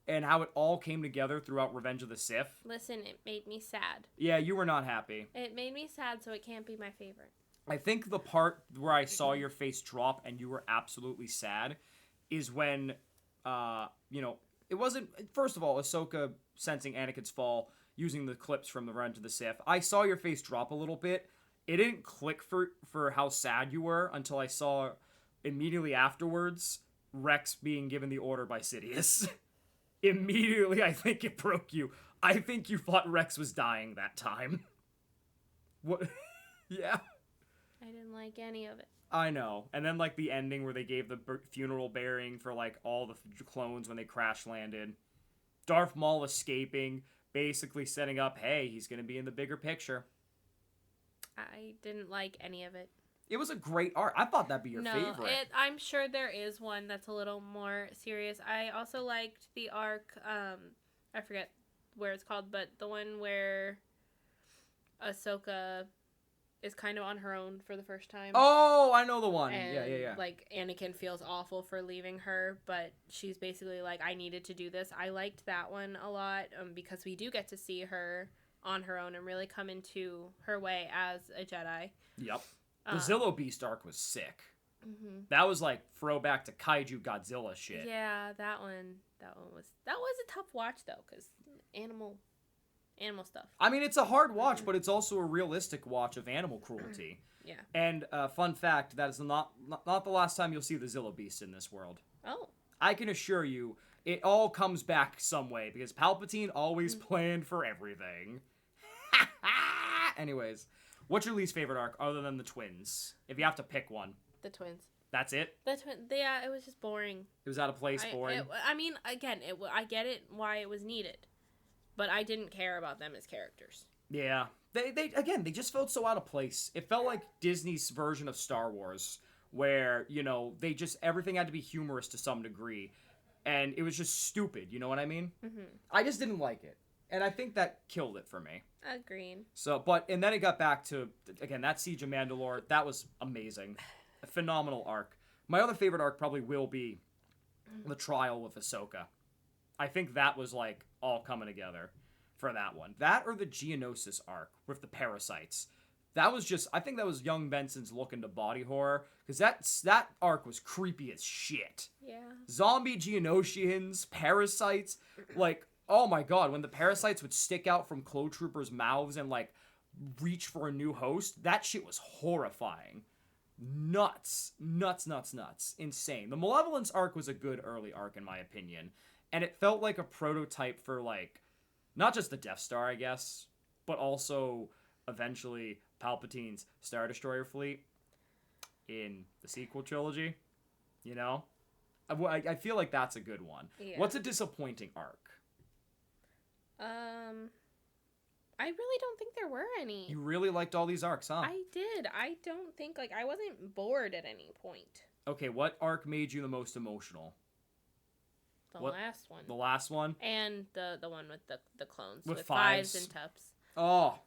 S2: And how it all came together throughout Revenge of the Sith.
S1: Listen, it made me sad.
S2: Yeah, you were not happy.
S1: It made me sad, so it can't be my favorite.
S2: I think the part where I saw your face drop and you were absolutely sad is when, it wasn't, first of all, Ahsoka sensing Anakin's fall using the clips from the Revenge of the Sith. I saw your face drop a little bit. It didn't click for how sad you were until I saw immediately afterwards Rex being given the order by Sidious. Immediately, I think it broke you. I think you thought Rex was dying that time. What? Yeah.
S1: I didn't like any of it.
S2: I know. And then, like, the ending where they gave the funeral bearing for, like, all the clones when they crash landed. Darth Maul escaping, basically setting up, hey, he's going to be in the bigger picture.
S1: I didn't like any of it.
S2: It was a great arc. I thought that'd be your favorite.
S1: I'm sure there is one that's a little more serious. I also liked the arc, I forget where it's called, but the one where Ahsoka is kind of on her own for the first time.
S2: Oh, I know the one.
S1: And,
S2: Yeah.
S1: like, Anakin feels awful for leaving her, but she's basically like, I needed to do this. I liked that one a lot, because we do get to see her on her own and really come into her way as a Jedi.
S2: Yep. The Zillo Beast arc was sick.
S1: Mm-hmm.
S2: That was like throwback to Kaiju Godzilla shit.
S1: Yeah, that was a tough watch though, because animal stuff.
S2: I mean, it's a hard watch, but it's also a realistic watch of animal cruelty.
S1: Yeah.
S2: And fun fact, that is not the last time you'll see the Zillo Beast in this world.
S1: Oh.
S2: I can assure you, it all comes back some way, because Palpatine always planned for everything. Anyways, what's your least favorite arc other than the twins? If you have to pick one.
S1: The twins.
S2: That's it?
S1: Yeah, it was just boring.
S2: It was out of place, boring?
S1: I mean, again, I get it why it was needed, but I didn't care about them as characters.
S2: Yeah. They just felt so out of place. It felt like Disney's version of Star Wars, where, everything had to be humorous to some degree, and it was just stupid, you know what I mean? Mm-hmm. I just didn't like it, and I think that killed it for me.
S1: Agreed.
S2: And then it got back to, again, that Siege of Mandalore, that was amazing. A phenomenal arc. My other favorite arc probably will be the trial with Ahsoka. I think that was, like, all coming together for that one. That or the Geonosis arc with the parasites. That was just, I think that was young Benson's look into body horror, because that arc was creepy as shit.
S1: Yeah.
S2: Zombie Geonosians, parasites, like, oh my god, when the parasites would stick out from Clone Troopers' mouths and, like, reach for a new host, that shit was horrifying. Nuts. Insane. The Malevolence arc was a good early arc, in my opinion. And it felt like a prototype for, like, not just the Death Star, I guess, but also eventually Palpatine's Star Destroyer fleet in the sequel trilogy. You know? I feel like that's a good one.
S1: Yeah.
S2: What's a disappointing arc?
S1: I really don't think there were any.
S2: You really liked all these arcs, huh?
S1: I did. I don't think, like, I wasn't bored at any point.
S2: Okay, what arc made you the most emotional?
S1: The last one.
S2: The last one?
S1: And the one with the clones.
S2: With
S1: Fives and Tups.
S2: Oh.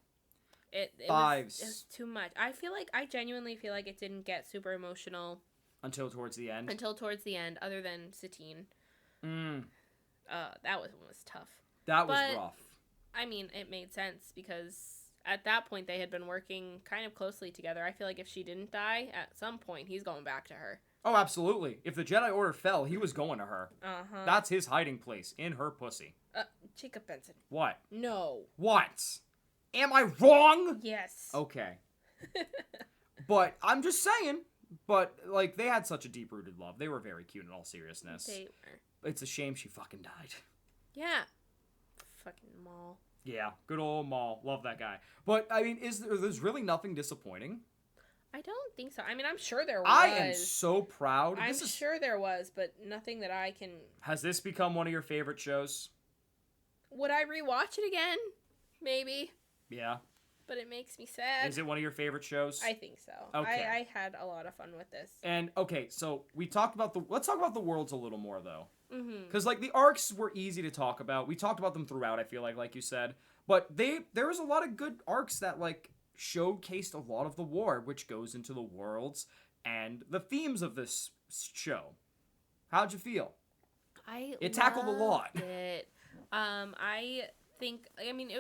S1: It
S2: Fives.
S1: was too much. I genuinely feel like it didn't get super emotional.
S2: Until towards the end?
S1: Until towards the end, other than Satine. That was tough.
S2: That was rough.
S1: I mean, it made sense because at that point they had been working kind of closely together. I feel like if she didn't die, at some point he's going back to her.
S2: Oh, absolutely. If the Jedi Order fell, he was going to her.
S1: Uh-huh.
S2: That's his hiding place, in her pussy.
S1: Jacob Benson.
S2: What?
S1: No.
S2: What? Am I wrong?
S1: Yes.
S2: Okay. But I'm just saying. But, like, they had such a deep-rooted love. They were very cute in all seriousness.
S1: They were.
S2: It's a shame she fucking died.
S1: Yeah. Fucking Maul.
S2: Yeah, good old Maul. Love that guy. But, I mean, there's really nothing disappointing?
S1: I don't think so. I mean, I'm sure there was.
S2: I am so proud.
S1: I'm sure there was, but nothing that I can...
S2: Has this become one of your favorite shows?
S1: Would I rewatch it again? Maybe.
S2: Yeah.
S1: But it makes me sad.
S2: Is it one of your favorite shows?
S1: I think so.
S2: Okay.
S1: I had a lot of fun with this.
S2: And, okay, so we talked about let's talk about the worlds a little more, though.
S1: Mm-hmm.
S2: Because, like, the arcs were easy to talk about. We talked about them throughout, I feel like you said. But there was a lot of good arcs that, like, showcased a lot of the war, which goes into the worlds and the themes of this show. How'd you feel? It tackled a lot.
S1: It. I think, I mean,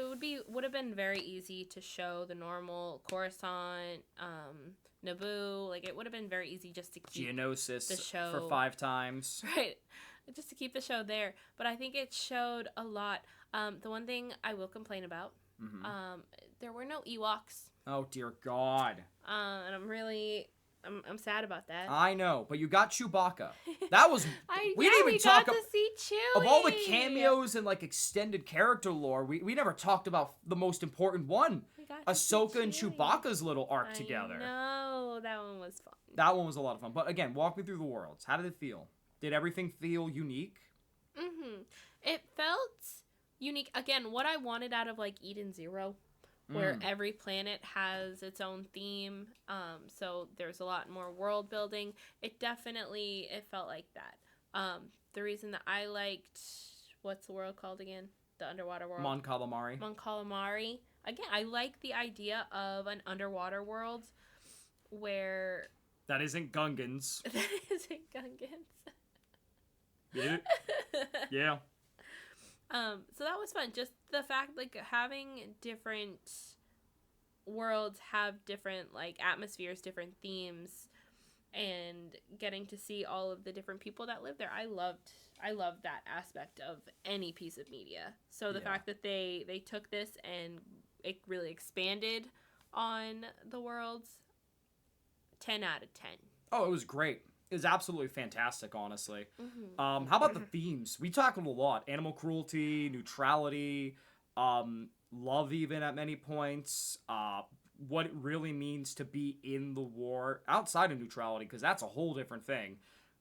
S1: would have been very easy to show the normal Coruscant, Naboo. Like, it would have been very easy just to keep
S2: Geonosis
S1: the show
S2: for 5 times.
S1: Right. Just to keep the show there. But I think it showed a lot. The one thing I will complain about, there were no Ewoks.
S2: Oh, dear God.
S1: And I'm sad about that.
S2: I know, but you got Chewbacca. That was...
S1: we got to see Chewie.
S2: Of all the cameos and, like, extended character lore, we never talked about the most important one. Ahsoka and Chewbacca's little arc together.
S1: No, that one was fun.
S2: That one was a lot of fun. But, again, walk me through the worlds. How did it feel? Did everything feel unique?
S1: Mm-hmm. It felt unique. Again, what I wanted out of, like, Eden Zero, where every planet has its own theme. So there's a lot more world building. It felt like that. The reason that I liked, what's the world called again? The underwater world?
S2: Mon Calamari.
S1: Mon Calamari. Again, I like the idea of an underwater world where...
S2: That isn't Gungans.
S1: That isn't Gungans.
S2: Yeah. Yeah.
S1: So that was fun. Just the fact, like, having different worlds have different, like, atmospheres, different themes, and getting to see all of the different people that live there. I loved that aspect of any piece of media. So the fact that they took this and it really expanded on the worlds, 10 out of 10.
S2: Oh, it was great. It was absolutely fantastic, honestly.
S1: Mm-hmm.
S2: How about the themes? We tackled a lot. Animal cruelty, neutrality, love even at many points, what it really means to be in the war, outside of neutrality, because that's a whole different thing.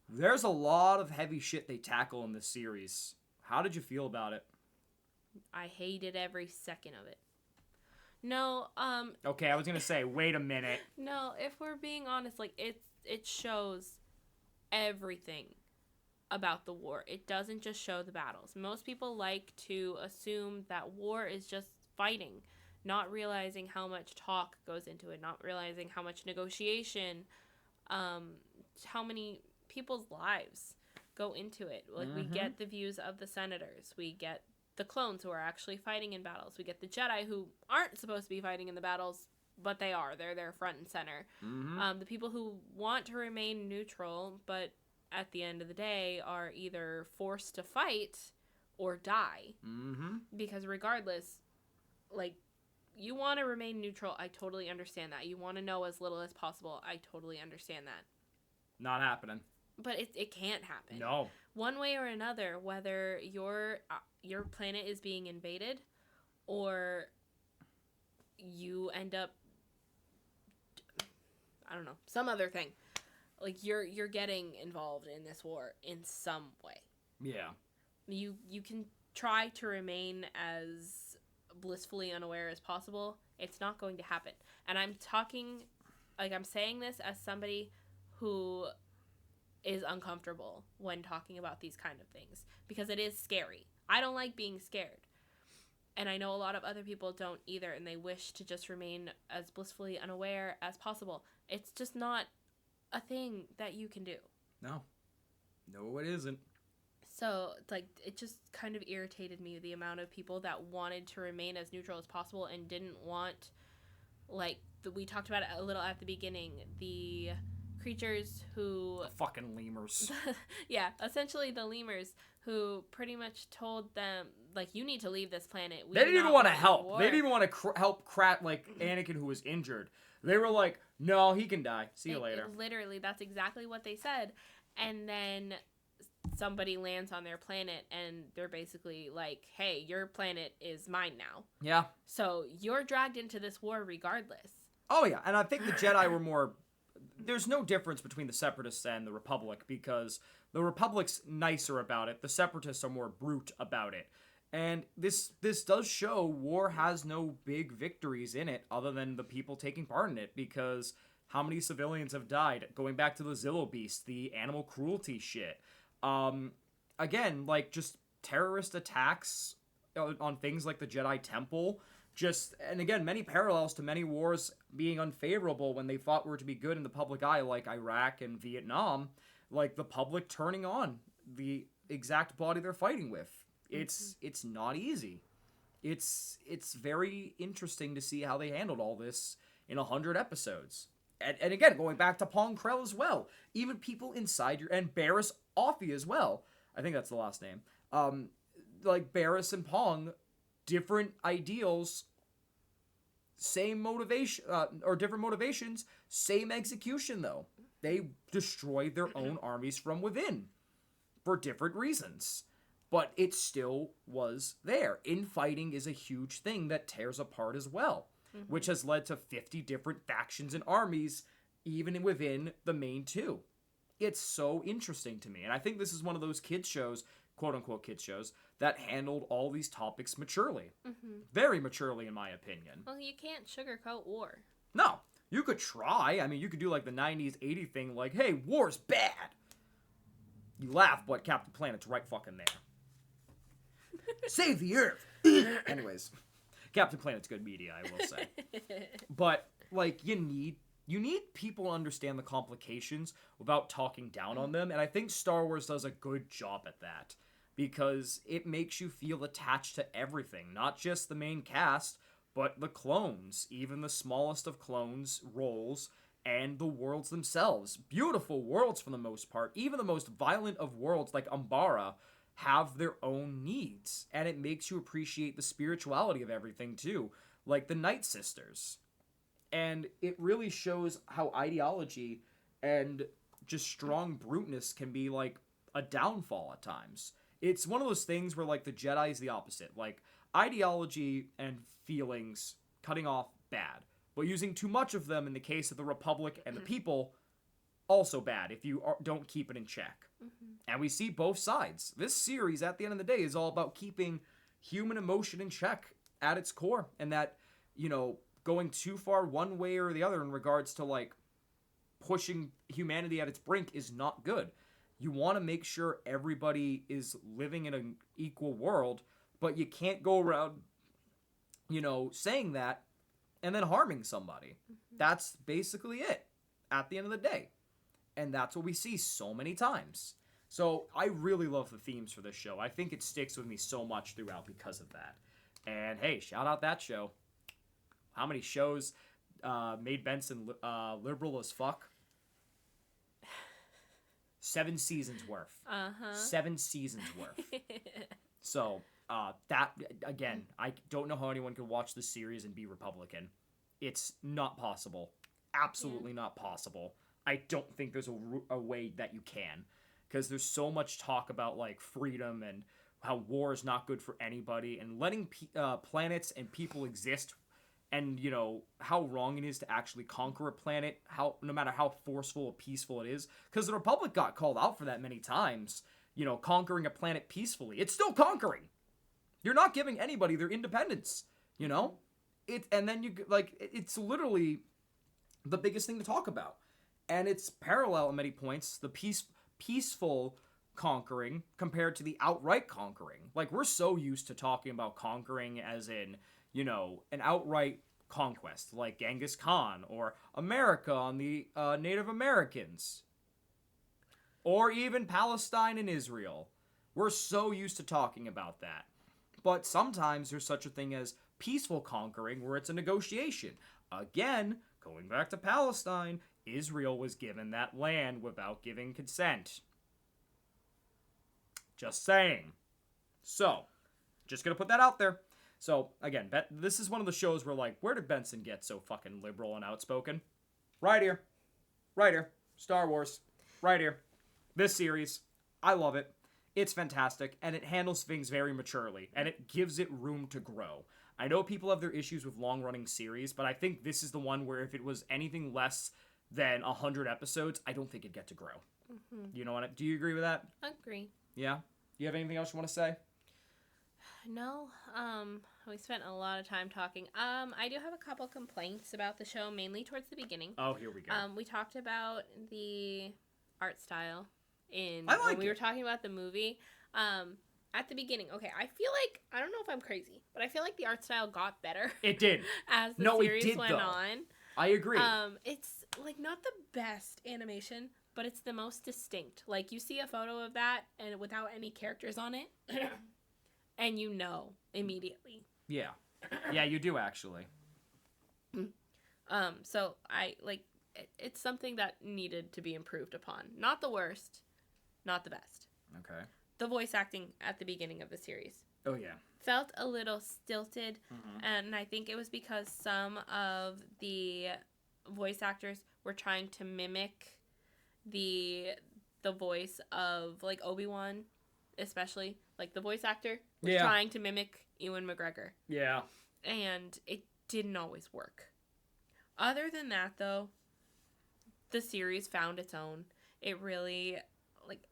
S2: There's a lot of heavy shit they tackle in this series. How did you feel about it?
S1: I hated every second of it. No,
S2: Okay, I was gonna say, wait a minute.
S1: No, if we're being honest, like, it shows everything about the war. It doesn't just show the battles. Most people like to assume that war is just fighting, not realizing how much talk goes into it, not realizing how much negotiation, how many people's lives go into it. Like, we get the views of the senators. We get the clones who are actually fighting in battles. We get the Jedi who aren't supposed to be fighting in the battles, but they are. They're there front and center. The people who want to remain neutral, but at the end of the day are either forced to fight or die. Because regardless, like, you want to remain neutral, I totally understand that. You want to know as little as possible, I totally understand that.
S2: Not happening.
S1: But it can't happen.
S2: No.
S1: One way or another, whether your planet is being invaded or you end up, I don't know, some other thing. Like, you're getting involved in this war in some way.
S2: Yeah.
S1: You can try to remain as blissfully unaware as possible. It's not going to happen. And I'm saying this as somebody who is uncomfortable when talking about these kind of things, because it is scary. I don't like being scared. And I know a lot of other people don't either, and they wish to just remain as blissfully unaware as possible. It's just not a thing that you can do.
S2: No, it isn't.
S1: So, like, it just kind of irritated me, the amount of people that wanted to remain as neutral as possible and didn't want, like, we talked about it a little at the beginning, the creatures who...
S2: The fucking lemurs.
S1: Yeah, essentially the lemurs, who pretty much told them, like, you need to leave this planet.
S2: They didn't even want to help. They didn't even want to help Anakin, who was injured. They were like, no, he can die. See you later.
S1: Literally, that's exactly what they said. And then somebody lands on their planet, and they're basically like, hey, your planet is mine now.
S2: Yeah.
S1: So you're dragged into this war regardless.
S2: Oh, yeah. And I think the Jedi were more... There's no difference between the Separatists and the Republic, because the Republic's nicer about it. The Separatists are more brute about it. And this does show war has no big victories in it other than the people taking part in it, because how many civilians have died? Going back to the Zillo Beast, the animal cruelty shit. Again, like, just terrorist attacks on things like the Jedi Temple. And again, many parallels to many wars being unfavorable when they thought were to be good in the public eye, like Iraq and Vietnam, like the public turning on the exact body they're fighting with. It's not easy. It's very interesting to see how they handled all this in 100 episodes. And again, going back to Pong Krell as well. Even people inside and Barriss Offee as well. I think that's the last name. Like Barriss and Pong, different ideals, same motivation, or different motivations, same execution though. They destroyed their own armies from within for different reasons. But it still was there. Infighting is a huge thing that tears apart as well, which has led to 50 different factions and armies, even within the main two. It's so interesting to me. And I think this is one of those kids shows, quote-unquote kids shows, that handled all these topics maturely. Very maturely, in my opinion.
S1: Well, you can't sugarcoat war.
S2: No. You could try. I mean, you could do like the 90s, 80s thing, like, hey, war's bad. You laugh, but Captain Planet's right fucking there. Save the Earth! Anyways, Captain Planet's good media, I will say. But, like, you need people to understand the complications without talking down on them, and I think Star Wars does a good job at that, because it makes you feel attached to everything, not just the main cast, but the clones, even the smallest of clones' roles, and the worlds themselves. Beautiful worlds for the most part. Even the most violent of worlds, like Umbara, have their own needs, and it makes you appreciate the spirituality of everything too, like the Night Sisters. And it really shows how ideology and just strong bruteness can be like a downfall at times. It's one of those things where like the Jedi is the opposite, like ideology and feelings cutting off bad, but using too much of them in the case of the Republic and the people, also bad if you don't keep it in check. And we see both sides. This series, at the end of the day, is all about keeping human emotion in check at its core. And that, you know, going too far one way or the other in regards to, like, pushing humanity at its brink is not good. You want to make sure everybody is living in an equal world, but you can't go around, you know, saying that and then harming somebody. That's basically it at the end of the day. And that's what we see so many times. So I really love the themes for this show. I think it sticks with me so much throughout because of that. And hey, shout out that show. How many shows made Benson liberal as fuck? 7 seasons worth. 7 seasons worth. So that, again, I don't know how anyone could watch this series and be Republican. It's not possible. Absolutely not possible. I don't think there's a way that you can, because there's so much talk about like freedom and how war is not good for anybody, and letting planets and people exist, and how wrong it is to actually conquer a planet, how no matter how forceful or peaceful it is, because the Republic got called out for that many times. Conquering a planet peacefully, it's still conquering. You're not giving anybody their independence. And then it's literally the biggest thing to talk about, and it's parallel at many points. The peaceful conquering compared to the outright conquering. Like, we're so used to talking about conquering as in, an outright conquest, like Genghis Khan or America on the Native Americans, or even Palestine and Israel. We're so used to talking about that. But sometimes there's such a thing as peaceful conquering, where it's a negotiation. Again, going back to Palestine, Israel was given that land without giving consent. Just saying. So, just gonna put that out there. So, again, this is one of the shows where, like, where did Benson get so fucking liberal and outspoken? Right here. Right here. Star Wars. Right here. This series. I love it. It's fantastic, and it handles things very maturely, and it gives it room to grow. I know people have their issues with long-running series, but I think this is the one where if it was anything less than 100 episodes, I don't think it'd get to grow. Mm-hmm. Do you agree with that?
S1: Agree.
S2: Yeah? You have anything else you want to say?
S1: No. We spent a lot of time talking. I do have a couple complaints about the show, mainly towards the beginning.
S2: Oh, here we go.
S1: We talked about the art style
S2: when
S1: we were talking about the movie. At the beginning, okay, I feel like, I don't know if I'm crazy, but I feel like the art style got better.
S2: It did.
S1: As the series went on.
S2: I agree.
S1: It's, like, not the best animation, but it's the most distinct. Like, you see a photo of that, and without any characters on it, and you know immediately.
S2: Yeah. Yeah, you do, actually.
S1: So, it's something that needed to be improved upon. Not the worst, not the best.
S2: Okay.
S1: The voice acting at the beginning of the series.
S2: Oh, yeah.
S1: Felt a little stilted, and I think it was because some of the voice actors were trying to mimic the voice of, like, Obi-Wan, especially. Like, the voice actor was trying to mimic Ewan McGregor.
S2: Yeah.
S1: And it didn't always work. Other than that, though, the series found its own. It really,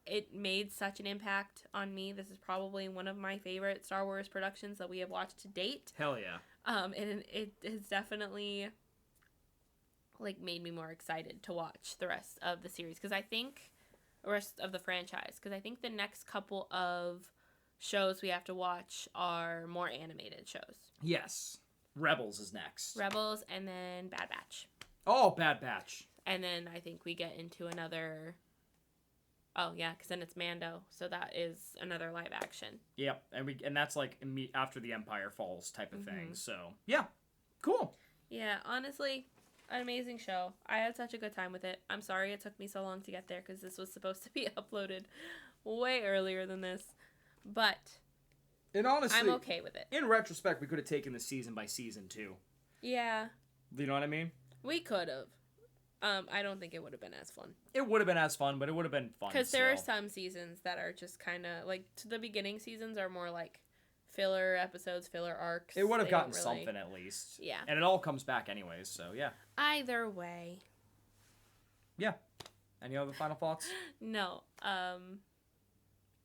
S1: it made such an impact on me. This is probably one of my favorite Star Wars productions that we have watched to date.
S2: Hell yeah.
S1: And it has definitely, made me more excited to watch the rest of the series. Because I think, the rest of the franchise. Because I think the next couple of shows we have to watch are more animated shows.
S2: Yes. Rebels is next.
S1: Rebels, and then Bad Batch.
S2: Oh, Bad Batch.
S1: And then I think we get into another... Oh, yeah, because then it's Mando, so that is another live action.
S2: Yep, and that's like after the Empire falls type of thing, so yeah, cool.
S1: Yeah, honestly, an amazing show. I had such a good time with it. I'm sorry it took me so long to get there, because this was supposed to be uploaded way earlier than this, but
S2: and honestly,
S1: I'm okay with it.
S2: In retrospect, we could have taken this season by season too.
S1: Yeah.
S2: You know what I mean?
S1: We could have. I don't think it would have been as fun.
S2: It would have been as fun, but it would have been fun.
S1: Because there are some seasons that are just kind of, the beginning seasons are more like filler episodes, filler arcs.
S2: It would have gotten something at least.
S1: Yeah.
S2: And it all comes back anyways, so yeah.
S1: Either way.
S2: Yeah. Any other final thoughts?
S1: No.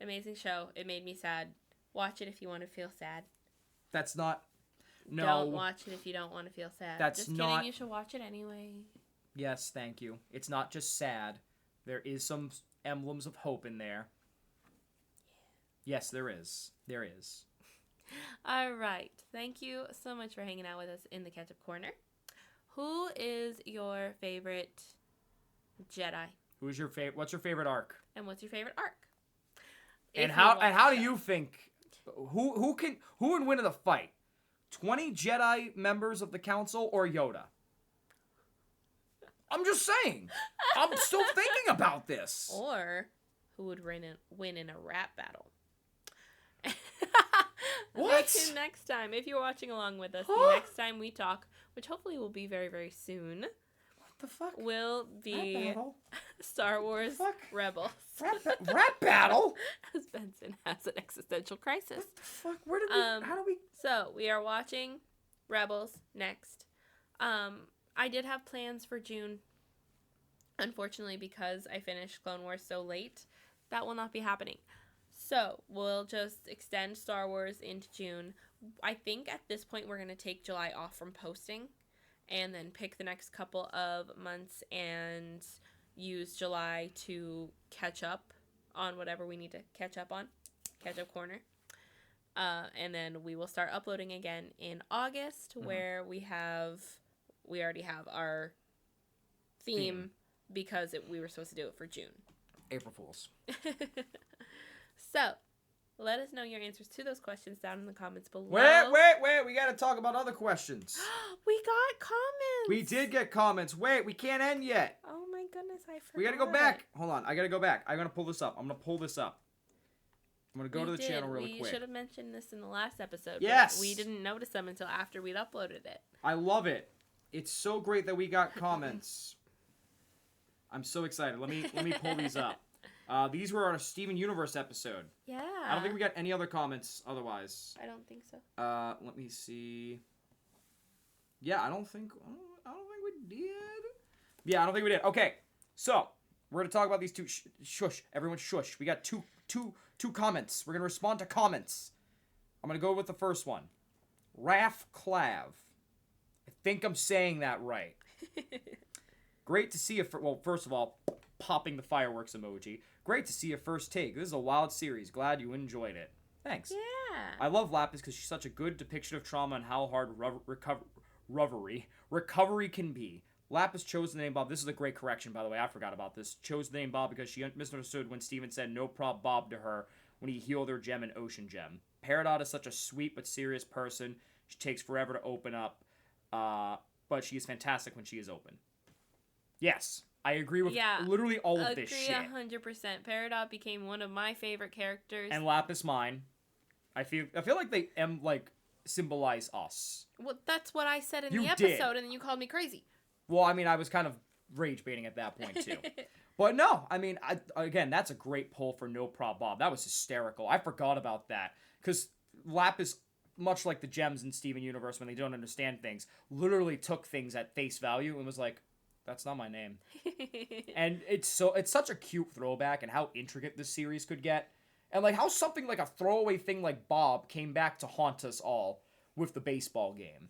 S1: Amazing show. It made me sad. Watch it if you want to feel sad.
S2: That's not... No.
S1: Don't watch it if you don't want to feel sad.
S2: That's
S1: just
S2: not...
S1: kidding, you should watch it anyway.
S2: Yes, thank you. It's not just sad. There is some emblems of hope in there. Yeah. Yes, there is. There is.
S1: All right. Thank you so much for hanging out with us in the Ketchup Corner. Who is your favorite Jedi?
S2: Who's your favorite? What's your favorite arc?
S1: And what's your favorite arc?
S2: And how do you think who would win in the fight? 20 Jedi members of the Council or Yoda? I'm just saying. I'm still thinking about this.
S1: Or who would win in a rap battle?
S2: What?
S1: Next time, if you're watching along with us, next time we talk, which hopefully will be very, very soon,
S2: the fuck?
S1: will be
S2: Rap battle?
S1: Star Wars
S2: Fuck.
S1: Rebels.
S2: Rap battle?
S1: As Benson has an existential crisis.
S2: What the fuck? Where did we? How do we?
S1: So we are watching Rebels next. I did have plans for June. Unfortunately, because I finished Clone Wars so late, that will not be happening. So we'll just extend Star Wars into June. I think at this point we're going to take July off from posting and then pick the next couple of months and use July to catch up on whatever we need to catch up on. Catch up corner. And then we will start uploading again in August, where we already have our theme. Because we were supposed to do it for June.
S2: April Fools.
S1: So, let us know your answers to those questions down in the comments below.
S2: Wait. We gotta talk about other questions.
S1: We got comments.
S2: We did get comments. Wait, we can't end yet.
S1: Oh my goodness, I forgot.
S2: We gotta go back. Hold on, I gotta go back. I'm gonna pull this up. I'm gonna go to the channel really quick.
S1: We should have mentioned this in the last episode.
S2: Yes.
S1: But we didn't notice them until after we'd uploaded it.
S2: I love it. It's so great that we got comments. I'm so excited. Let me pull these up. These were on a Steven Universe episode.
S1: Yeah.
S2: I don't think we got any other comments otherwise.
S1: I don't think so.
S2: Let me see. Yeah, I don't think we did. Yeah, I don't think we did. Okay, so we're gonna talk about these two. Shush, everyone, shush. We got two comments. We're gonna respond to comments. I'm gonna go with the first one. Raf Clav. I think I'm saying that right. Great to see you. Well, first of all, popping the fireworks emoji. Great to see your first take. This is a wild series. Glad you enjoyed it. Thanks.
S1: Yeah.
S2: I love Lapis because she's such a good depiction of trauma and how hard recovery can be. Lapis chose the name Bob. This is a great correction, by the way. I forgot about this. Chose the name Bob because she misunderstood when Steven said no prob Bob to her when he healed her gem in Ocean Gem. Peridot is such a sweet but serious person. She takes forever to open up, but she is fantastic when she is open. Yes, I agree with literally all of this shit.
S1: Agree 100%. Peridot became one of my favorite characters.
S2: And Lapis mine. I feel like they symbolize us.
S1: Well, that's what I said in
S2: You
S1: the episode,
S2: did.
S1: and then you called me crazy.
S2: Well, I mean, I was kind of rage baiting at that point too. But no, I mean, again, that's a great pull for No Prob Bob. That was hysterical. I forgot about that because Lapis, much like the gems in Steven Universe when they don't understand things, literally took things at face value and was like, that's not my name. And it's such a cute throwback and how intricate this series could get. And like how something like a throwaway thing like Bob came back to haunt us all with the baseball game.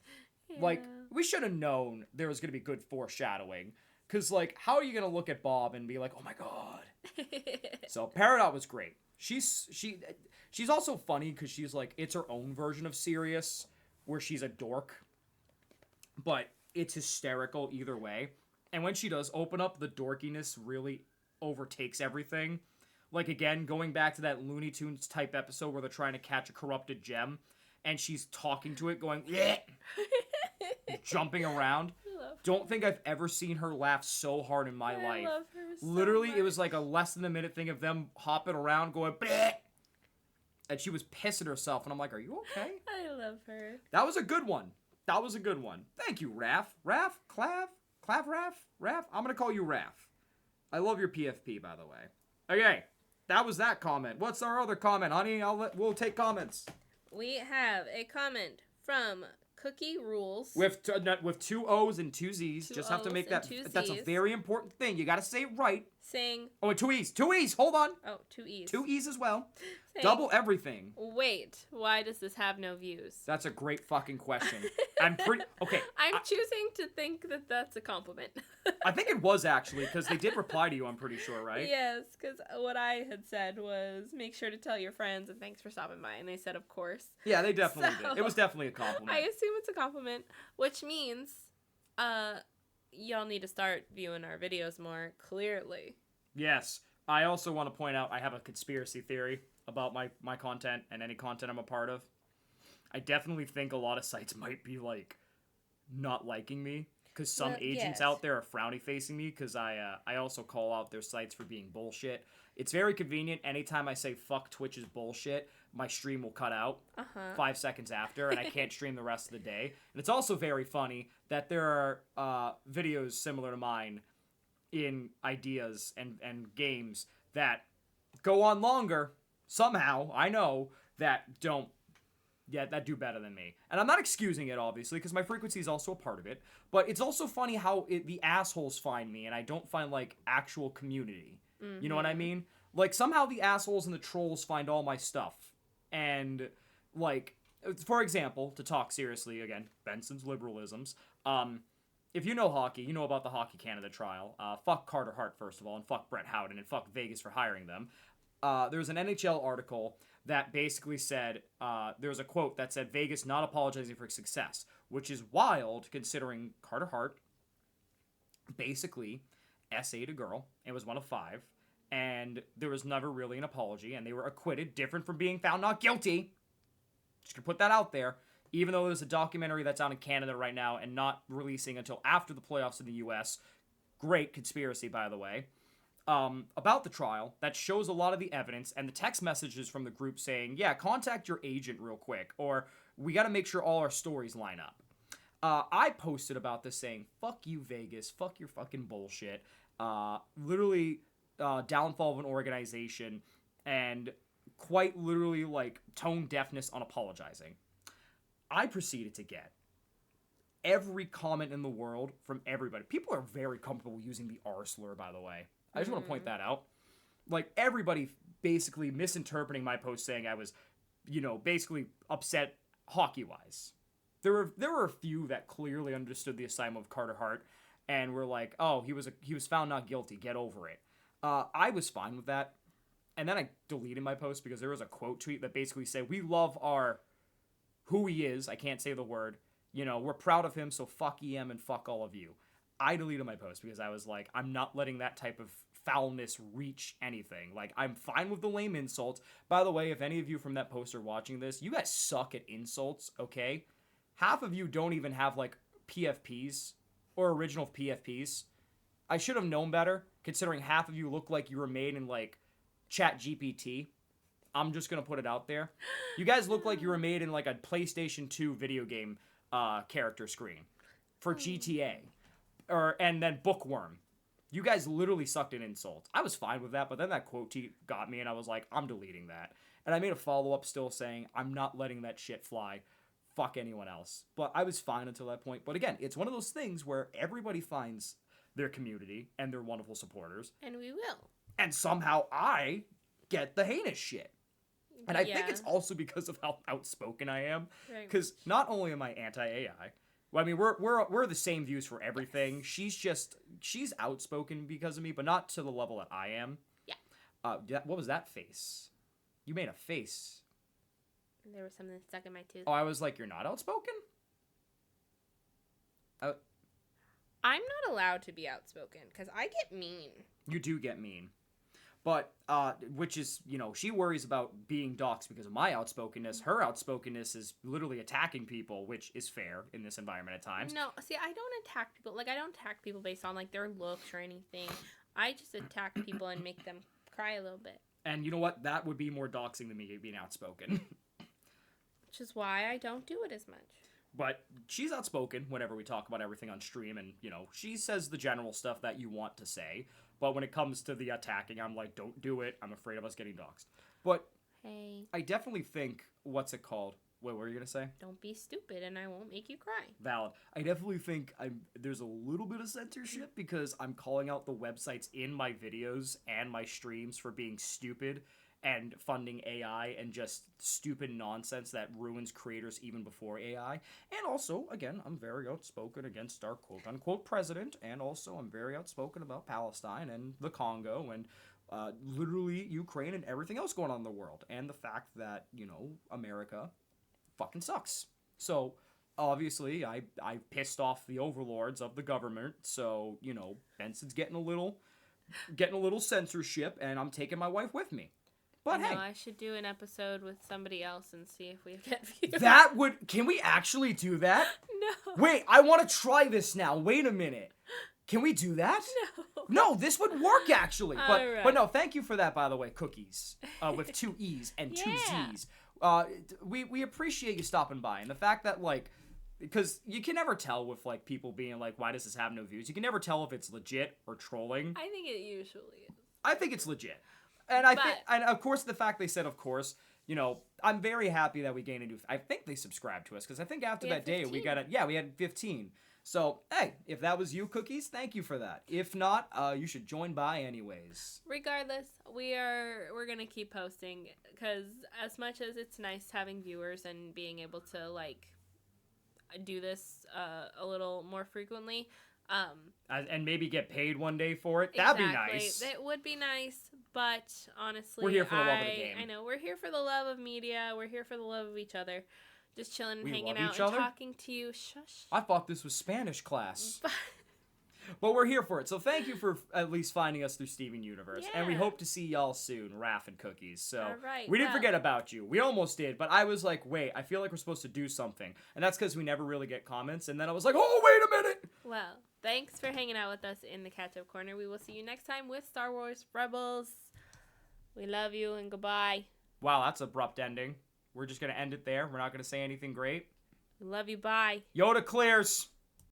S2: Yeah. Like, we should have known there was going to be good foreshadowing. Because, like, how are you going to look at Bob and be like, oh my god. So, Peridot was great. She's also funny because she's like, it's her own version of Sirius, where she's a dork. But it's hysterical either way. And when she does open up, the dorkiness really overtakes everything. Like, again, going back to that Looney Tunes type episode where they're trying to catch a corrupted gem, and she's talking to it, going, jumping around. Don't think I've ever seen her laugh so hard in my life.
S1: I love her so
S2: Literally,
S1: much.
S2: It was like a less than a minute thing of them hopping around, going, bleh! And she was pissing herself, and I'm like, are you okay?
S1: I love her.
S2: That was a good one. Thank you, Raf. Raf? Raf? I'm gonna call you Raf. I love your PFP, by the way. Okay, that was that comment. What's our other comment, honey? We'll take comments.
S1: We have a comment from Cookie Rules.
S2: With two O's and two Z's. Just have to make that. That's a very important thing. You gotta say it right.
S1: Saying.
S2: Oh, and two E's. Two E's. Hold on.
S1: Oh, two E's.
S2: Two E's as well.
S1: Saying,
S2: double everything.
S1: Wait, why does this have no views?
S2: That's a great fucking question. I'm pretty. Okay.
S1: I'm choosing to think that that's a compliment.
S2: I think it was actually, because they did reply to you, I'm pretty sure, right?
S1: Yes, because what I had said was, make sure to tell your friends and thanks for stopping by. And they said, of course.
S2: Yeah, they definitely did. It was definitely a compliment.
S1: I assume it's a compliment, which means y'all need to start viewing our videos more clearly.
S2: Yes. I also want to point out I have a conspiracy theory about my content and any content I'm a part of. I definitely think a lot of sites might be, like, not liking me. Because some agents out there are frowny facing me because I also call out their sites for being bullshit. It's very convenient anytime I say fuck Twitch is bullshit. my stream will cut out
S1: Uh-huh.
S2: 5 seconds after, and I can't stream the rest of the day. And it's also very funny that there are videos similar to mine in ideas and games that go on longer somehow, I know, that do better than me. And I'm not excusing it, obviously, because my frequency is also a part of it. But it's also funny how the assholes find me, and I don't find, like, actual community. Mm-hmm. You know what I mean? Like, somehow the assholes and the trolls find all my stuff. And, like, for example, to talk seriously, again, Benson's liberalisms, if you know hockey, you know about the Hockey Canada trial. Fuck Carter Hart, first of all, and fuck Brett Howden, and fuck Vegas for hiring them. There was an NHL article that basically said, there was a quote that said, Vegas not apologizing for success, which is wild considering Carter Hart basically SA'd a girl and was one of 5, and there was never really an apology, and they were acquitted, different from being found not guilty. Just gonna put that out there. Even though there's a documentary that's out in Canada right now and not releasing until after the playoffs in the US, great conspiracy, by the way, about the trial that shows a lot of the evidence and the text messages from the group saying, yeah, contact your agent real quick, or we got to make sure all our stories line up. I posted about this saying, fuck you, Vegas, fuck your fucking bullshit, literally downfall of an organization, and quite literally, like, tone deafness on apologizing. I proceeded to get every comment in the world from everybody. People are very comfortable using the R slur, by the way. I just want to point that out. Like, everybody basically misinterpreting my post saying I was, basically upset hockey-wise. There were a few that clearly understood the assignment of Carter Hart and were like, oh, he was found not guilty, get over it. I was fine with that. And then I deleted my post because there was a quote tweet that basically said, we love who he is. I can't say the word. We're proud of him, so fuck EM and fuck all of you. I deleted my post because I was like, I'm not letting that type of foulness reach anything. Like, I'm fine with the lame insults. By the way, if any of you from that post are watching this, you guys suck at insults, okay? Half of you don't even have, like, PFPs or original PFPs. I should have known better, considering half of you look like you were made in, like, ChatGPT. I'm just gonna put it out there. You guys look like you were made in, like, a PlayStation 2 video game character screen for GTA. And then Bookworm. You guys literally sucked at insults. I was fine with that, but then that quote got me, and I was like, I'm deleting that. And I made a follow-up still saying, I'm not letting that shit fly. Fuck anyone else. But I was fine until that point. But again, it's one of those things where everybody finds their community and their wonderful supporters.
S1: And we will. And
S2: somehow I get the heinous shit. And I think it's also because of how outspoken I am. Because not only am I anti-AI, well, I mean, we're the same views for everything. Yes. She's outspoken because of me, but not to the level that I am. Yeah. What was that face? You made a face.
S1: There was something stuck in my tooth.
S2: Oh, I was like, you're not outspoken?
S1: I'm not allowed to be outspoken because I get mean.
S2: You do get mean. But, which is, she worries about being doxxed because of my outspokenness. Her outspokenness is literally attacking people, which is fair in this environment at times.
S1: No, see, I don't attack people. Like, I don't attack people based on, like, their looks or anything. I just attack people and make them cry a little bit.
S2: And you know what? That would be more doxing than me being outspoken.
S1: Which is why I don't do it as much.
S2: But she's outspoken whenever we talk about everything on stream, and, she says the general stuff that you want to say. But when it comes to the attacking, I'm like, don't do it. I'm afraid of us getting doxxed. But
S1: hey,
S2: I definitely think, what's it called? What were you going to say?
S1: Don't be stupid and I won't make you cry.
S2: Valid. I definitely think there's a little bit of censorship because I'm calling out the websites in my videos and my streams for being stupid and funding AI and just stupid nonsense that ruins creators even before AI. And also, again, I'm very outspoken against our quote-unquote president, and also I'm very outspoken about Palestine and the Congo and literally Ukraine and everything else going on in the world. And the fact that, America fucking sucks. So, obviously, I pissed off the overlords of the government, so, Benson's getting a little censorship, and I'm taking my wife with me. But hey,
S1: I should do an episode with somebody else and see if we get views.
S2: Can we actually do that?
S1: No.
S2: Wait, I want to try this now. Wait a minute. Can we do that?
S1: No.
S2: No, this would work actually.
S1: Alright.
S2: But no, thank you for that, by the way, Cookies. With 2 E's and 2
S1: Yeah.
S2: Z's. We appreciate you stopping by. And the fact that, like, because you can never tell with, like, people being like, why does this have no views? You can never tell if it's legit or trolling.
S1: I think it usually is.
S2: I think it's legit. And and of course, the fact they said, of course, you know, I'm very happy that we gained a new, I think they subscribed to us, because I think after
S1: We had
S2: that day,
S1: 15.
S2: we had 15. So, hey, if that was you, Cookies, thank you for that. If not, you should join by anyways.
S1: Regardless, we're gonna keep posting because as much as it's nice having viewers and being able to like do this a little more frequently,
S2: And maybe get paid one day for it. That'd be nice.
S1: It would be nice, but honestly,
S2: We're here for the love of the game.
S1: I know we're here for the love of media. We're here for the love of each other, just chilling and
S2: We
S1: hanging
S2: love
S1: out
S2: each
S1: and
S2: other?
S1: talking to you. Shush.
S2: I thought this was Spanish class. But we're here for it. So thank you for at least finding us through Steven Universe. And we
S1: Yeah.
S2: hope to see y'all soon, Raph and Cookies. So
S1: All right,
S2: we didn't
S1: well.
S2: forget about you. We almost did, but I was like, wait, I feel like we're supposed to do something. And that's because we never really get comments. And then I was like, oh, wait a minute.
S1: Well, thanks for hanging out with us in the Catch Up Corner. We will see you next time with Star Wars Rebels. We love you and goodbye.
S2: Wow, that's abrupt ending. We're just going to end it there. We're not going to say anything great.
S1: We love you. Bye.
S2: Yoda clears.